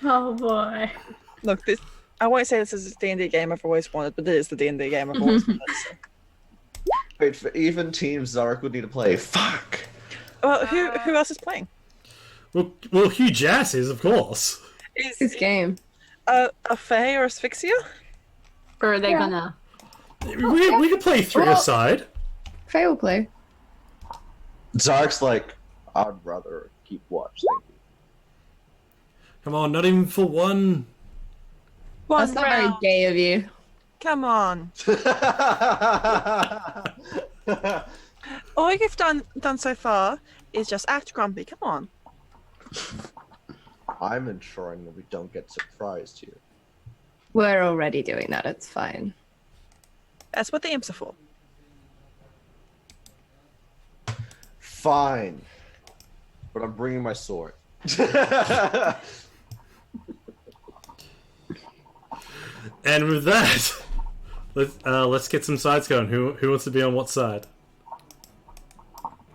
S6: Oh boy.
S2: Look, this. I won't say this is a D&D game I've always wanted, but it is the D&D game I've always wanted. So.
S4: Wait, for even teams, Zarek would need to play. Fuck.
S2: Well, who else is playing?
S3: Well, Hugh Jass is, of course.
S1: This game.
S2: A Fae or Asphyxia?
S6: Or are they gonna?
S3: We could play three aside.
S1: Faye will play.
S4: Zarek's like, I'd rather keep watch. Thank you.
S3: Come on, not even for one.
S1: That's not very gay of you.
S2: Come on. All you've done so far is just act grumpy. Come on.
S4: I'm ensuring that we don't get surprised here.
S1: We're already doing that. It's fine.
S2: That's what the imps are for.
S4: Fine. But I'm bringing my sword.
S3: And with that, let's get some sides going. Who wants to be on what side?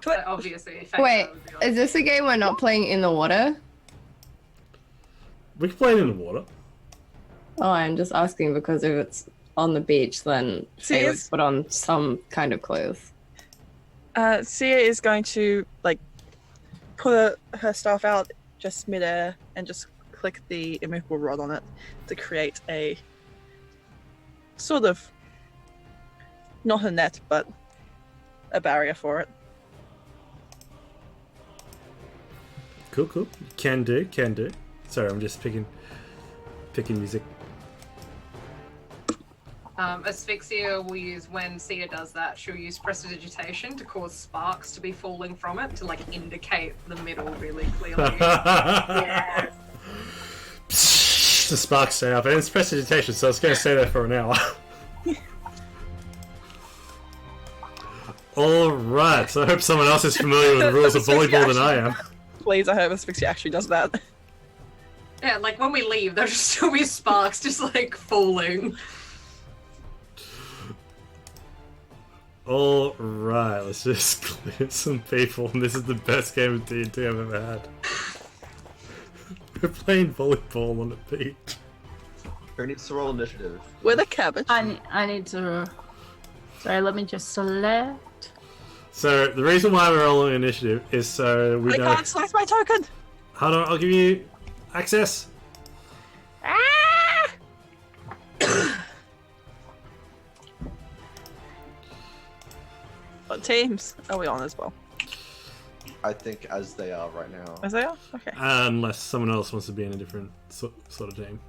S5: But obviously.
S1: Wait, is this a game we're not playing in the water?
S3: We can play it in the water.
S1: Oh, I'm just asking because if it's on the beach, then
S2: See,
S1: they would put on some kind of clothes.
S2: Sia is going to like put her staff out just midair and just click the immovable rod on it to create a sort of not a net but a barrier for it.
S3: Cool, cool. Can do, can do. Sorry, I'm just picking music.
S5: Asphyxia will use, when Sia does that, she'll use prestidigitation to cause sparks to be falling from it to like indicate the middle really clearly. Yes.
S3: The sparks stay up, and it's prestidigitation, so it's going to stay there for an hour. Alright, so I hope someone else is familiar with the rules of volleyball than I am.
S2: Please, I hope Asphyxia actually does that.
S5: Yeah, like when we leave, there'll just still be sparks just like falling.
S3: Alright, let's just clear some people, and this is the best game of D&D I've ever had. We're playing volleyball on the beach.
S4: Who needs to roll initiative?
S2: With a cabbage.
S6: I need to. Sorry, let me just select.
S3: So, the reason why we're rolling initiative is so we
S2: I
S3: know...
S2: can't select my token!
S3: Hold on, I'll give you access.
S2: What teams are we on as well?
S4: I think as they are right now.
S2: As they are? Okay.
S3: Unless someone else wants to be in a different sort of team.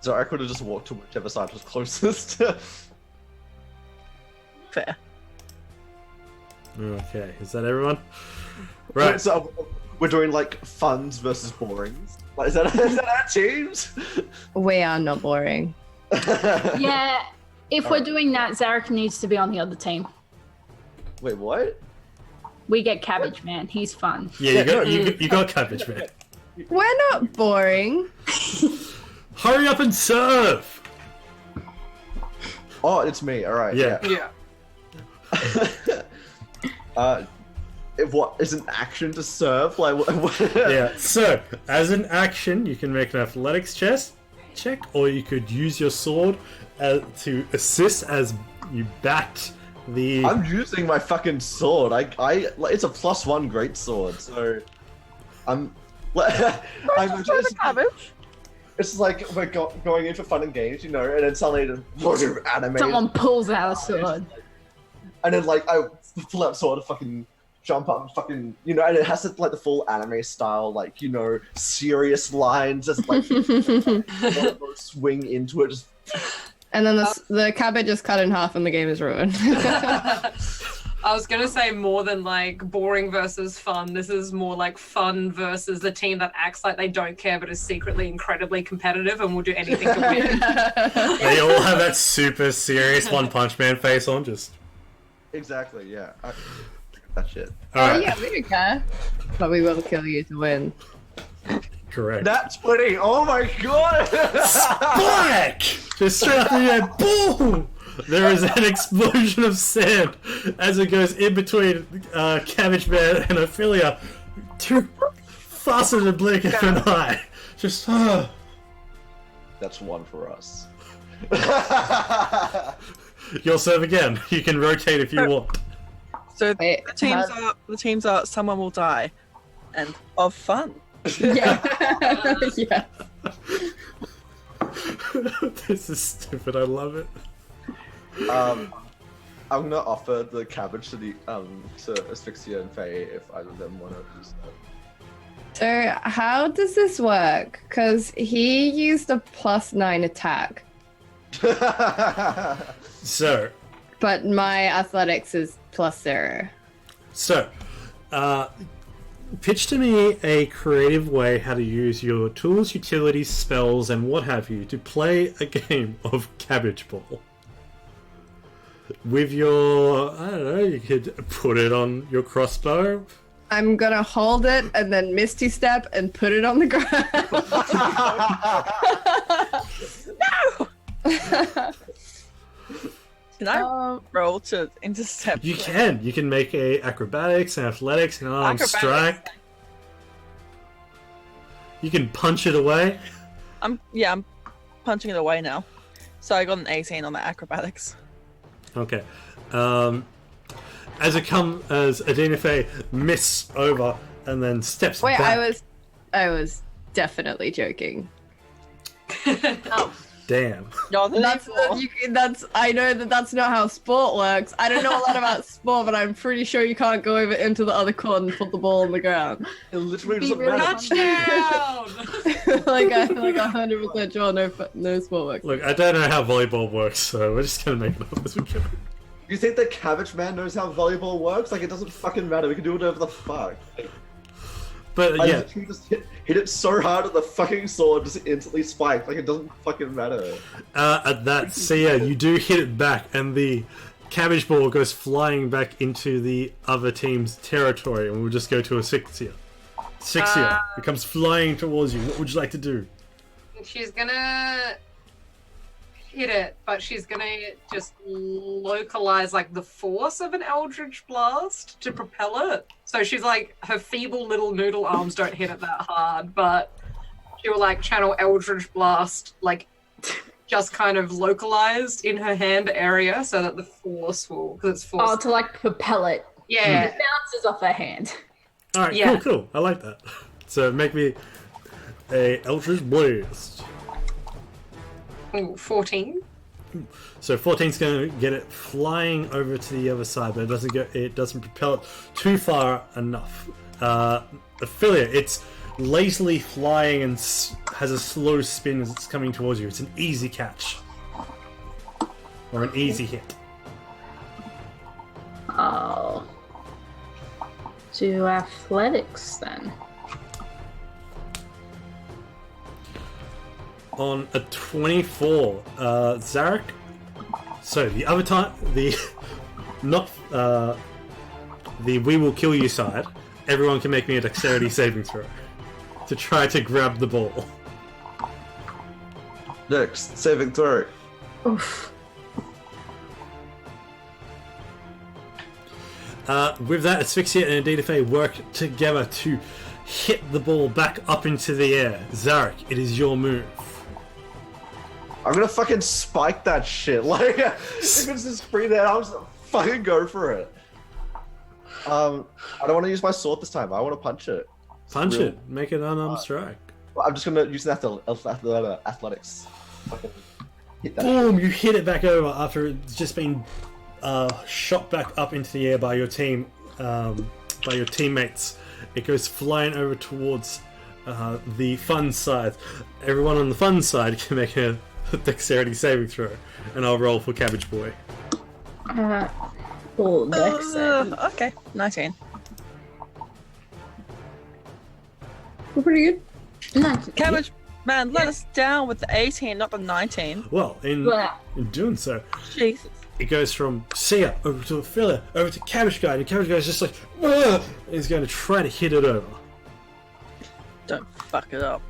S4: So I could have just walked to whichever side was closest.
S2: Fair.
S3: Okay, is that everyone? Right.
S4: So we're doing like funds versus borings. Like, is that our teams?
S1: We are not boring.
S6: Yeah, if we're doing that, Zarek needs to be on the other team.
S4: Wait, what?
S6: We get Cabbage Man. He's fun.
S3: Yeah, you got Cabbage Man.
S1: We're not boring.
S3: Hurry up and serve!
S4: Oh, it's me. All right.
S3: Yeah.
S5: Yeah.
S4: What is an action to serve? Like, what?
S3: Yeah, so, as an action, you can make an athletics check, or you could use your sword to assist as you bat the...
S4: I'm using my fucking sword. It's a +1 great sword, so I'm just,
S2: Cabbage?
S4: it's like we're going in for fun and games, you know, and then suddenly the anime.
S6: Someone pulls out a sword.
S4: And then like I pull out sword to fucking jump up and fucking, you know, and it has like the full anime style, like, you know, serious lines, just like swing into it, just.
S1: And then the cabbage is cut in half and the game is ruined.
S5: I was gonna say more than like boring versus fun. This is more like fun versus the team that acts like they don't care but is secretly incredibly competitive and will do anything to win.
S3: They all have that super serious One Punch Man face on, just...
S4: Exactly, yeah. That shit.
S3: Alright,
S1: Yeah, we don't care. But we will kill you to win.
S3: correct.
S4: That's 20. Oh my god!
S3: Black! Just straight up in the air, boom! There is an explosion of sand as it goes in between Cabbage Man and Ophelia. Too faster than blink of an eye. Just,
S4: That's one for us.
S3: You'll serve again. You can rotate if you want.
S2: So
S1: Wait,
S2: the teams are someone will die, and of fun.
S1: Yeah. Yeah.
S3: This is stupid. I love it.
S4: I'm gonna offer the cabbage to the to Asphyxia and Faye if either of them want to use
S1: So how does this work? Because he used a +9 attack,
S4: that.
S3: So,
S1: but my athletics is +0.
S3: pitch to me a creative way how to use your tools, utilities, spells, and what have you to play a game of Cabbage Ball. With your, I don't know, you could put it on your crossbow.
S1: I'm gonna hold it and then Misty Step and put it on the ground.
S2: Can I roll to intercept?
S3: You can. You can make a acrobatics and athletics and armed
S2: Acrobatics.
S3: strike. You can punch it away.
S2: I'm punching it away now. So I got an 18 on the acrobatics.
S3: Okay. As Adina Faye miss over and then steps
S1: Wait,
S3: back.
S1: I was definitely joking.
S3: Damn.
S2: No,
S1: That's I know that's not how sport works. I don't know a lot about sport, but I'm pretty sure you can't go over into the other court and put the ball on the ground.
S4: It literally doesn't
S1: really
S4: matter.
S5: Touchdown!
S1: Like I'm like 100% sure no sport works.
S3: Look, I don't know how volleyball works, so we're just gonna make it up as we go.
S4: You think the Cabbage Man knows how volleyball works? Like, it doesn't fucking matter. We can do whatever the fuck. Like,
S3: But
S4: I
S3: yeah,
S4: literally just hit it so hard that the fucking sword just instantly spiked. Like, it doesn't fucking matter.
S3: at that Sia, you do hit it back, and the cabbage ball goes flying back into the other team's territory, and we'll just go to Asphyxia. Asphyxia, it comes flying towards you. What would you like to do?
S5: She's gonna hit it, but she's gonna just localize like the force of an Eldritch Blast to propel it. So she's like, her feeble little noodle arms don't hit it that hard, but she will like channel Eldritch Blast, like just kind of localized in her hand area so that the force will, because it's force.
S6: Oh, to like propel it.
S5: Yeah.
S6: It bounces off her hand.
S3: Alright,
S5: Yeah.
S3: cool. I like that. So make me a Eldritch Blast.
S5: Ooh, 14.
S3: So 14's going to get it flying over to the other side, but it doesn't propel it too far enough. Affiliate, it's lazily flying and has a slow spin as it's coming towards you. It's an easy catch. Or an easy hit.
S6: Oh. Do athletics then.
S3: On a 24, Zarek. So the other time, the we will kill you side. Everyone can make me a dexterity saving throw to try to grab the ball.
S4: Next, saving throw.
S6: Oof.
S3: With that, Asphyxia and Adina Faye work together to hit the ball back up into the air. Zarek, it is your move.
S4: I'm gonna fucking spike that shit. Like, if it's just free there, I'll just fucking go for it. I don't want to use my sword this time. I want to punch it.
S3: Punch
S4: Real-
S3: it. Make it an unarmed strike.
S4: I'm just gonna use an athletics. Fucking hit that.
S3: Boom! You hit it back over after it's just been shot back up into the air by your team, by your teammates. It goes flying over towards the fun side. Everyone on the fun side can make a dexterity saving throw, and I'll roll for Cabbage Boy.
S6: Full dex then.
S2: Okay, 19.
S1: We're pretty good.
S6: Nice.
S2: Cabbage Man, let us down with the 18, not the 19.
S3: Well, in doing so,
S2: Jesus.
S3: it goes from Sia over to Ophelia, over to Cabbage Guy, and Cabbage Guy's just like, "Ugh!" He's going to try to hit it over.
S2: Don't fuck it up.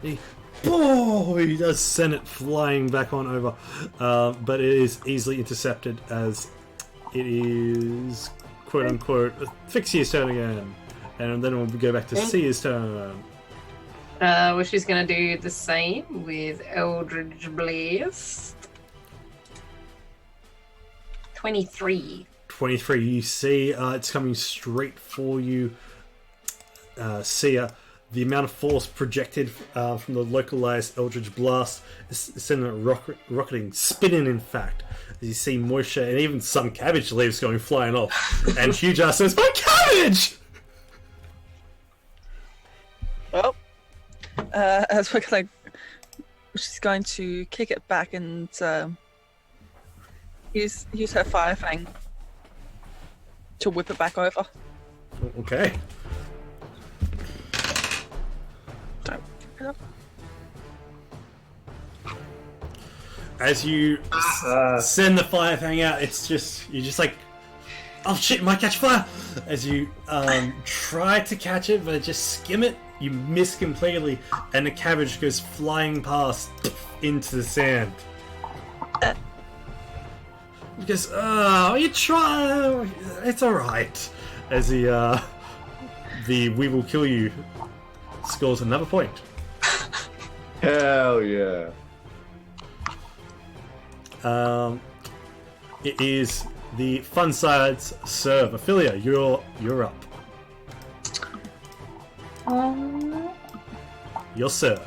S3: He does send it flying back on over, but it is easily intercepted as it is quote unquote Asphyxia's turn again, and then we'll go back to Sia's turn.
S5: Well, she's gonna do the same with Eldritch Blast. 23.
S3: 23. You see, it's coming straight for you, Sia. The amount of force projected from the localized Eldritch Blast is sending it rocketing, spinning in fact, as you see moisture and even some cabbage leaves going flying off. And Huge Ass says, "My cabbage!"
S2: Well, as we're gonna, she's going to kick it back and use her fire fang to whip it back over.
S3: Okay.
S2: Don't pick it up.
S3: As you send the fire thing out, you're just like, oh shit, it might catch fire! As you try to catch it, but just skim it, you miss completely, and the cabbage goes flying past into the sand. He goes, "Oh, you try. It's all right." As the "We will kill you" scores another point.
S4: Hell yeah.
S3: It is the fun side's serve. Ophelia, you're up. Your serve.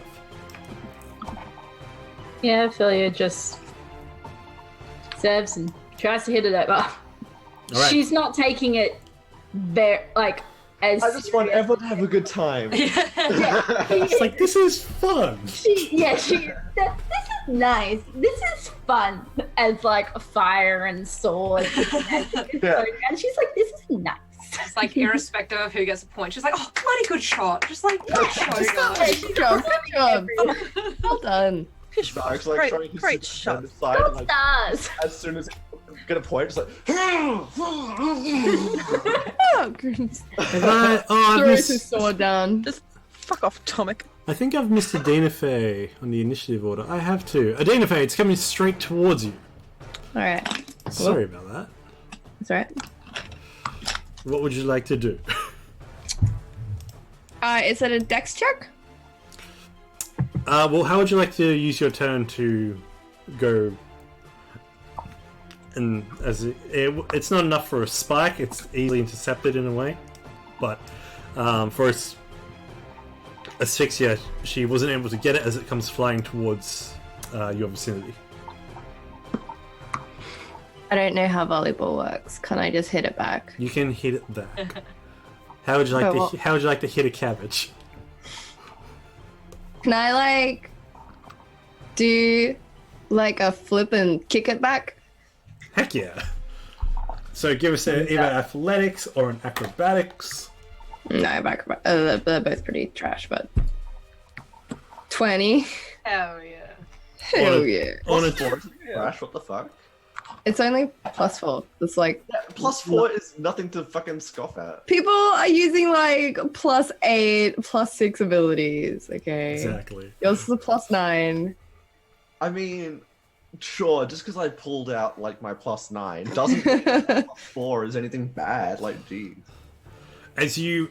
S6: Yeah, Ophelia just serves and tries to hit it over.
S3: All right.
S6: She's not taking it very as.
S4: I just want everyone to have a good time.
S3: It's like, this is fun.
S6: This is nice. This is fun. As fire and swords. And she's like, this is nice.
S5: It's like irrespective of who gets a point. She's like, oh, bloody good shot. Just like, good shot, guys.
S1: Good job. Good job. Well done.
S4: Dark's like trying to
S2: great
S4: sit on
S2: shot.
S4: the side,
S6: Gold
S4: like,
S6: stars.
S4: as soon as get a point, it's like.
S1: Oh, goodness.
S3: I've
S1: Throws his
S3: missed,
S1: sword down.
S2: Just fuck off, Tomic.
S3: I think I've missed Adina Faye on the initiative order. I have to. Adina Faye, it's coming straight towards you.
S1: Alright.
S3: Sorry about that.
S1: That's right.
S3: What would you like to do?
S1: Is it a dex check?
S3: Well, how would you like to use your turn to go? And it's not enough for a spike; it's easily intercepted in a way. But for asphyxia, she wasn't able to get it as it comes flying towards your vicinity.
S1: I don't know how volleyball works. Can I just hit it back?
S3: You can hit it back. How would you like
S1: Oh,
S3: to? How would you like to hit a cabbage?
S1: Can I do a flip and kick it back?
S3: Heck yeah! So give us either athletics or an acrobatics.
S1: No, back. They're both pretty trash, but 20.
S5: Hell yeah.
S1: Hell yeah!
S3: On a
S4: Crash, what the fuck?
S1: It's only +4. It's like
S4: +4 is nothing to fucking scoff at.
S1: people are using +8, +6 abilities. Okay.
S3: exactly.
S1: Yours is a +9.
S4: I mean, sure, just because I pulled out my +9 doesn't mean +4 is anything bad. Geez.
S3: As you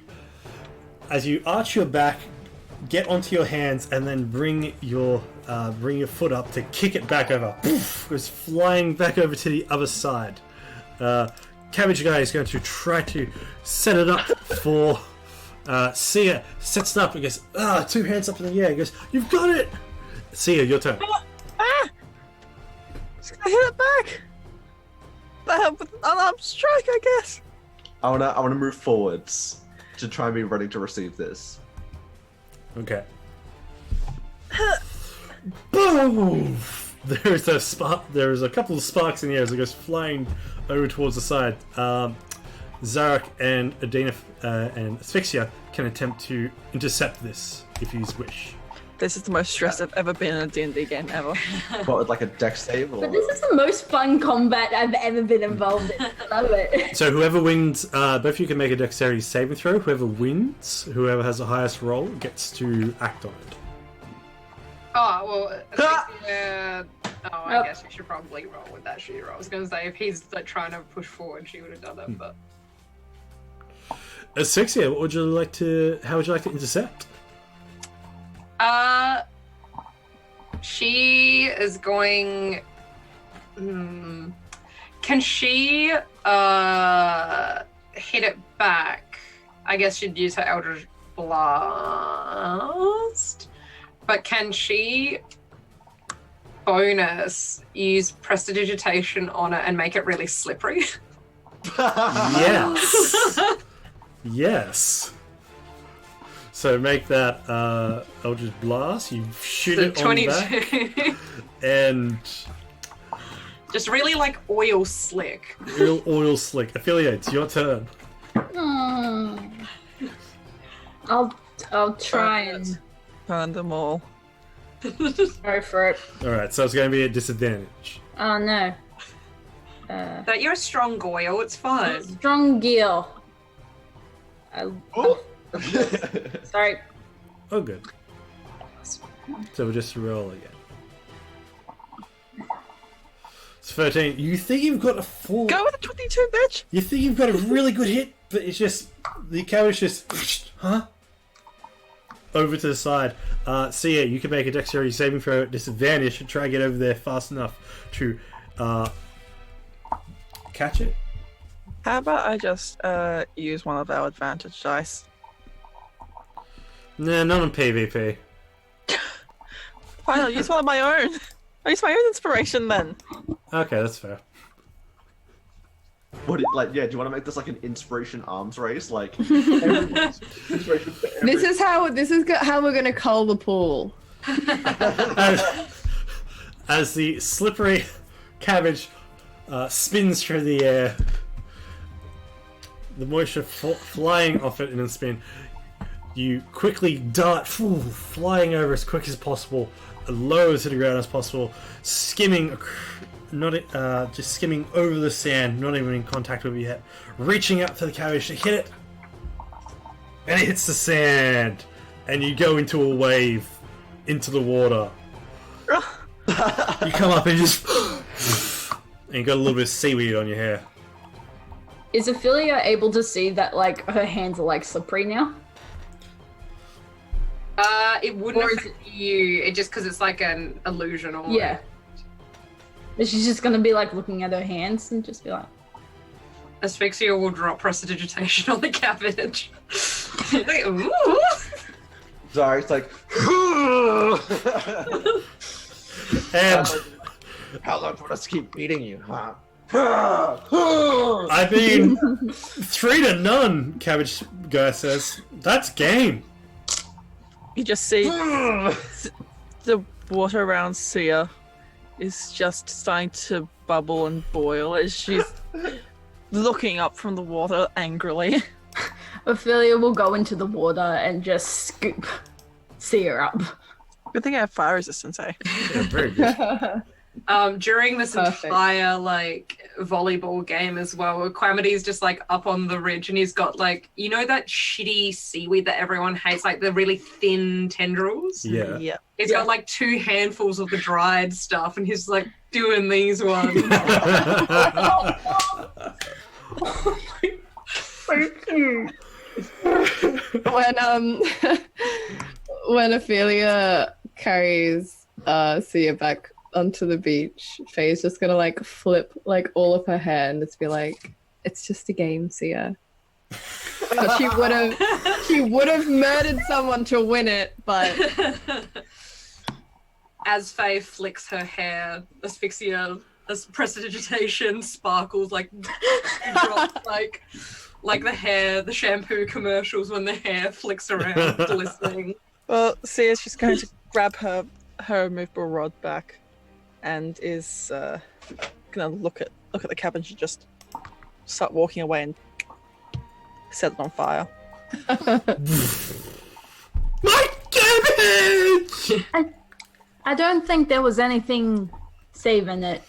S3: arch your back, get onto your hands, and then bring your foot up to kick it back over. Poof! Goes flying back over to the other side. Cabbage Guy is going to try to set it up for Sia. Sets it up and goes, 2 hands up in the air. He goes, "You've got it!" Sia, your turn.
S2: Just gonna hit it back. With an unarmed strike, I guess.
S4: I wanna move forwards to try and be ready to receive this.
S3: Okay. Boom! There's a spark. There's a couple of sparks in the air as it goes flying over towards the side. Zarek and Adina and Asphyxia can attempt to intercept this if you wish.
S2: This is the most stressed I've ever been in a D&D game ever.
S4: What, with a dex save? Or...
S6: But this is the most fun combat I've ever been involved in. I love it.
S3: So whoever wins, both of you can make a dexterity saving throw. Whoever wins, whoever has the highest roll, gets to act on it.
S5: Oh, well, I guess you should probably roll with that shooter. I was going to say, if he's trying to push forward, she would have done it, but...
S3: Asphyxia, how would you like to intercept?
S5: She is going... Can she, hit it back? I guess she'd use her Eldritch Blast. But can she, bonus, use Prestidigitation on it and make it really slippery?
S3: Yes. Yes. So make that Eldritch Blast. You shoot it on back, and
S5: just really oil slick.
S3: real oil slick. Affiliates, your turn.
S6: I'll try and
S2: Burn them all.
S6: go for it.
S3: All right, so it's going to be a disadvantage.
S6: Oh no.
S5: But you're a strong Goyle, it's fine.
S6: Strong gear.
S4: Oh.
S6: Sorry.
S3: Oh, good. So we'll just roll again. It's 13. You think you've got a full...
S2: Go with the 22, bitch!
S3: You think you've got a really good hit, but it's just... The cabbage just... Huh? Over to the side. Sia, you can make a dexterity saving throw at disadvantage to try and get over there fast enough to catch it.
S2: How about I just use one of our advantage dice?
S3: Nah, not on PvP.
S2: Fine, I'll use one of my own. I'll use my own inspiration then.
S3: Okay, that's fair.
S4: What? Do you want to make this like an inspiration arms race? Like, everyone's inspiration for every...
S1: This is how we're gonna cull the pool.
S3: As the slippery cabbage spins through the air, the moisture flying off it in a spin, you quickly dart, flying over as quick as possible, as low to the ground as possible, skimming, just skimming over the sand, not even in contact with it yet, reaching out to the cabbage to hit it, and it hits the sand, and you go into a wave into the water. You come up and just... and you got a little bit of seaweed on your hair.
S6: Is Ophelia able to see that, like, her hands are, like, slippery now?
S5: It wouldn't affect you, just because it's like an illusion or...
S6: Yeah. But she's just gonna be, like, looking at her hands and just be like...
S5: Asphyxia will drop prestidigitation on the cabbage. Like, ooh.
S4: Sorry, it's like...
S3: And...
S4: How long do you want us to keep beating you, huh?
S3: I mean, 3-0, Cabbage Guy says. That's game.
S2: You just see the water around Sia is just starting to bubble and boil as she's looking up from the water angrily.
S6: Ophelia will go into the water and just scoop Sia up.
S2: Good thing I have fire resistance, eh?
S3: Yeah, very good.
S5: During this
S1: Perfect.
S5: entire like volleyball game as well, Quamity's just like up on the ridge and he's got like, you know, that shitty seaweed that everyone hates, like the really thin tendrils.
S3: Yeah.
S2: Yeah.
S5: He's got like 2 handfuls of the dried stuff and he's like doing these ones.
S1: When Ophelia carries Sia back onto the beach, Faye's just gonna like flip like all of her hair and just be like, "It's just a game, Sia." But she would have murdered someone to win it, but
S5: As Faye flicks her hair, Asphyxia, as prestidigitation sparkles like drops like the hair, the shampoo commercials when the hair flicks around, glistening.
S2: Well, Sia's just going to grab her movable rod back and is gonna look at the cabbage and just start walking away and set it on fire.
S3: My cabbage!
S6: I don't think there was anything saving it.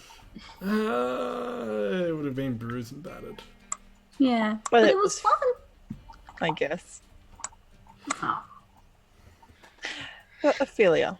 S3: It would have been bruised and battered.
S6: Yeah,
S2: But
S6: but
S2: it
S6: it was fun.
S2: I guess.
S6: Oh.
S2: Ophelia,